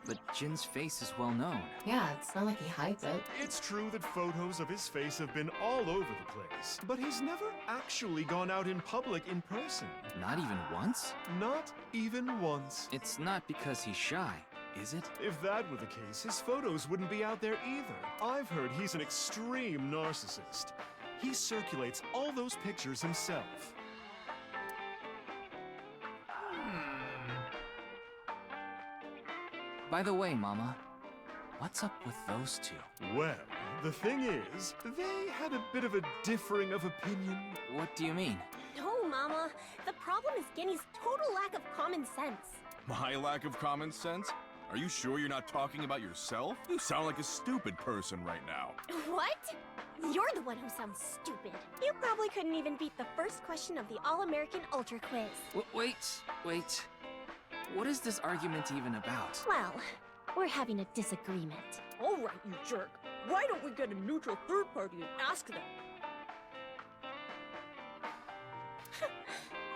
But Jin's face is well known. Yeah, it's not like he hides it. It's true that photos of his face have been all over the place, but he's never actually gone out in public in person. Not even once? Not even once. It's not because he's shy, is it? If that were the case, his photos wouldn't be out there either. I've heard he's an extreme narcissist. He circulates all those pictures himself. By the way, Mama, what's up with those two? Well, the thing is, they had a bit of a differing of opinion. What do you mean? No, Mama. The problem problem is Genny's total lack of common sense. My lack of common sense? Are you sure you're not talking about yourself? You sound like a stupid person right now. What? You're the one who sounds stupid. You probably couldn't even beat the first question of the All-American Ultra Quiz. Wait. What is this argument even about? Well, we're having a disagreement. All right, you jerk. Why don't we get a neutral third party and ask them?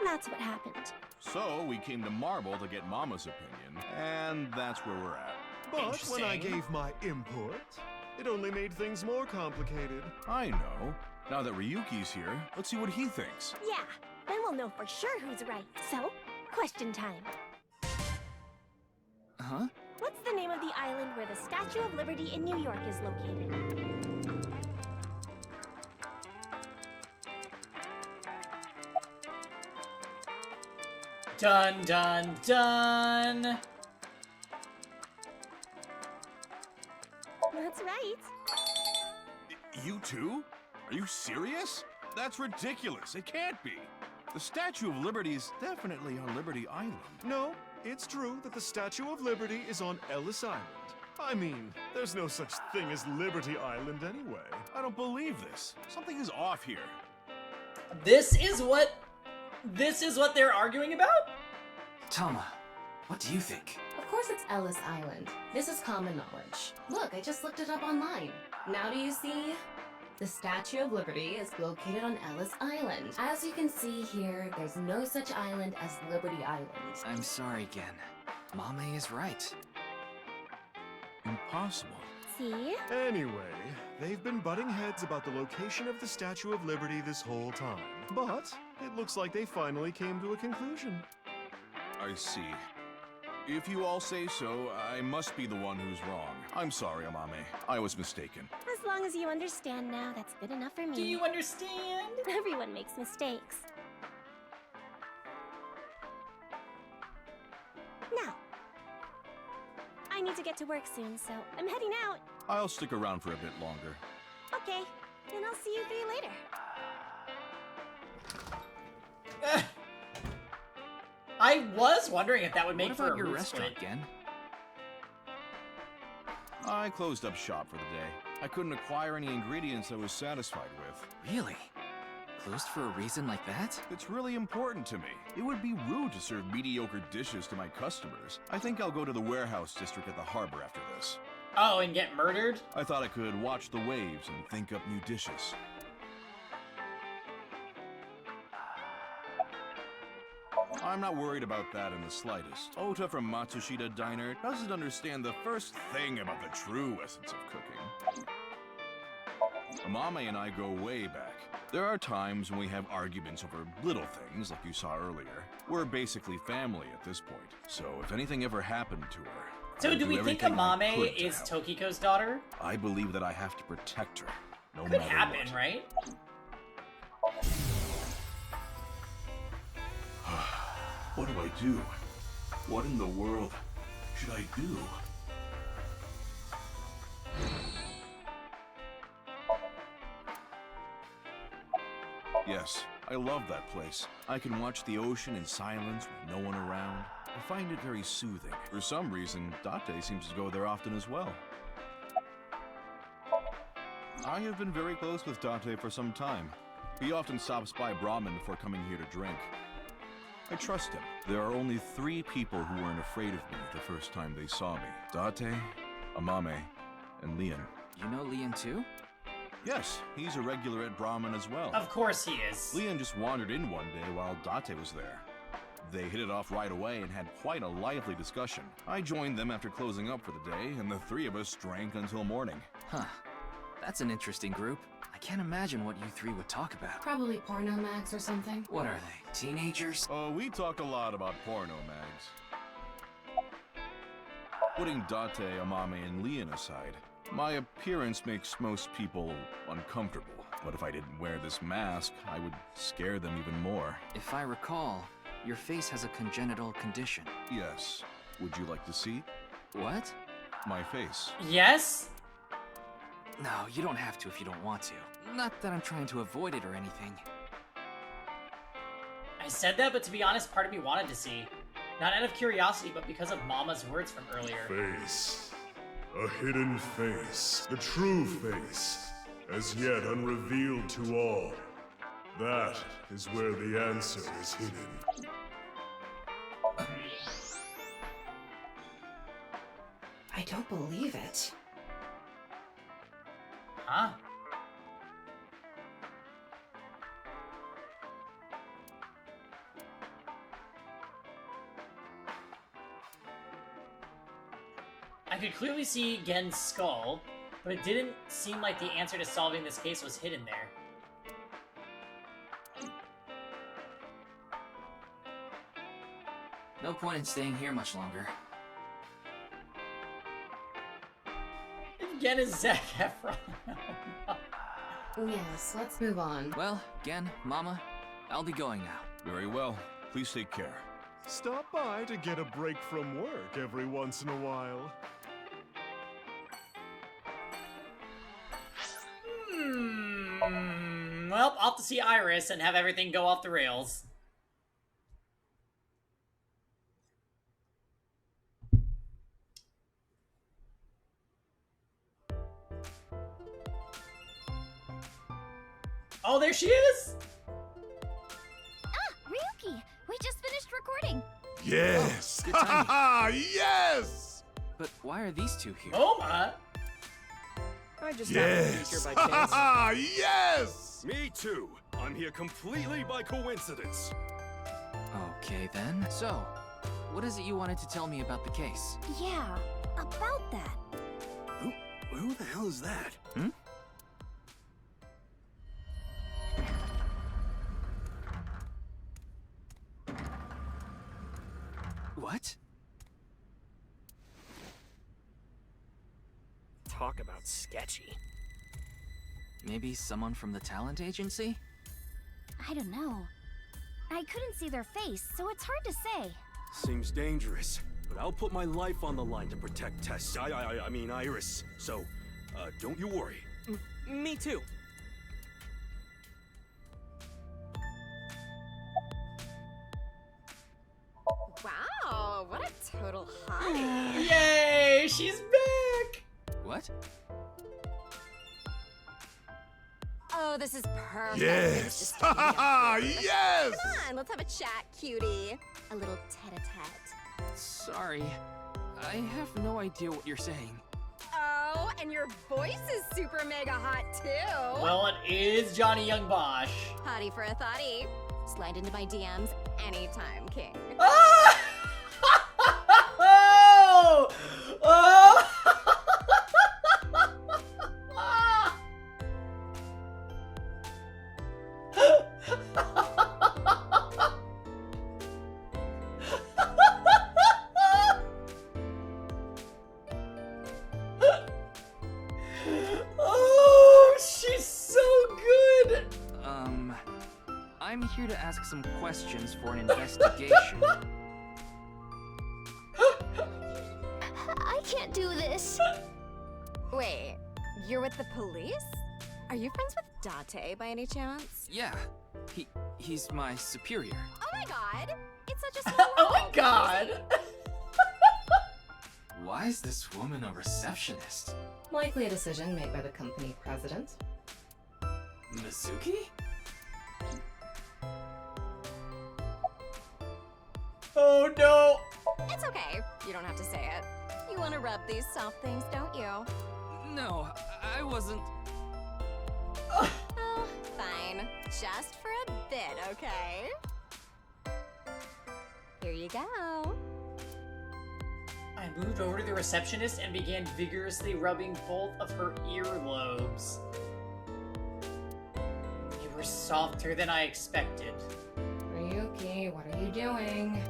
That's what happened. So, we came to Marble to get Mama's opinion, and that's where we're at. But when I gave my input, it only made things more complicated. I know. Now that Ryuki's here, let's see what he thinks. Yeah, then we'll know for sure who's right. So, question time. Huh? What's the name of the island where the Statue of Liberty in New York is located? Dun dun dun! That's right. You too? Are you serious? That's ridiculous. It can't be. The Statue of Liberty is definitely on Liberty Island. No, it's true that the Statue of Liberty is on Ellis Island. I mean, there's no such thing as Liberty Island anyway. I don't believe this. Something is off here. This is what they're arguing about? Tama, what do you think? Of course it's Ellis Island. This is common knowledge. Look, I just looked it up online. Now do you see? The Statue of Liberty is located on Ellis Island. As you can see here, there's no such island as Liberty Island. I'm sorry, Gen. Mame is right. Impossible. See? Anyway, they've been butting heads about the location of the Statue of Liberty this whole time. But it looks like they finally came to a conclusion. I see. If you all say so, I must be the one who's wrong. I'm sorry, Amame. I was mistaken. As long as you understand now, that's good enough for me. Do you understand? Everyone makes mistakes. Now, I need to get to work soon, so I'm heading out. I'll stick around for a bit longer. Okay, then I'll see you three later. I was wondering if that would make What for about a your root restaurant, split. Gen? I closed up shop for the day. I couldn't acquire any ingredients I was satisfied with. Really? Closed for a reason like that? It's really important to me. It would be rude to serve mediocre dishes to my customers. I think I'll go to the warehouse district at the harbor after this. Oh, and get murdered? I thought I could watch the waves and think up new dishes. I'm not worried about that in the slightest. Ota from Matsushita Diner doesn't understand the first thing about the true essence of cooking. Amame and I go way back. There are times when we have arguments over little things, like you saw earlier. We're basically family at this point, so if anything ever happened to her... So I'd do we think everything I Amame could to is help. Tokiko's daughter? I believe that I have to protect her, no Could matter happen, what. right? What do I do? What in the world should I do? Yes, I love that place. I can watch the ocean in silence with no one around. I find it very soothing. For some reason, Date seems to go there often as well. I have been very close with Date for some time. He often stops by Brahmin before coming here to drink. I trust him. There are only 3 people who weren't afraid of me the first time they saw me. Date, Amame, and Leon. You know Leon too? Yes, he's a regular at Brahmin as well. Of course he is. Leon just wandered in one day while Date was there. They hit it off right away and had quite a lively discussion. I joined them after closing up for the day, and the 3 of us drank until morning. Huh. That's an interesting group. I can't imagine what you 3 would talk about. Probably porno mags or something. What are they, teenagers? Oh, we talked a lot about porno mags. Putting Date, Amame, and Leon aside, my appearance makes most people uncomfortable. But if I didn't wear this mask, I would scare them even more. If I recall, your face has a congenital condition. Yes. Would you like to see? What? My face. Yes? No, you don't have to if you don't want to. Not that I'm trying to avoid it or anything. I said that, but to be honest, part of me wanted to see. Not out of curiosity, but because of Mama's words from earlier. Face. A hidden face. The true face. As yet unrevealed to all. That is where the answer is hidden. I don't believe it. Huh? I could clearly see Gen's skull, but it didn't seem like the answer to solving this case was hidden there. No point in staying here much longer. Gen is Zac Efron. Yes, let's move on. Well, Gen, Mama, I'll be going now. Very well. Please take care. Stop by to get a break from work every once in a while. Well, I'll have to see Iris and have everything go off the rails. Oh, there she is! Ah, Ryuki! We just finished recording! Yes! Oh, good timing. Yes! But why are these two here? Oh my! I just Yes! happened to be here by chance. Yes! Me too. I'm here completely by coincidence. Okay then. So, what is it you wanted to tell me about the case? Yeah, about that. Who the hell is that? Hmm? What? Talk about sketchy. Maybe someone from the talent agency? I don't know. I couldn't see their face, so it's hard to say. Seems dangerous, but I'll put my life on the line to protect Tess. I mean Iris. So, don't you worry. Me too. Wow, what a total hottie. Yay! She's back! What? Oh, this is perfect. Yes! It's just getting me Yes! Come on, let's have a chat, cutie. A little tete-a-tete. Sorry. I have no idea what you're saying. Oh, and your voice is super mega hot too. Well, it is Johnny Young Bosch. Hottie for a thottie. Slide into my DMs anytime, King. Ah! Oh! Oh! Oh, she's so good! I'm here to ask some questions for an investigation. I can't do this. Wait, you're with the police? Are you friends with Date by any chance? Yeah, he's my superior. Oh my god! It's such a small Oh my world. god! Why is this woman a receptionist? Likely a decision made by the company president. Mizuki? Oh no! It's okay. You don't have to say it. You want to rub these soft things, don't you? No, I wasn't. Oh, fine. Just for a bit, okay? Here you go. I moved over to the receptionist and began vigorously rubbing both of her earlobes. They were softer than I expected. Ryuki, what are you doing?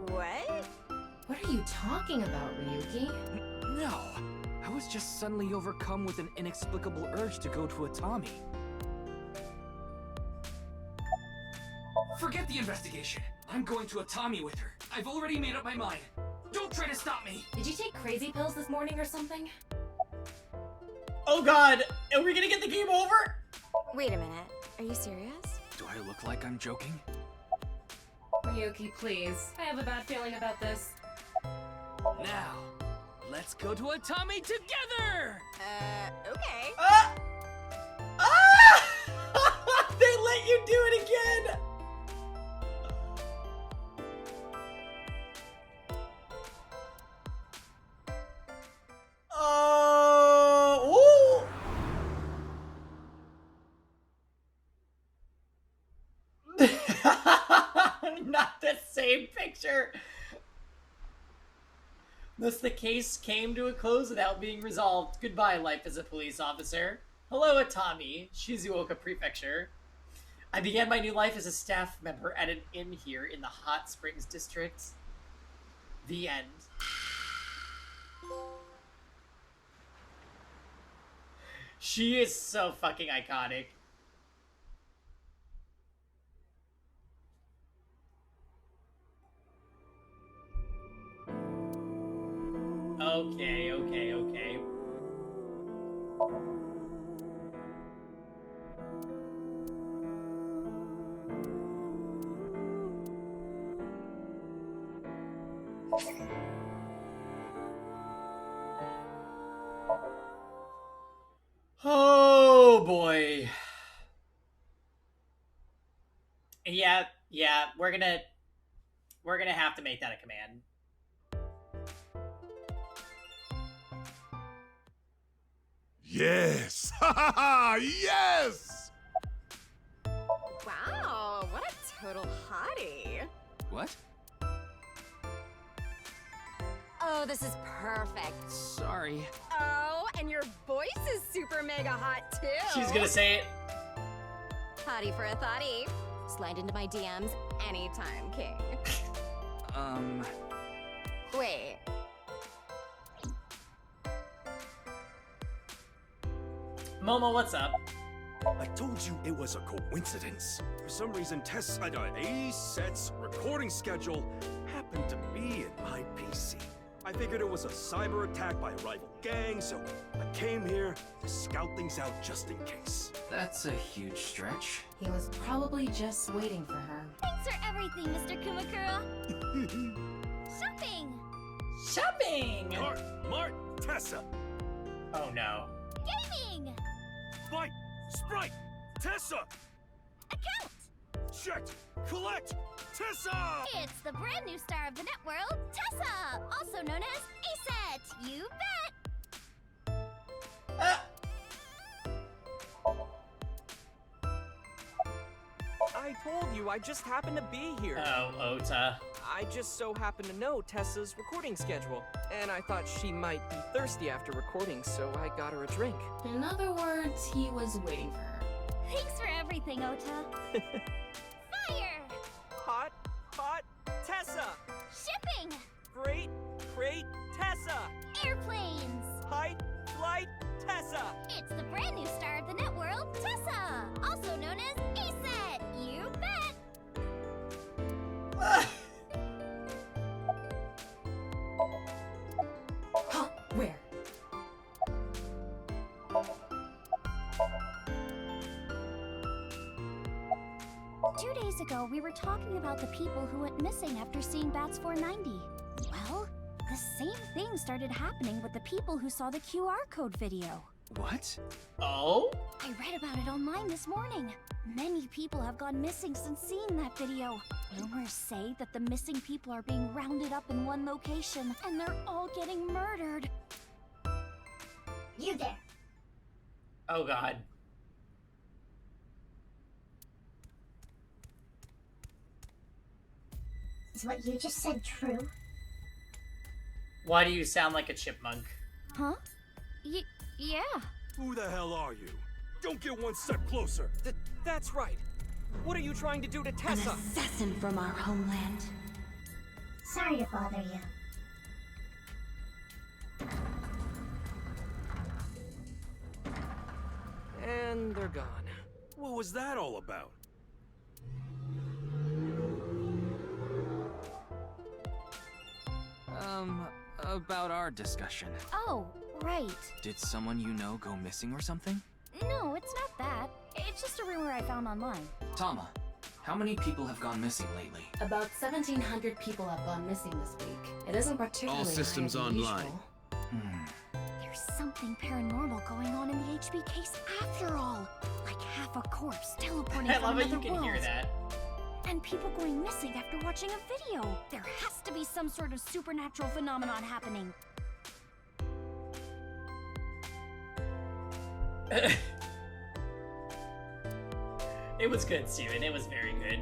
What? What are you talking about, Ryuki? No, I was just suddenly overcome with an inexplicable urge to go to Atami. Forget the investigation. I'm going to Atami with her. I've already made up my mind. Don't try to stop me. Did you take crazy pills this morning or something? Oh god, are we gonna get the game over? Wait a minute. Are you serious? Do I look like I'm joking? Ryuki, please. I have a bad feeling about this. Now, let's go to Atami together! Okay. They let you do it again! Oh! Ooh! Not the same picture. Thus the case came to a close without being resolved. Goodbye, life as a police officer. Hello, Atami, Shizuoka Prefecture. I began my new life as a staff member at an inn here in the Hot Springs District. The end. She is so fucking iconic. Okay, okay, okay. Oh boy. Yeah, we're gonna have to make that a command. Yes! Ha ha ha! Yes! Wow, what a total hottie. What? Oh, this is perfect. Sorry. Oh, and your voice is super mega hot too. She's gonna say it. Hottie for a thottie. Slide into my DMs anytime, King. Wait. Momo, what's up? I told you it was a coincidence. For some reason, Tess had an A-sets recording schedule happened to be in my PC. I figured it was a cyber attack by a rival gang, so I came here to scout things out just in case. That's a huge stretch. He was probably just waiting for her. Thanks for everything, Mr. Kumakura. Shopping! Shopping! Mart, Tessa! Oh no. Gaming! Fight! Sprite! Tessa! Account! Checked! Collect! Tessa! It's the brand new star of the net world, Tessa! Also known as ASET! You bet! I told you, I just happened to be here. Oh, Ota. I just so happen to know Tessa's recording schedule, and I thought she might be thirsty after recording, so I got her a drink. In other words, he was waiting for her. Thanks for everything, Ota. Fire! Hot, Tessa! Shipping! Freight, Tessa! Airplanes! Height, flight, Tessa! It's the brand new star of the net world, Tessa! Also known as ASET! You bet! Huh? Where? Two days ago, we were talking about the people who went missing after seeing Bats 490. Well, the same thing started happening with the people who saw the QR code video. What? Oh? I read about it online this morning. Many people have gone missing since seeing that video. Rumors say that the missing people are being rounded up in one location, and they're all getting murdered. You there. Oh god. Is what you just said true? Why do you sound like a chipmunk? Huh? Yeah. Who the hell are you? Don't get one step closer! That's right. What are you trying to do to Tessa? An assassin from our homeland. Sorry to bother you. And they're gone. What was that all about? About our discussion. Oh, Right. Did someone you know go missing or something? No, it's not that. It's just a rumor I found online. Tama, how many people have gone missing lately? About 1,700 people have gone missing this week. It isn't particularly All systems higher than online. usual. There's something paranormal going on in the HB case after all. Like half a corpse teleporting I from love it. another You can hear world. that. And people going missing after watching a video. There has to be some sort of supernatural phenomenon happening. It was good, Steven. It was very good.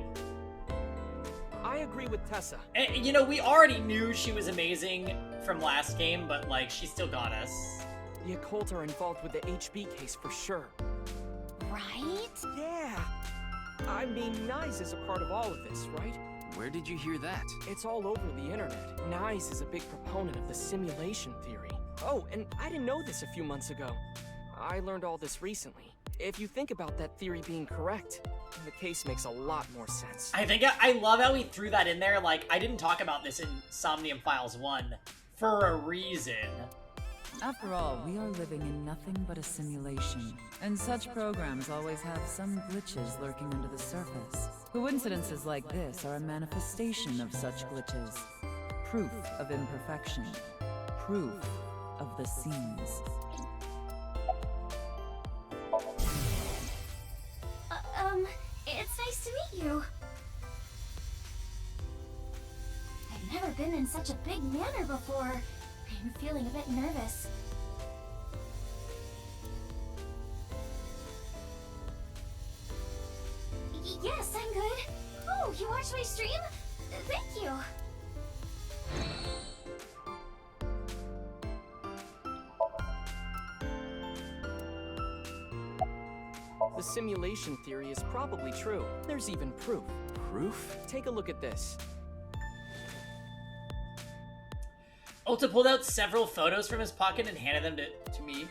I agree with Tessa. And, you know, we already knew she was amazing from last game, but, like, she still got us. The occult are involved with the HB case for sure. Right? Yeah. I mean, Nyes is a part of all of this, right? Where did you hear that? It's all over the internet. Nyes is a big proponent of the simulation theory. Oh, and I didn't know this a few months ago. I learned all this recently. If you think about that theory being correct, the case makes a lot more sense. I think I love how he threw that in there. Like, I didn't talk about this in Somnium Files 1 for a reason. After all, we are living in nothing but a simulation, and such programs always have some glitches lurking under the surface. Coincidences like this are a manifestation of such glitches. Proof of imperfection. Proof of the seams. It's nice to meet you. I've never been in such a big manor before. I'm feeling a bit nervous. Yes, I'm good. Oh, you watched my stream? Thank you. The simulation theory is probably true. There's even proof. Proof? Take a look at this. Ota pulled out several photos from his pocket and handed them to me.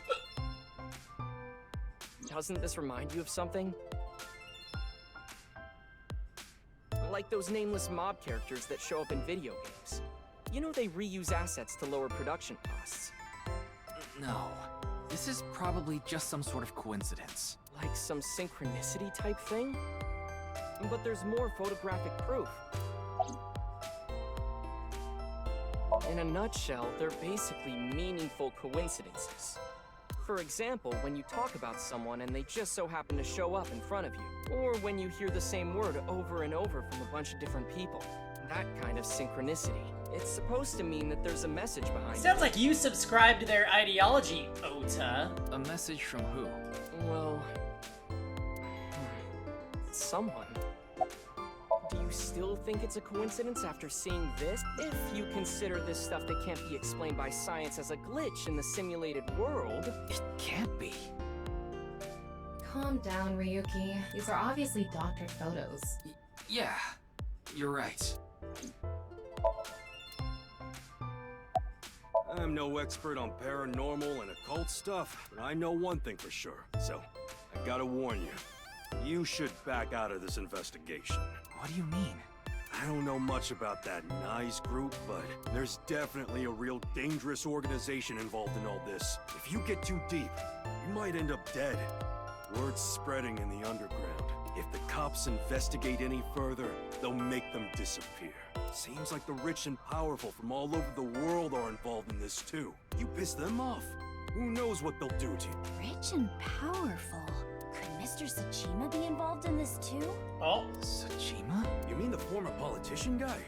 Doesn't this remind you of something? Like those nameless mob characters that show up in video games. You know they reuse assets to lower production costs. No. This is probably just some sort of coincidence. Like some synchronicity type thing? But there's more photographic proof. In a nutshell, they're basically meaningful coincidences. For example, when you talk about someone and they just so happen to show up in front of you. Or when you hear the same word over and over from a bunch of different people. That kind of synchronicity. It's supposed to mean that there's a message behind it. Sounds like you subscribe to their ideology, Ota. A message from who? Well... someone. Do you still think it's a coincidence after seeing this? If you consider this stuff that can't be explained by science as a glitch in the simulated world... It can't be. Calm down, Ryuki. These are obviously doctored photos. Yeah, you're right. I'm no expert on paranormal and occult stuff, but I know one thing for sure. So, I gotta warn you. You should back out of this investigation. What do you mean? I don't know much about that Nyes group, but there's definitely a real dangerous organization involved in all this. If you get too deep, you might end up dead. Word's spreading in the underground. If the cops investigate any further, they'll make them disappear. Seems like the rich and powerful from all over the world are involved in this too. You piss them off, who knows what they'll do to you? Rich and powerful. Could Mr. Tsuchima be involved in this too? Oh. Tsuchima? You mean the former politician guy?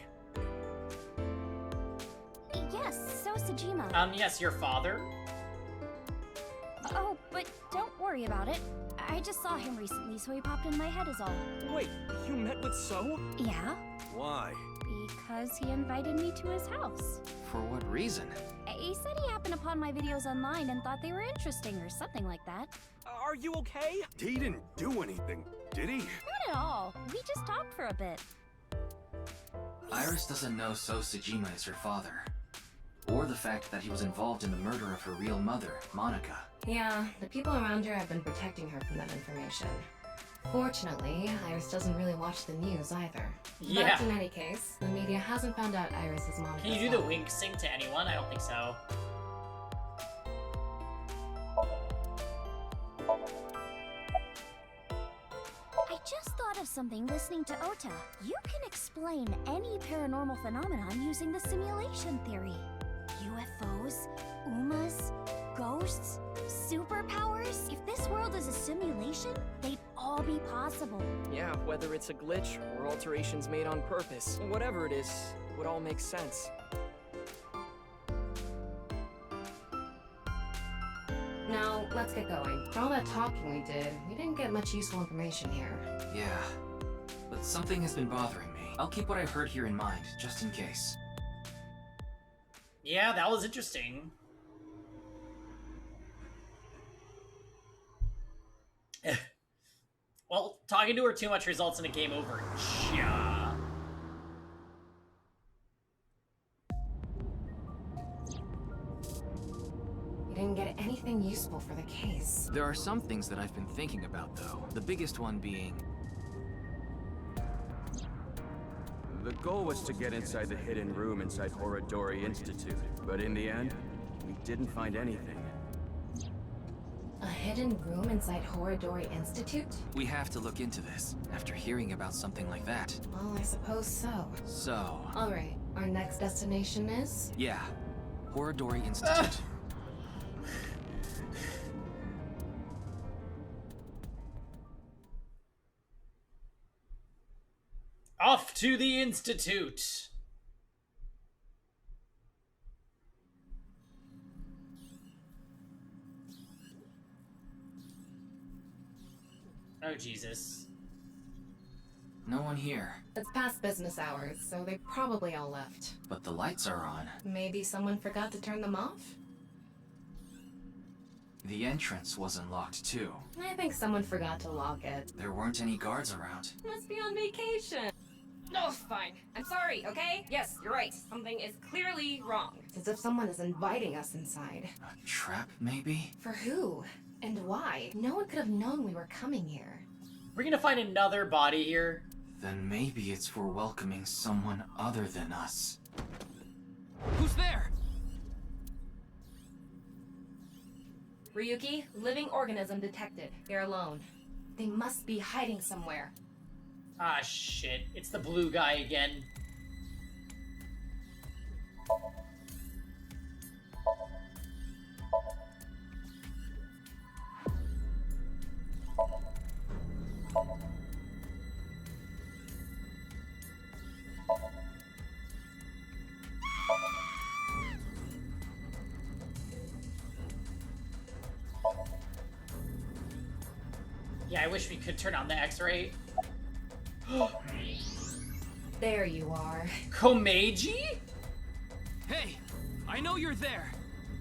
Yes, so Tsuchima. Yes, your father? Oh, but don't worry about it. I just saw him recently, so he popped in my head is all. Wait, you met with So? Yeah? Why? Because he invited me to his house. For what reason? He said he happened upon my videos online and thought they were interesting or something like that. Are you okay? He didn't do anything, did he? Not at all. We just talked for a bit. Iris doesn't know So Tsuchima is her father. Or the fact that he was involved in the murder of her real mother, Monica. Yeah, the people around her have been protecting her from that information. Fortunately, Iris doesn't really watch the news either. Yeah. But in any case, the media hasn't found out Iris is Monica's Can you do the mom. wink sync to anyone? I don't think so. thought of something listening to Ota. You can explain any paranormal phenomenon using the simulation theory. UFOs, UMAs, ghosts, superpowers. If this world is a simulation, they'd all be possible. Yeah, whether it's a glitch or alterations made on purpose, whatever it is, it would all make sense. Now, let's get going. For all that talking we did, we didn't get much useful information here. Yeah, but something has been bothering me. I'll keep what I heard here in mind, just in case. Yeah, that was interesting. Well, talking to her too much results in a game over. Yeah. We didn't get anything useful for the case. There are some things that I've been thinking about, though. The biggest one being... The goal was to get inside the hidden room inside Horodori Institute, but in the end, we didn't find anything. A hidden room inside Horodori Institute? We have to look into this, after hearing about something like that. Well, I suppose so. So... Alright, our next destination is? Yeah, Horodori Institute. Off to the Institute. Oh, Jesus. No one here. It's past business hours, so they probably all left. But the lights are on. Maybe someone forgot to turn them off? The entrance wasn't locked, too. I think someone forgot to lock it. There weren't any guards around. Must be on vacation. No, fine. I'm sorry, okay? Yes, you're right. Something is clearly wrong. It's as if someone is inviting us inside. A trap, maybe? For who? And why? No one could have known we were coming here. We're gonna find another body here. Then maybe it's for welcoming someone other than us. Who's there? Ryuki, living organism detected. They're alone. They must be hiding somewhere. Ah, shit. It's the blue guy again. Yeah, I wish we could turn on the X-ray. There you are. Komeiji? Hey! I know you're there!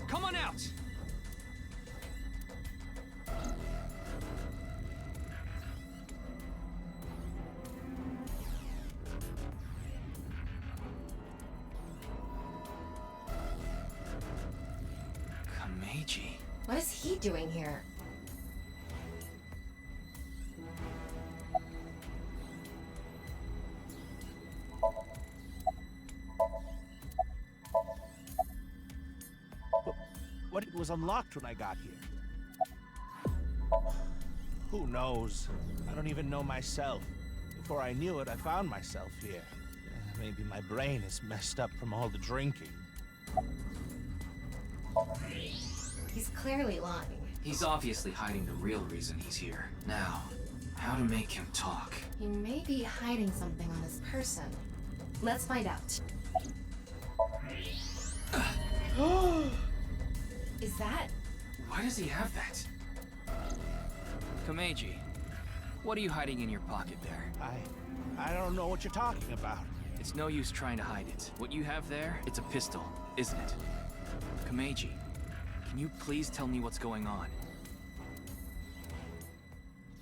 Come on out! Komeiji? What is he doing here? What it was unlocked when I got here. Who knows? I don't even know myself. Before I knew it, I found myself here. Maybe my brain is messed up from all the drinking. He's clearly lying. He's obviously hiding the real reason he's here. Now, how to make him talk? He may be hiding something on his person. Let's find out. Is that... Why does he have that? Komeiji, what are you hiding in your pocket there? I don't know what you're talking about. It's no use trying to hide it. What you have there, it's a pistol, isn't it? Komeiji, can you please tell me what's going on?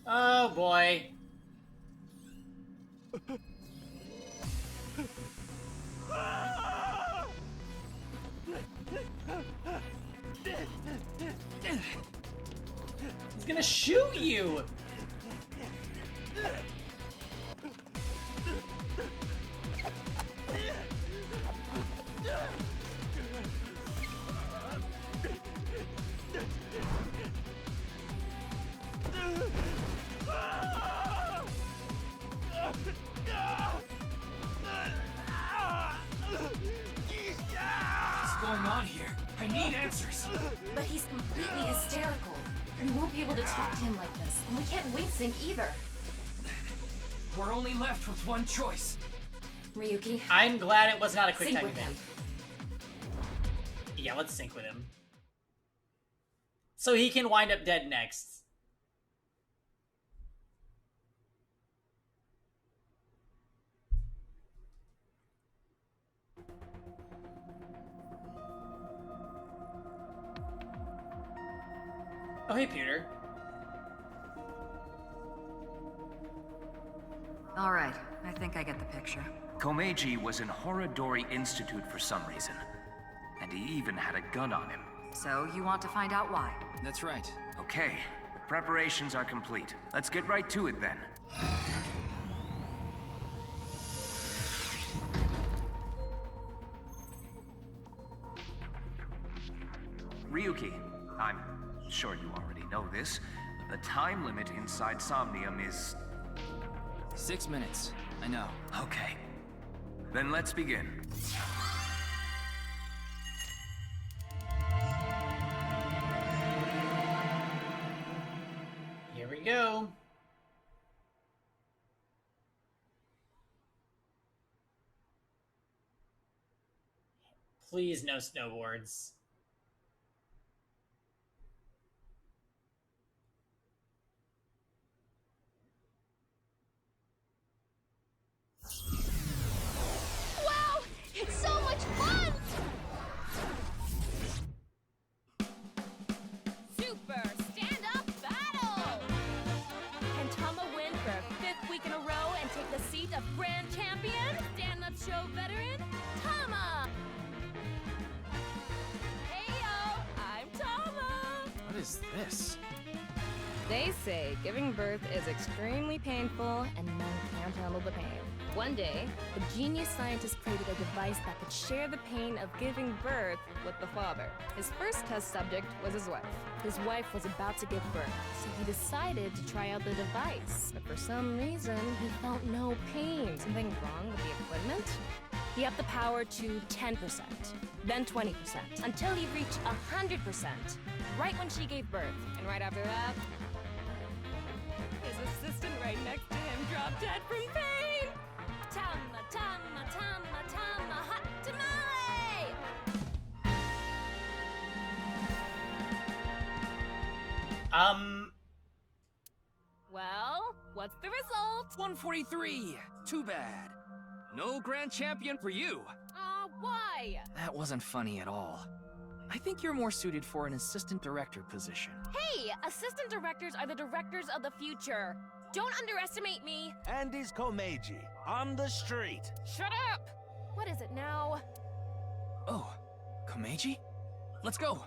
Oh boy. He's gonna shoot you! going on here? I need answers. But he's completely hysterical. We won't be able to talk to him like this, and we can't wait sync either. We're only left with one choice. Ryuki. I'm glad it was not a quick Sync time with event. Yeah, let's sync with him. So he can wind up dead next. Oh, hey, Peter. All right, I think I get the picture. Komeiji was in Horodori Institute for some reason. And he even had a gun on him. So you want to find out why? That's right. Okay, the preparations are complete. Let's get right to it then. Ryuki, I'm sure you already know this. The time limit inside Somnium is... 6 minutes. I know. Okay. Then let's begin. Here we go. Please no snowboards. Wow! It's so much fun! Super stand-up battle! Can Tama win for a 5th week in a row and take the seat of Grand Champion? Stand-up show veteran, Tama! Heyo, I'm Tama! What is this? They say giving birth is extremely painful and men can't handle the pain. One day, a genius scientist created a device that could share the pain of giving birth With the father. His first test subject was his wife. His wife was about to give birth, so he decided to try out the device. But for some reason, he felt no pain. Something wrong with the equipment? He upped the power to 10%, then 20%, until he reached 100%, right when she gave birth. And right after that, his assistant right next to him dropped dead from pain! Tama, Tama, Tama, Tama, hot tamale! Well, what's the result? 143. Too bad. No grand champion for you. Why? That wasn't funny at all. I think you're more suited for an assistant director position. Hey, assistant directors are the directors of the future. Don't underestimate me. And is Komeiji on the street. Shut up! What is it now? Oh, Komeiji? Let's go.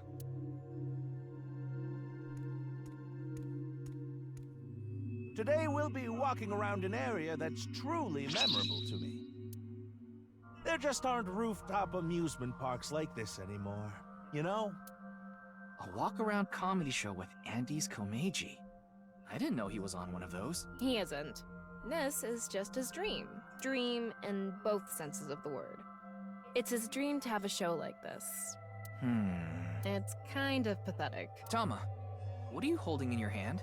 Today we'll be walking around an area that's truly memorable to me. There just aren't rooftop amusement parks like this anymore, you know? A walk-around comedy show with Andy's Komeiji. I didn't know he was on one of those. He isn't. This is just his dream. Dream in both senses of the word. It's his dream to have a show like this. It's kind of pathetic. Tama, what are you holding in your hand?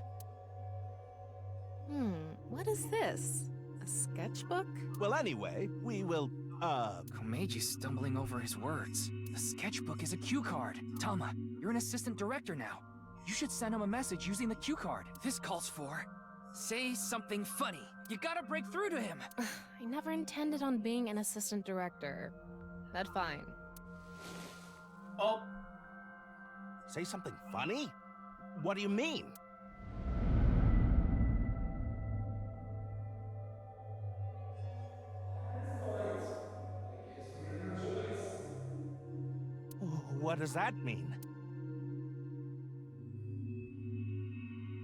What is this? A sketchbook? Well, anyway, we will, Komeiji's stumbling over his words. The sketchbook is a cue card. Tama, you're an assistant director now. You should send him a message using the cue card. This calls for... say something funny. You gotta break through to him. I never intended on being an assistant director. That's fine. Oh. Say something funny? What do you mean? What does that mean?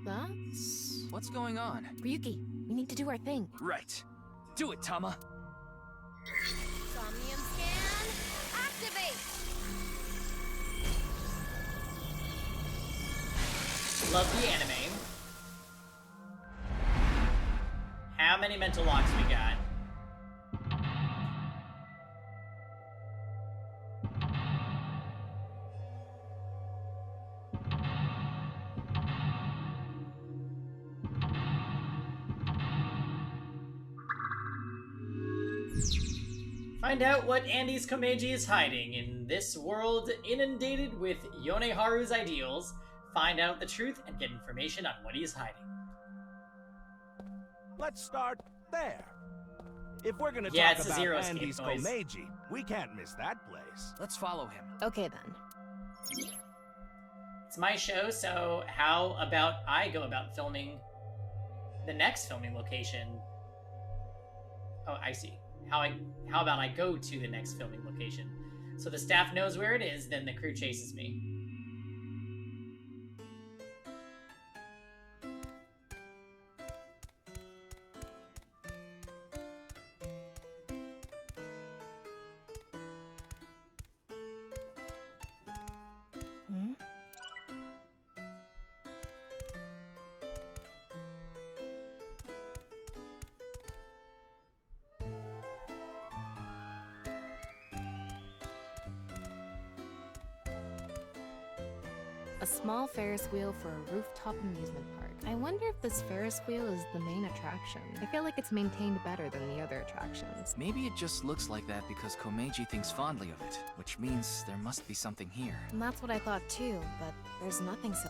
That's... What's going on? Ryuki, we need to do our thing. Right. Do it, Tama. Somnium scan, activate! Love the anime. How many mental locks we got? Find out what Andy's Komeiji is hiding in this world inundated with Yoneharu's ideals. Find out the truth and get information on what he is hiding. Let's start there. If we're gonna Yeah, talk it's a about zero Andy's escape noise. Komeiji, we can't miss that place. Let's follow him. Okay then. It's my show, so how about I go about filming the next filming location? Oh, I see. How about I go to the next filming location? So the staff knows where it is, then the crew chases me. A small Ferris wheel for a rooftop amusement park. I wonder if this Ferris wheel is the main attraction. I feel like it's maintained better than the other attractions. Maybe it just looks like that because Komeiji thinks fondly of it, which means there must be something here. And that's what I thought too, but there's nothing so...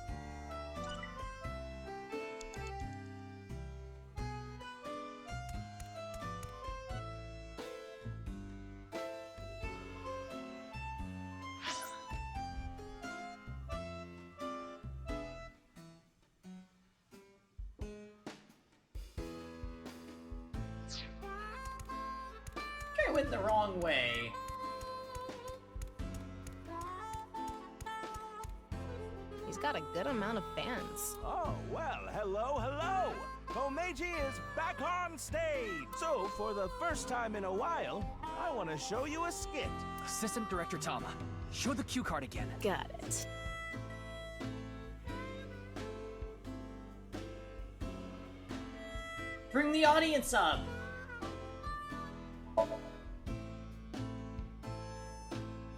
I went the wrong way. He's got a good amount of fans. Oh, well, hello. Komeiji is back on stage. So, for the first time in a while, I want to show you a skit. Assistant Director Tama, show the cue card again. Got it. Bring the audience up.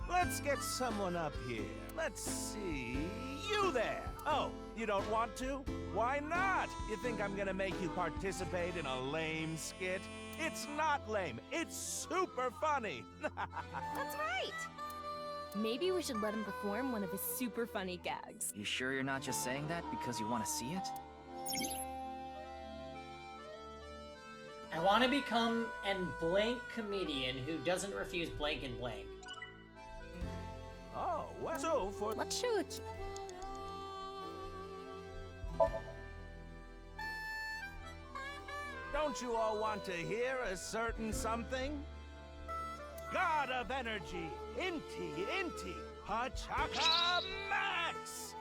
Let's get someone up here. Let's see. You there! Oh, you don't want to? Why not? You think I'm gonna make you participate in a lame skit? It's not lame. It's super funny. That's right! Maybe we should let him perform one of his super funny gags. You sure you're not just saying that because you want to see it? I want to become an blank comedian who doesn't refuse blank and blank. Oh, well, so for... Let's show a... Don't you all want to hear a certain something? God of energy, Inti, Hachaka Max!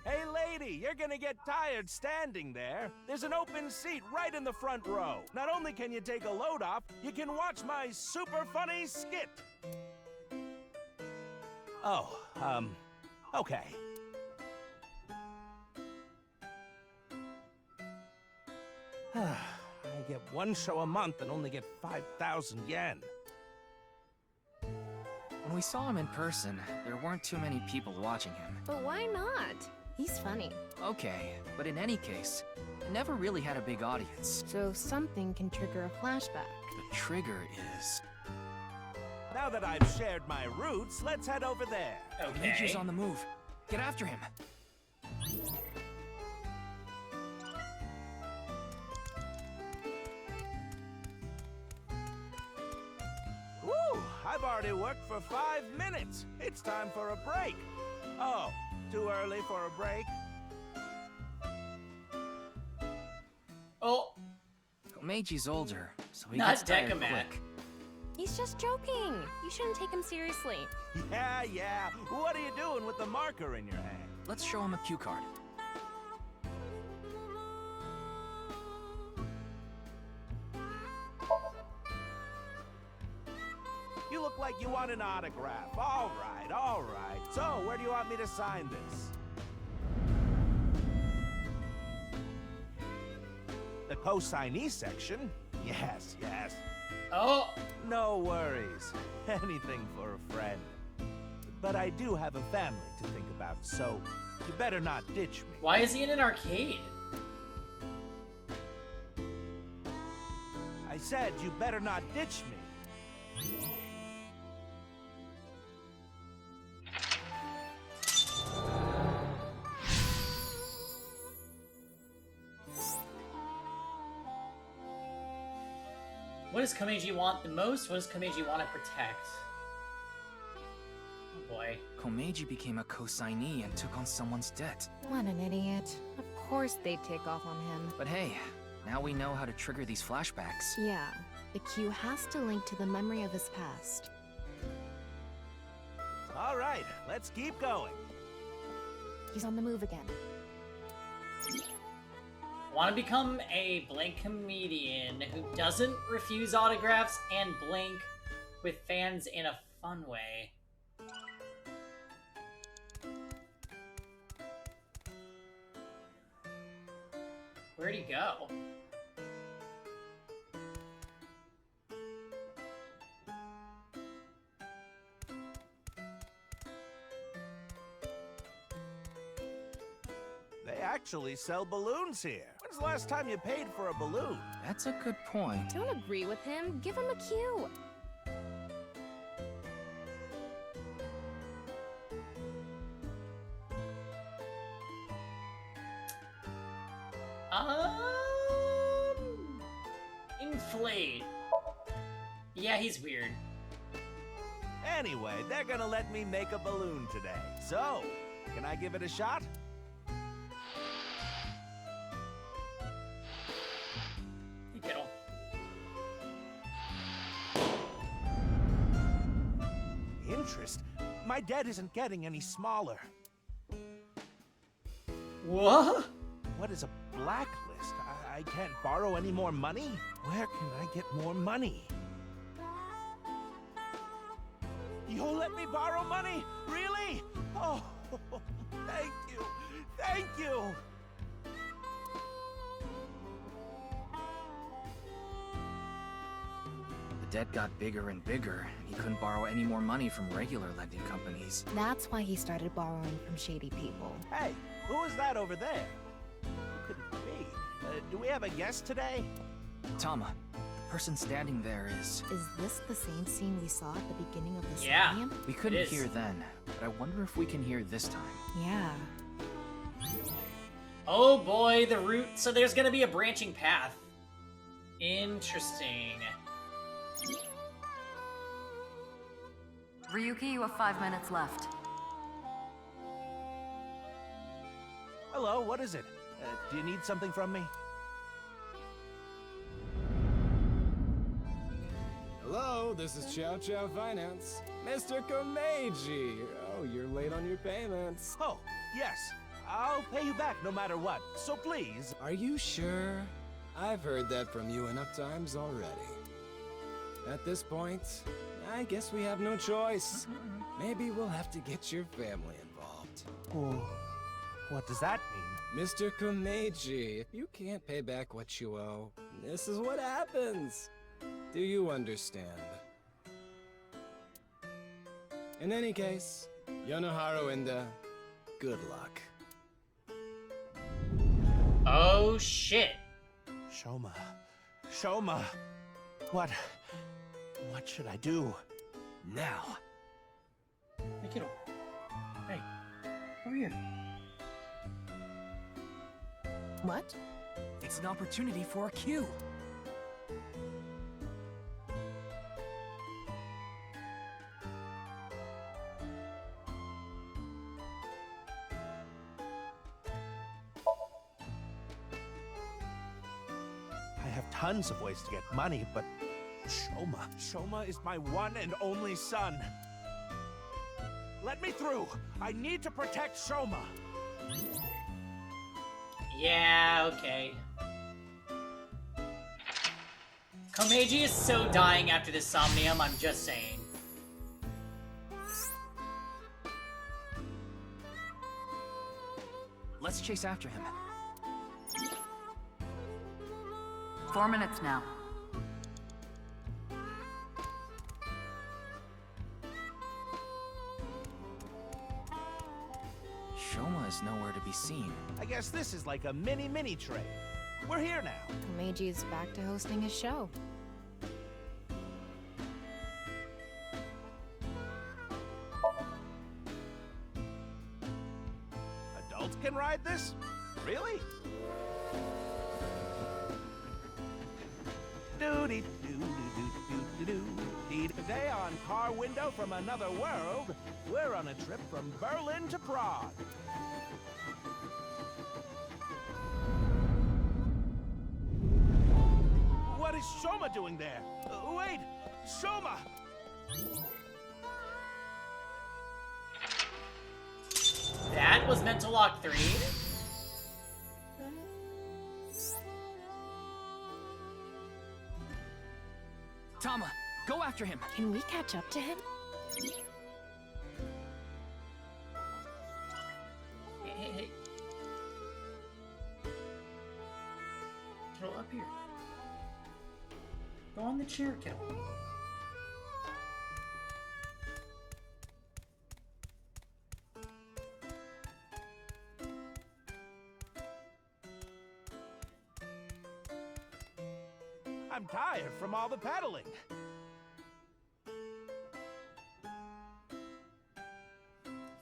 Hey lady, you're gonna get tired standing there. There's an open seat right in the front row. Not only can you take a load off, you can watch my super funny skit. Oh, okay. I get one show a month and only get 5,000 yen. When we saw him in person, there weren't too many people watching him. But why not? He's funny. Okay, but in any case, he never really had a big audience. So something can trigger a flashback. The trigger is... Now that I've shared my roots, let's head over there. Komeiji on the move. Get after him. Woo! I've already worked for 5 minutes. It's time for a break. Oh, too early for a break? Oh. Komeiji's older, so he Not gets tired Decamat. quick. He's just joking. You shouldn't take him seriously. Yeah. What are you doing with the marker in your hand? Let's show him a cue card. You look like you want an autograph. All right. So, where do you want me to sign this? The co-signee section? Yes. Oh! No worries. Anything for a friend. But I do have a family to think about, so you better not ditch me. Why is he in an arcade? I said you better not ditch me. What does Komeiji want the most? What does Komeiji want to protect? Oh boy. Komeiji became a co-signee and took on someone's debt. What an idiot. Of course they'd take off on him. But hey, now we know how to trigger these flashbacks. Yeah, the cue has to link to the memory of his past. All right, let's keep going. He's on the move again. Want to become a blank comedian who doesn't refuse autographs and blink with fans in a fun way. Where'd he go? They actually sell balloons here. When's the last time you paid for a balloon? That's a good point. Don't agree with him. Give him a cue. Inflate. Yeah, he's weird. Anyway, they're gonna let me make a balloon today. So, can I give it a shot? You get him. Interest? My debt isn't getting any smaller. What? What is a blacklist? I can't borrow any more money? Where can I get more money? You'll let me borrow money? Really? Oh, thank you. Thank you. The debt got bigger and bigger, and he couldn't borrow any more money from regular lending companies. That's why he started borrowing from shady people. Hey, who is that over there? Who could it be? Do we have a guest today? Tama, the person standing there is... Is this the same scene we saw at the beginning of the Yeah. Somnium? We couldn't hear then, but I wonder if we can hear this time. Yeah. Oh boy, the route. So there's gonna be a branching path. Interesting. Ryuki, you have 5 minutes left. Hello, what is it? Do you need something from me? Hello, this is Chow Chow Finance. Mr. Komeiji! Oh, you're late on your payments. Oh, yes. I'll pay you back no matter what, so please. Are you sure? I've heard that from you enough times already. At this point, I guess we have no choice. Maybe we'll have to get your family involved. Oh, what does that mean? Mr. Komeiji, if you can't pay back what you owe, this is what happens. Do you understand? In any case, Yonohara Inda, good luck. Oh shit. Shoma. Shoma. What should I do? Now. Hey, kiddo. Hey, over here. What? It's an opportunity for a cue. I have tons of ways to get money, but Shoma is my one and only son. Let me through. I need to protect Shoma. Yeah, okay. Komeiji is so dying after this Somnium, I'm just saying. Let's chase after him. 4 minutes now. Shoma is nowhere to be seen. I guess this is like a mini train. We're here now. Komeiji's back to hosting his show. ride this? Really? Today on Car Window from Another World, we're on a trip from Berlin to Prague. What is Shoma doing there? Wait! Shoma! That was meant to lock 3? Tama, go after him. Can we catch up to him? Hey. Kettle, up here. Go on the chair, Kettle. I'm tired from all the pedaling.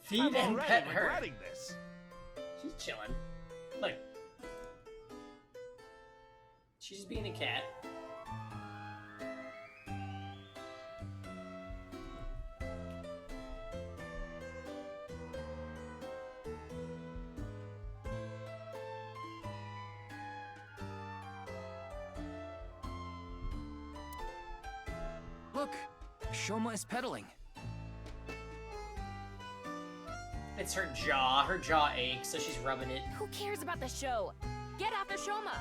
Feed I'm and already pet her. regretting this. She's chilling. Look. She's just being a cat. Look, Shoma is pedaling. It's her jaw. Her jaw aches, so she's rubbing it. Who cares about the show? Get after Shoma!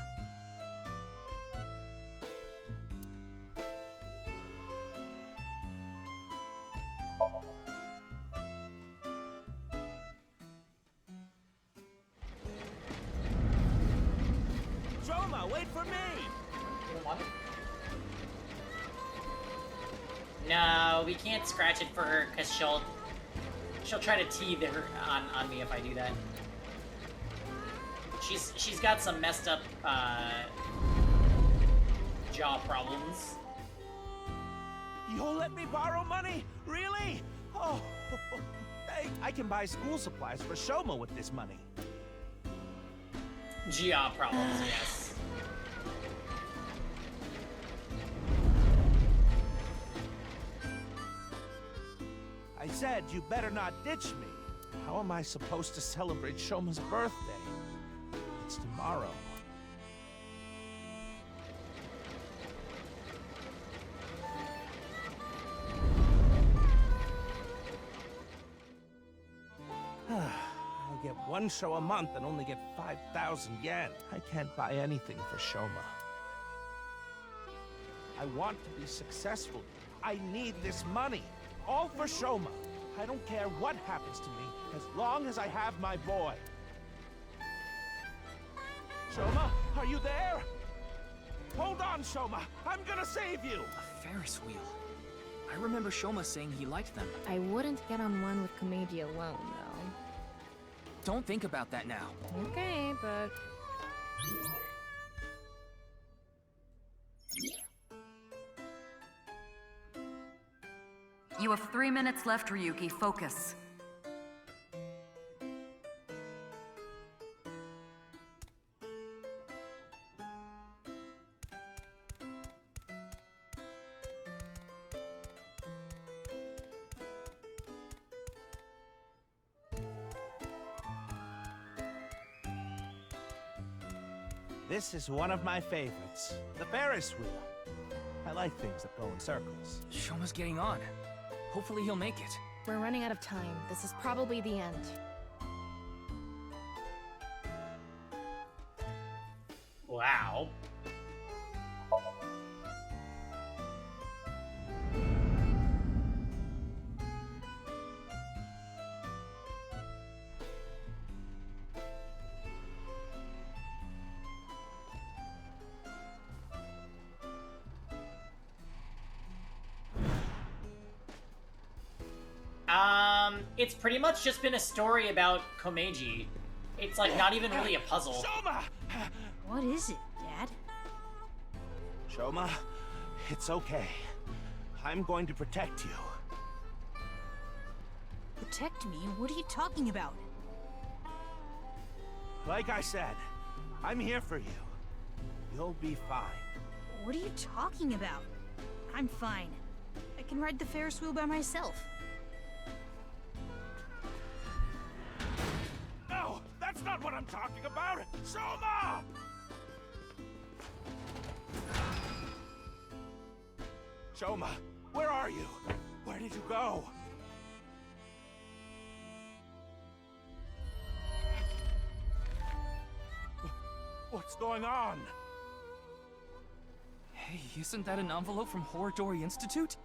Shoma, wait for me! No, we can't scratch it for her because she'll try to teeth her on me if I do that. She's got some messed up jaw problems. You'll let me borrow money? Really? Oh, hey, I can buy school supplies for Shoma with this money. Jaw problems, yes. I said you better not ditch me. How am I supposed to celebrate Shoma's birthday? It's tomorrow. I get one show a month and only get 5,000 yen. I can't buy anything for Shoma. I want to be successful. I need this money. All for Shoma. I don't care what happens to me, as long as I have my boy. Shoma, are you there? Hold on, Shoma. I'm gonna save you. A Ferris wheel. I remember Shoma saying he liked them. I wouldn't get on one with Comedy alone, though. Don't think about that now. Okay, but... You have 3 minutes left, Ryuki. Focus. This is one of my favorites. The Ferris wheel. I like things that go in circles. Shoma's getting on. Hopefully he'll make it. We're running out of time. This is probably the end. Wow. It's pretty much just been a story about Komeiji. It's like not even really a puzzle. Shoma! What is it, Dad? Shoma, it's okay. I'm going to protect you. Protect me? What are you talking about? Like I said, I'm here for you. You'll be fine. What are you talking about? I'm fine. I can ride the Ferris wheel by myself. No, that's not what I'm talking about! Soma! Shoma, where are you? Where did you go? What's going on? Hey, isn't that an envelope from Horadori Institute?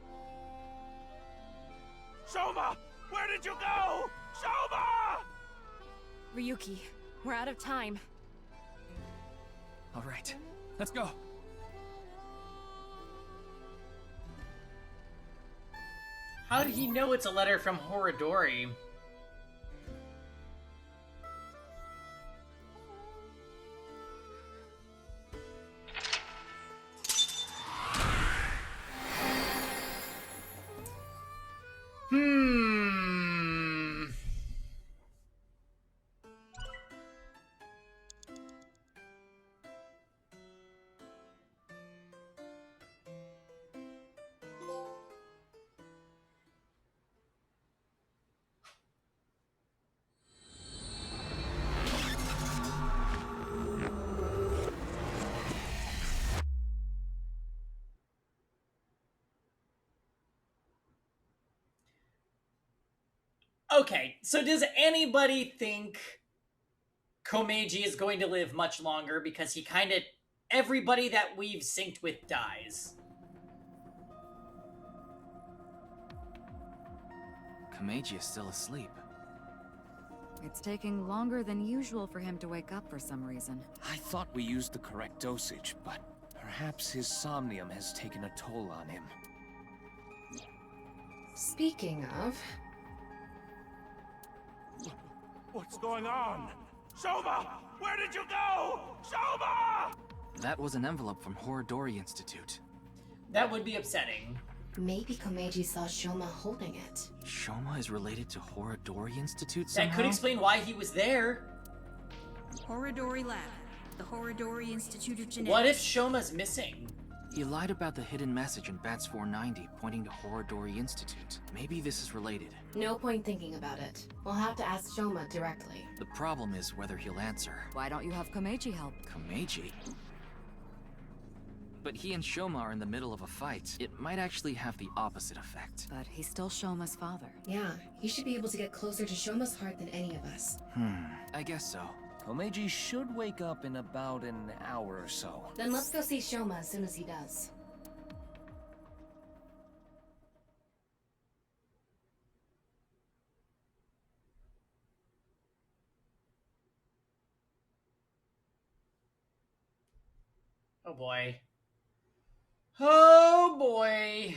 Shoma! Where did you go? Shoma! Ryuki, we're out of time. All right, let's go. How did he know it's a letter from Horadori? Okay, so does anybody think Komeiji is going to live much longer because he kind of... everybody that we've synced with dies? Komeiji is still asleep. It's taking longer than usual for him to wake up for some reason. I thought we used the correct dosage, but perhaps his somnium has taken a toll on him. Speaking of... What's going on? Shoma! Where did you go? Shoma! That was an envelope from Horadori Institute. That would be upsetting. Maybe Komeiji saw Shoma holding it. Shoma is related to Horadori Institute somehow? That could explain why he was there. Horadori Lab, the Horadori Institute of Genetics. What if Shoma's missing? He lied about the hidden message in Bats 490 pointing to Horadori Institute. Maybe this is related. No point thinking about it. We'll have to ask Shoma directly. The problem is whether he'll answer. Why don't you have Komeiji help? Komeiji? But he and Shoma are in the middle of a fight. It might actually have the opposite effect. But he's still Shoma's father. Yeah, he should be able to get closer to Shoma's heart than any of us. I guess so. Komeiji should wake up in about an hour or so. Then let's go see Shoma as soon as he does. Oh boy. Oh boy.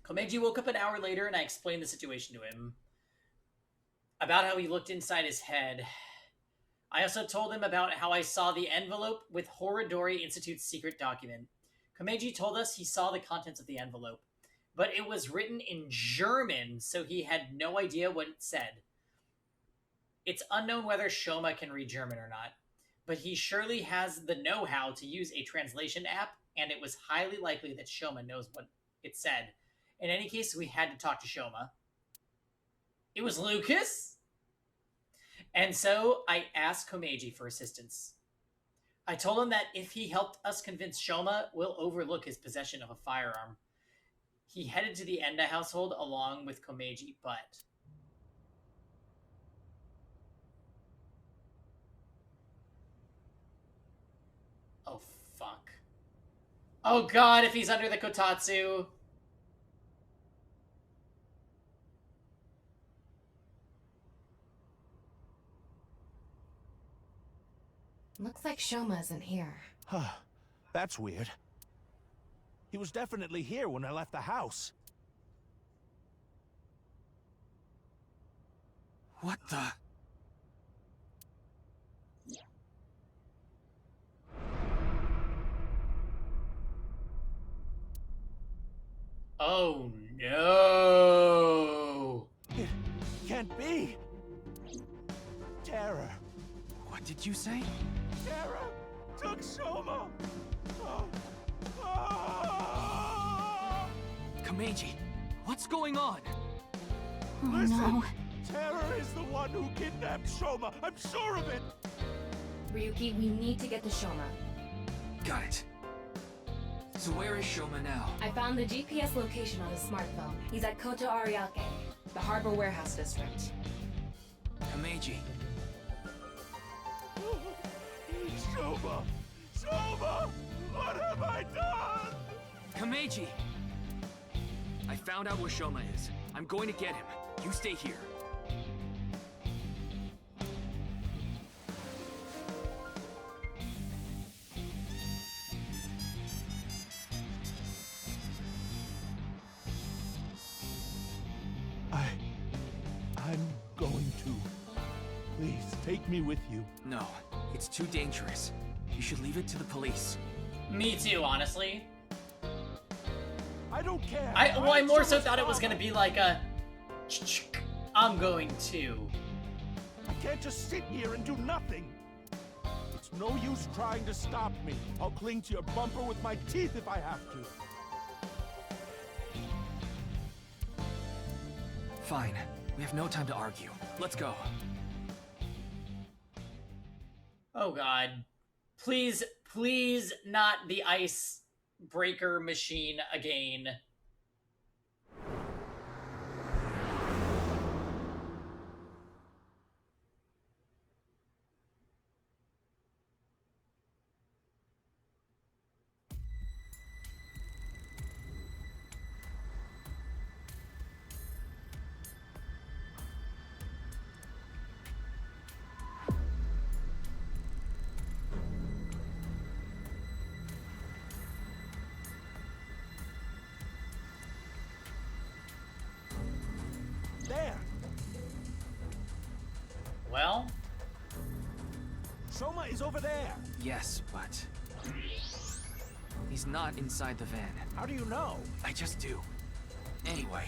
Komeiji woke up an hour later and I explained the situation to him. About how he looked inside his head. I also told him about how I saw the envelope with Horadori Institute's secret document. Komeiji told us he saw the contents of the envelope, but it was written in German, so he had no idea what it said. It's unknown whether Shoma can read German or not, but he surely has the know-how to use a translation app, and it was highly likely that Shoma knows what it said. In any case, we had to talk to Shoma. It was Lucas? And so I asked Komeiji for assistance. I told him that if he helped us convince Shoma, we'll overlook his possession of a firearm. He headed to the Enda household along with Komeiji, but... oh, fuck. Oh god, if he's under the kotatsu... Looks like Shoma isn't here. Huh. That's weird. He was definitely here when I left the house. What the? Oh no! did you say? Terra took Shoma! Kameji, what's going on? Oh Listen, no. Terra is the one who kidnapped Shoma. I'm sure of it. Ryuki, we need to get to Shoma. Got it. So where is Shoma now? I found the GPS location on his smartphone. He's at Koto Ariake, the harbor warehouse district. Kameji. Shoma! Shoma! What have I done? Kameji! I found out where Shoma is. I'm going to get him. You stay here. I'm going to. Please, take me with you. No, it's too dangerous. You should leave it to the police. Me too, honestly. I don't care. I more so thought it was gonna be like a... I'm going to. I can't just sit here and do nothing. It's no use trying to stop me. I'll cling to your bumper with my teeth if I have to. Fine. We have no time to argue. Let's go. Oh god. Please, please not the ice breaker machine again. There. Well? Shoma is over there. Yes, but... he's not inside the van. How do you know? I just do. Anyway,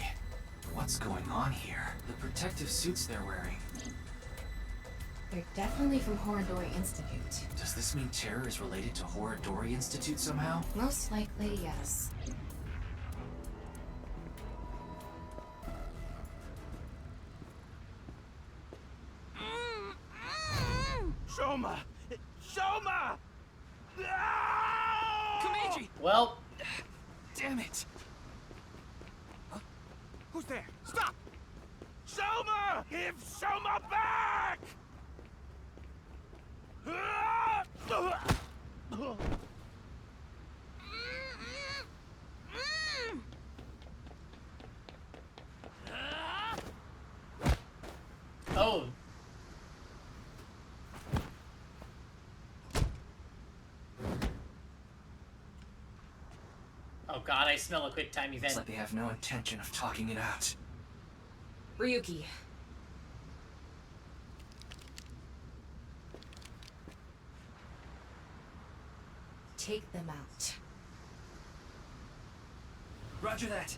what's going on here? The protective suits they're wearing. They're definitely from Horodori Institute. Does this mean terror is related to Horodori Institute somehow? Most likely, yes. Shoma! Shoma! Kameji! Well... Damn it! Huh? Who's there? Stop! Shoma! Give Shoma back! Oh. Oh god, I smell a quick time event. Looks like they have no intention of talking it out. Ryuki. Take them out. Roger that.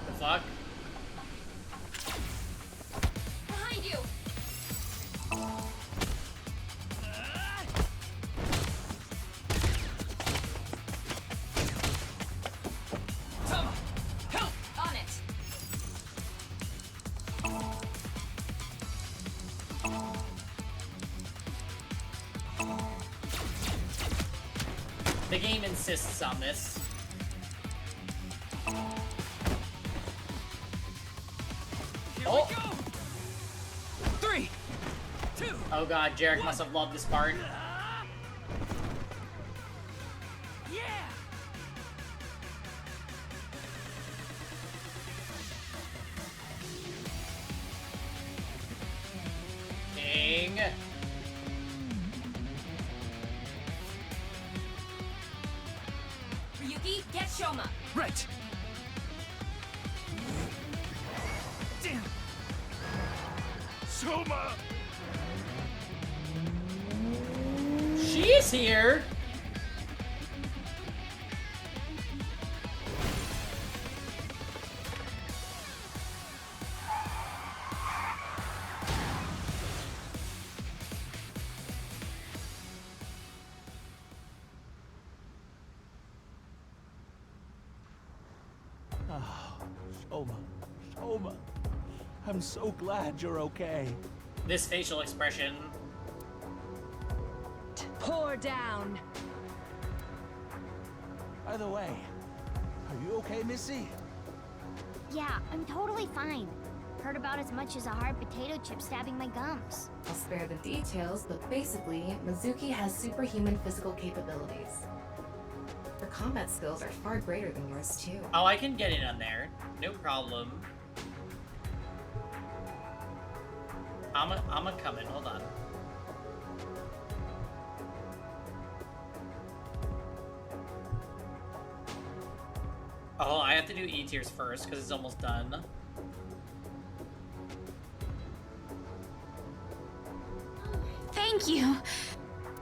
The fuck? Behind you! Tama! Help! On it! The game insists on this. Here Oh. we go! 3, 2. Oh god, Jarek must have loved this part. Yeah! Ding. Ryuki, get Shoma! Right! Damn! Shoma! She's here! Oh, Shoma. Shoma. I'm so glad you're okay. This facial expression. Pour down. By the way, are you okay, Missy? Yeah, I'm totally fine. Hurt about as much as a hard potato chip stabbing my gums. I'll spare the details, but basically, Mizuki has superhuman physical capabilities. Her combat skills are far greater than yours, too. Oh, I can get in on there. No problem. I'm a coming. Hold on. Oh, I have to do E tiers first because it's almost done. Thank you.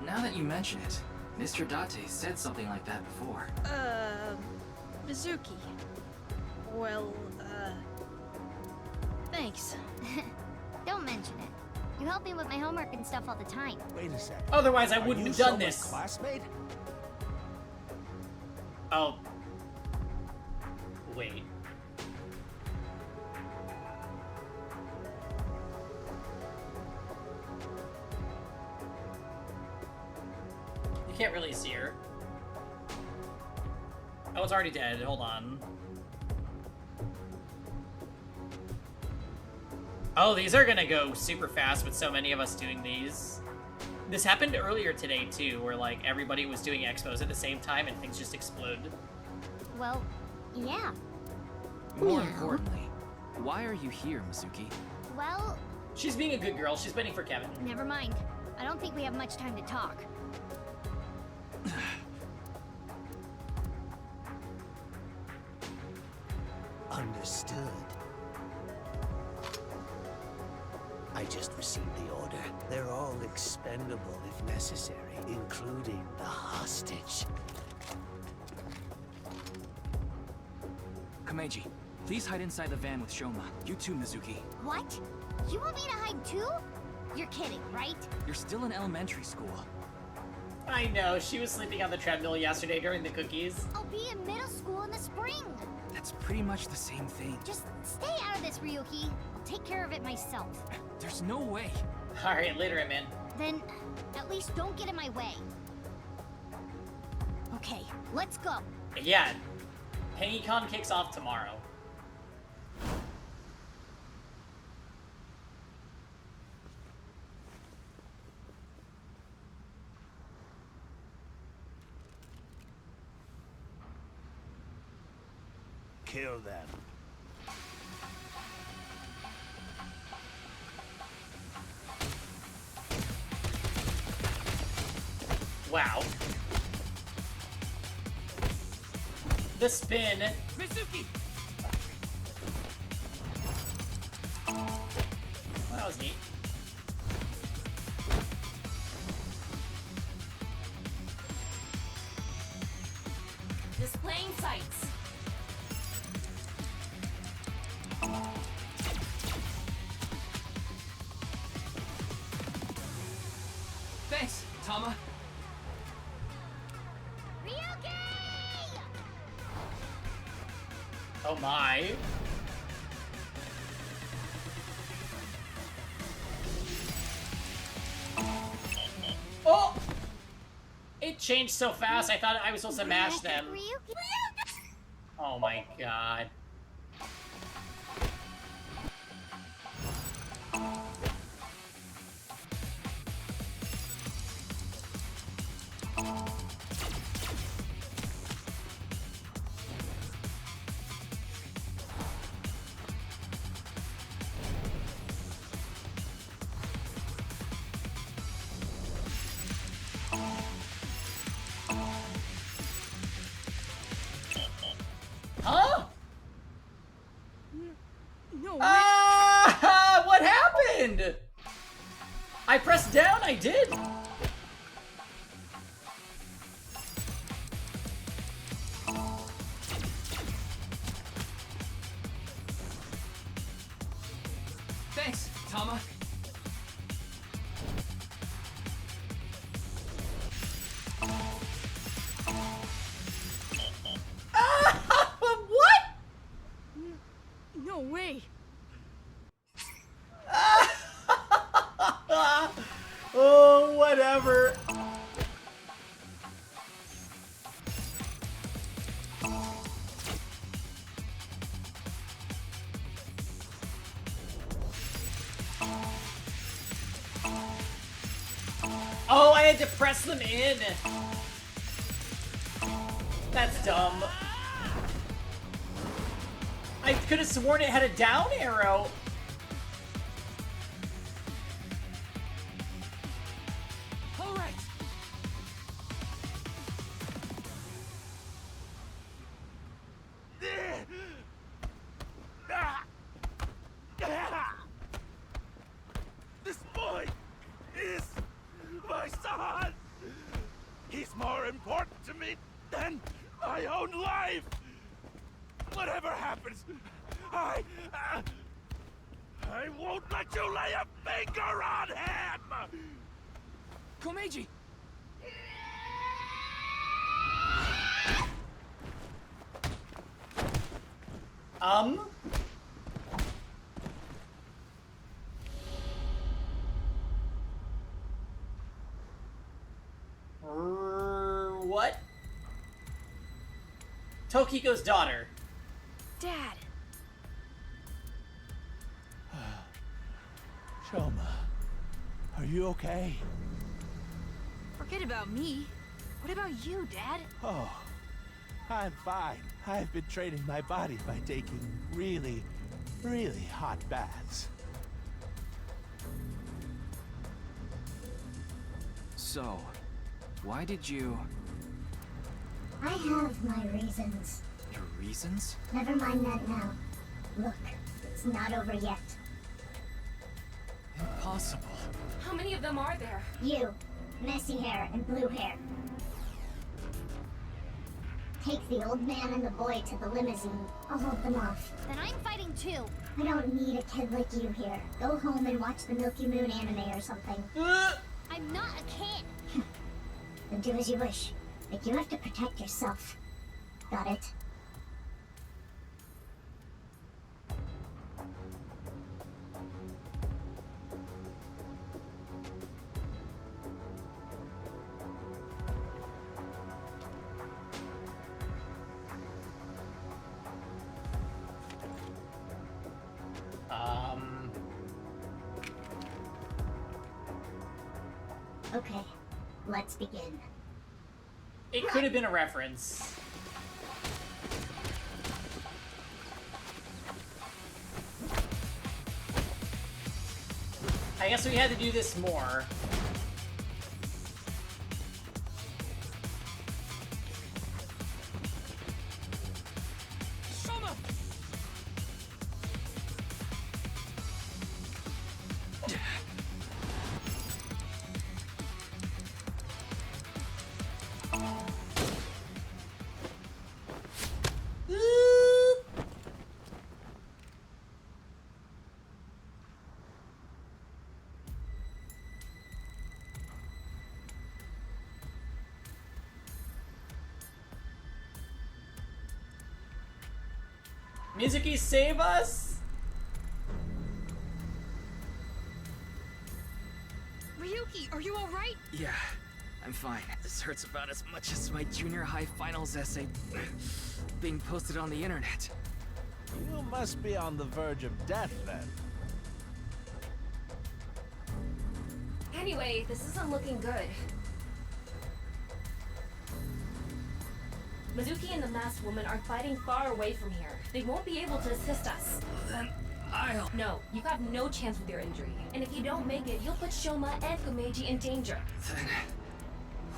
Now that you mention it, Mr. Date said something like that before. Mizuki. Well, thanks. Don't mention it. You help me with my homework and stuff all the time. Wait a second. Otherwise, I wouldn't have done Shoma's this. Classmate? Oh. Wait. You can't really see her. Oh, it's already dead. Hold on. Oh, these are gonna go super fast with so many of us doing these. This happened earlier today, too, where, like, everybody was doing expos at the same time and things just exploded. Well, yeah. More importantly, why are you here, Mizuki? Well, She's being a good girl. She's waiting for Kevin. never mind. I don't think we have much time to talk. Understood. I just received the order. They're all expendable if necessary, including the hostage. Kameji, please hide inside the van with Shoma. You too, Mizuki. What? You want me to hide too? You're kidding, right? You're still in elementary school. I know, she was sleeping on the treadmill yesterday during the cookies. I'll be in middle school in the spring. That's pretty much the same thing. Just stay out of this, Ryuki. I'll take care of it myself. There's no way. Alright, later, man. Then, at least don't get in my way. Okay, let's go. Yeah, PengyCon kicks off tomorrow. Kill them. Wow. The spin. Mizuki! Well, that was neat. Displaying sights. Thanks, Tama. Oh my. Oh! It changed so fast, I thought I was supposed to mash them. Oh my god. Huh? No. Ah! What happened? I pressed down, I did. Thanks, Tama. What? Whatever. Oh, I had to press them in. That's dumb. I could have sworn it had a down arrow. All right. This boy is my son. He's more important to me than my own life. Whatever happens, I won't let you lay a finger on him. Komeiji! What? Tokiko's daughter. Dad. Shoma, are you okay? Forget about me. What about you, Dad? Oh, I'm fine. I've been training my body by taking really, really hot baths. So, why did you... I have my reasons. Your reasons? Never mind that now. Look, it's not over yet. Impossible. How many of them are there? You, messy hair and blue hair. Take the old man and the boy to the limousine. I'll hold them off. Then I'm fighting too. I don't need a kid like you here. Go home and watch the Milky Moon anime or something. I'm not a kid. Then do as you wish. But you have to protect yourself. Got it? Okay, let's begin. It could have been a reference. I guess we had to do this more. Mizuki, save us! Ryuki, are you alright? Yeah, I'm fine. This hurts about as much as my junior high finals essay being posted on the internet. You must be on the verge of death, then. Anyway, this isn't looking good. Mizuki and the masked woman are fighting far away from here. They won't be able to assist us. Then I'll... No, you have no chance with your injury. And if you don't make it, you'll put Shoma and Komeiji in danger. Then...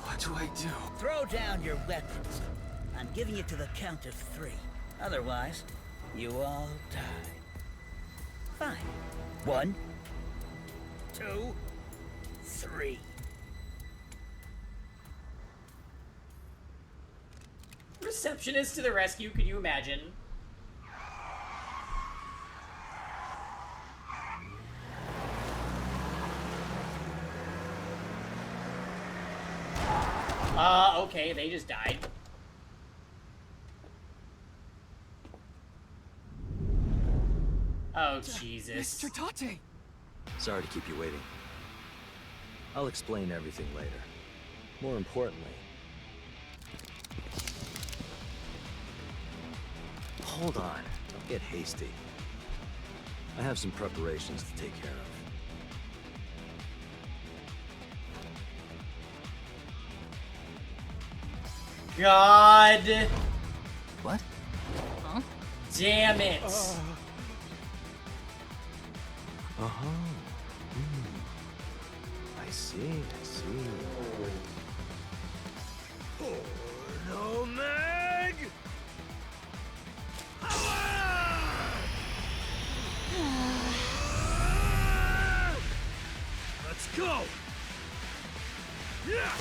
what do I do? Throw down your weapons. I'm giving it to the count of 3. Otherwise, you all die. Fine. 1, 2, 3. Receptionist to the rescue, could you imagine? Okay, they just died. Oh, Jesus. Mr. Tate! Sorry to keep you waiting. I'll explain everything later. More importantly... Hold on. Don't get hasty. I have some preparations to take care of. God. What? Huh? Damn it. Uh-huh. I see. No, Meg! Let's go! Yeah!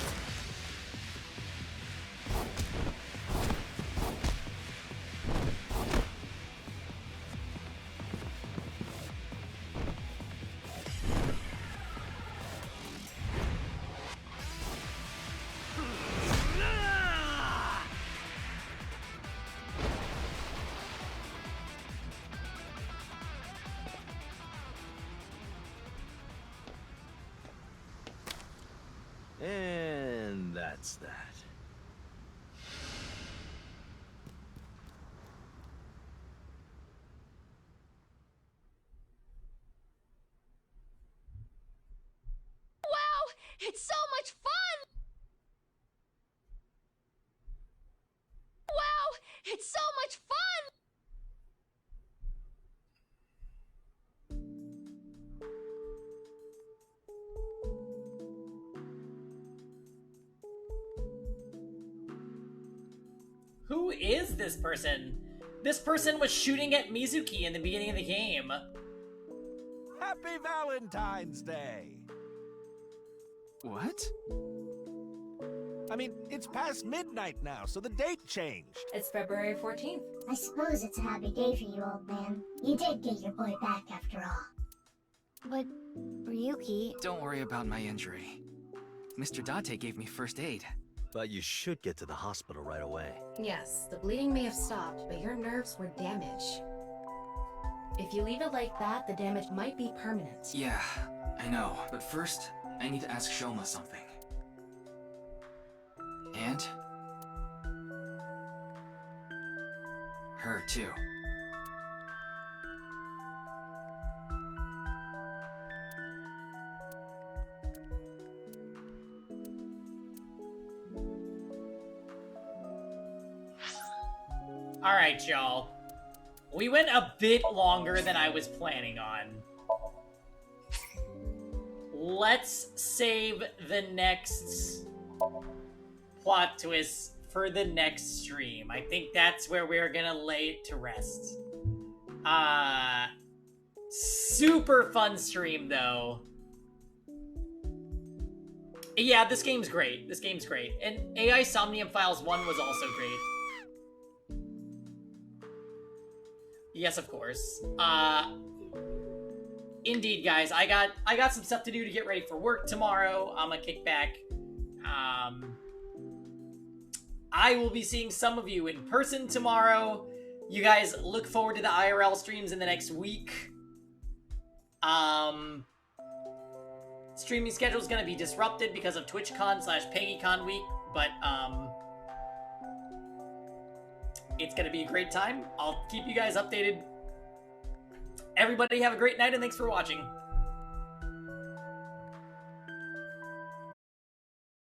And that's that. Wow! It's so much fun! Wow! It's so much fun! Who is this person? This person was shooting at Mizuki in the beginning of the game. Happy Valentine's Day! What? I mean, it's past midnight now, so the date changed. It's February 14th. I suppose it's a happy day for you, old man. You did get your boy back after all. But, Ryuki... Don't worry about my injury. Mr. Date gave me first aid. But you should get to the hospital right away. Yes, the bleeding may have stopped, but your nerves were damaged. If you leave it like that, the damage might be permanent. Yeah, I know. But first, I need to ask Shoma something. And? Her, too. Alright, y'all. We went a bit longer than I was planning on. Let's save the next plot twist for the next stream. I think that's where we're gonna lay it to rest. Super fun stream, though. Yeah, this game's great. This game's great. And AI Somnium Files 1 was also great. Yes, of course. Indeed, guys. I got some stuff to do to get ready for work tomorrow. I'm gonna kick back. I will be seeing some of you in person tomorrow. You guys look forward to the IRL streams in the next week. Streaming schedule is gonna be disrupted because of TwitchCon/PeggyCon week, but it's gonna be a great time. I'll keep you guys updated. Everybody have a great night and thanks for watching.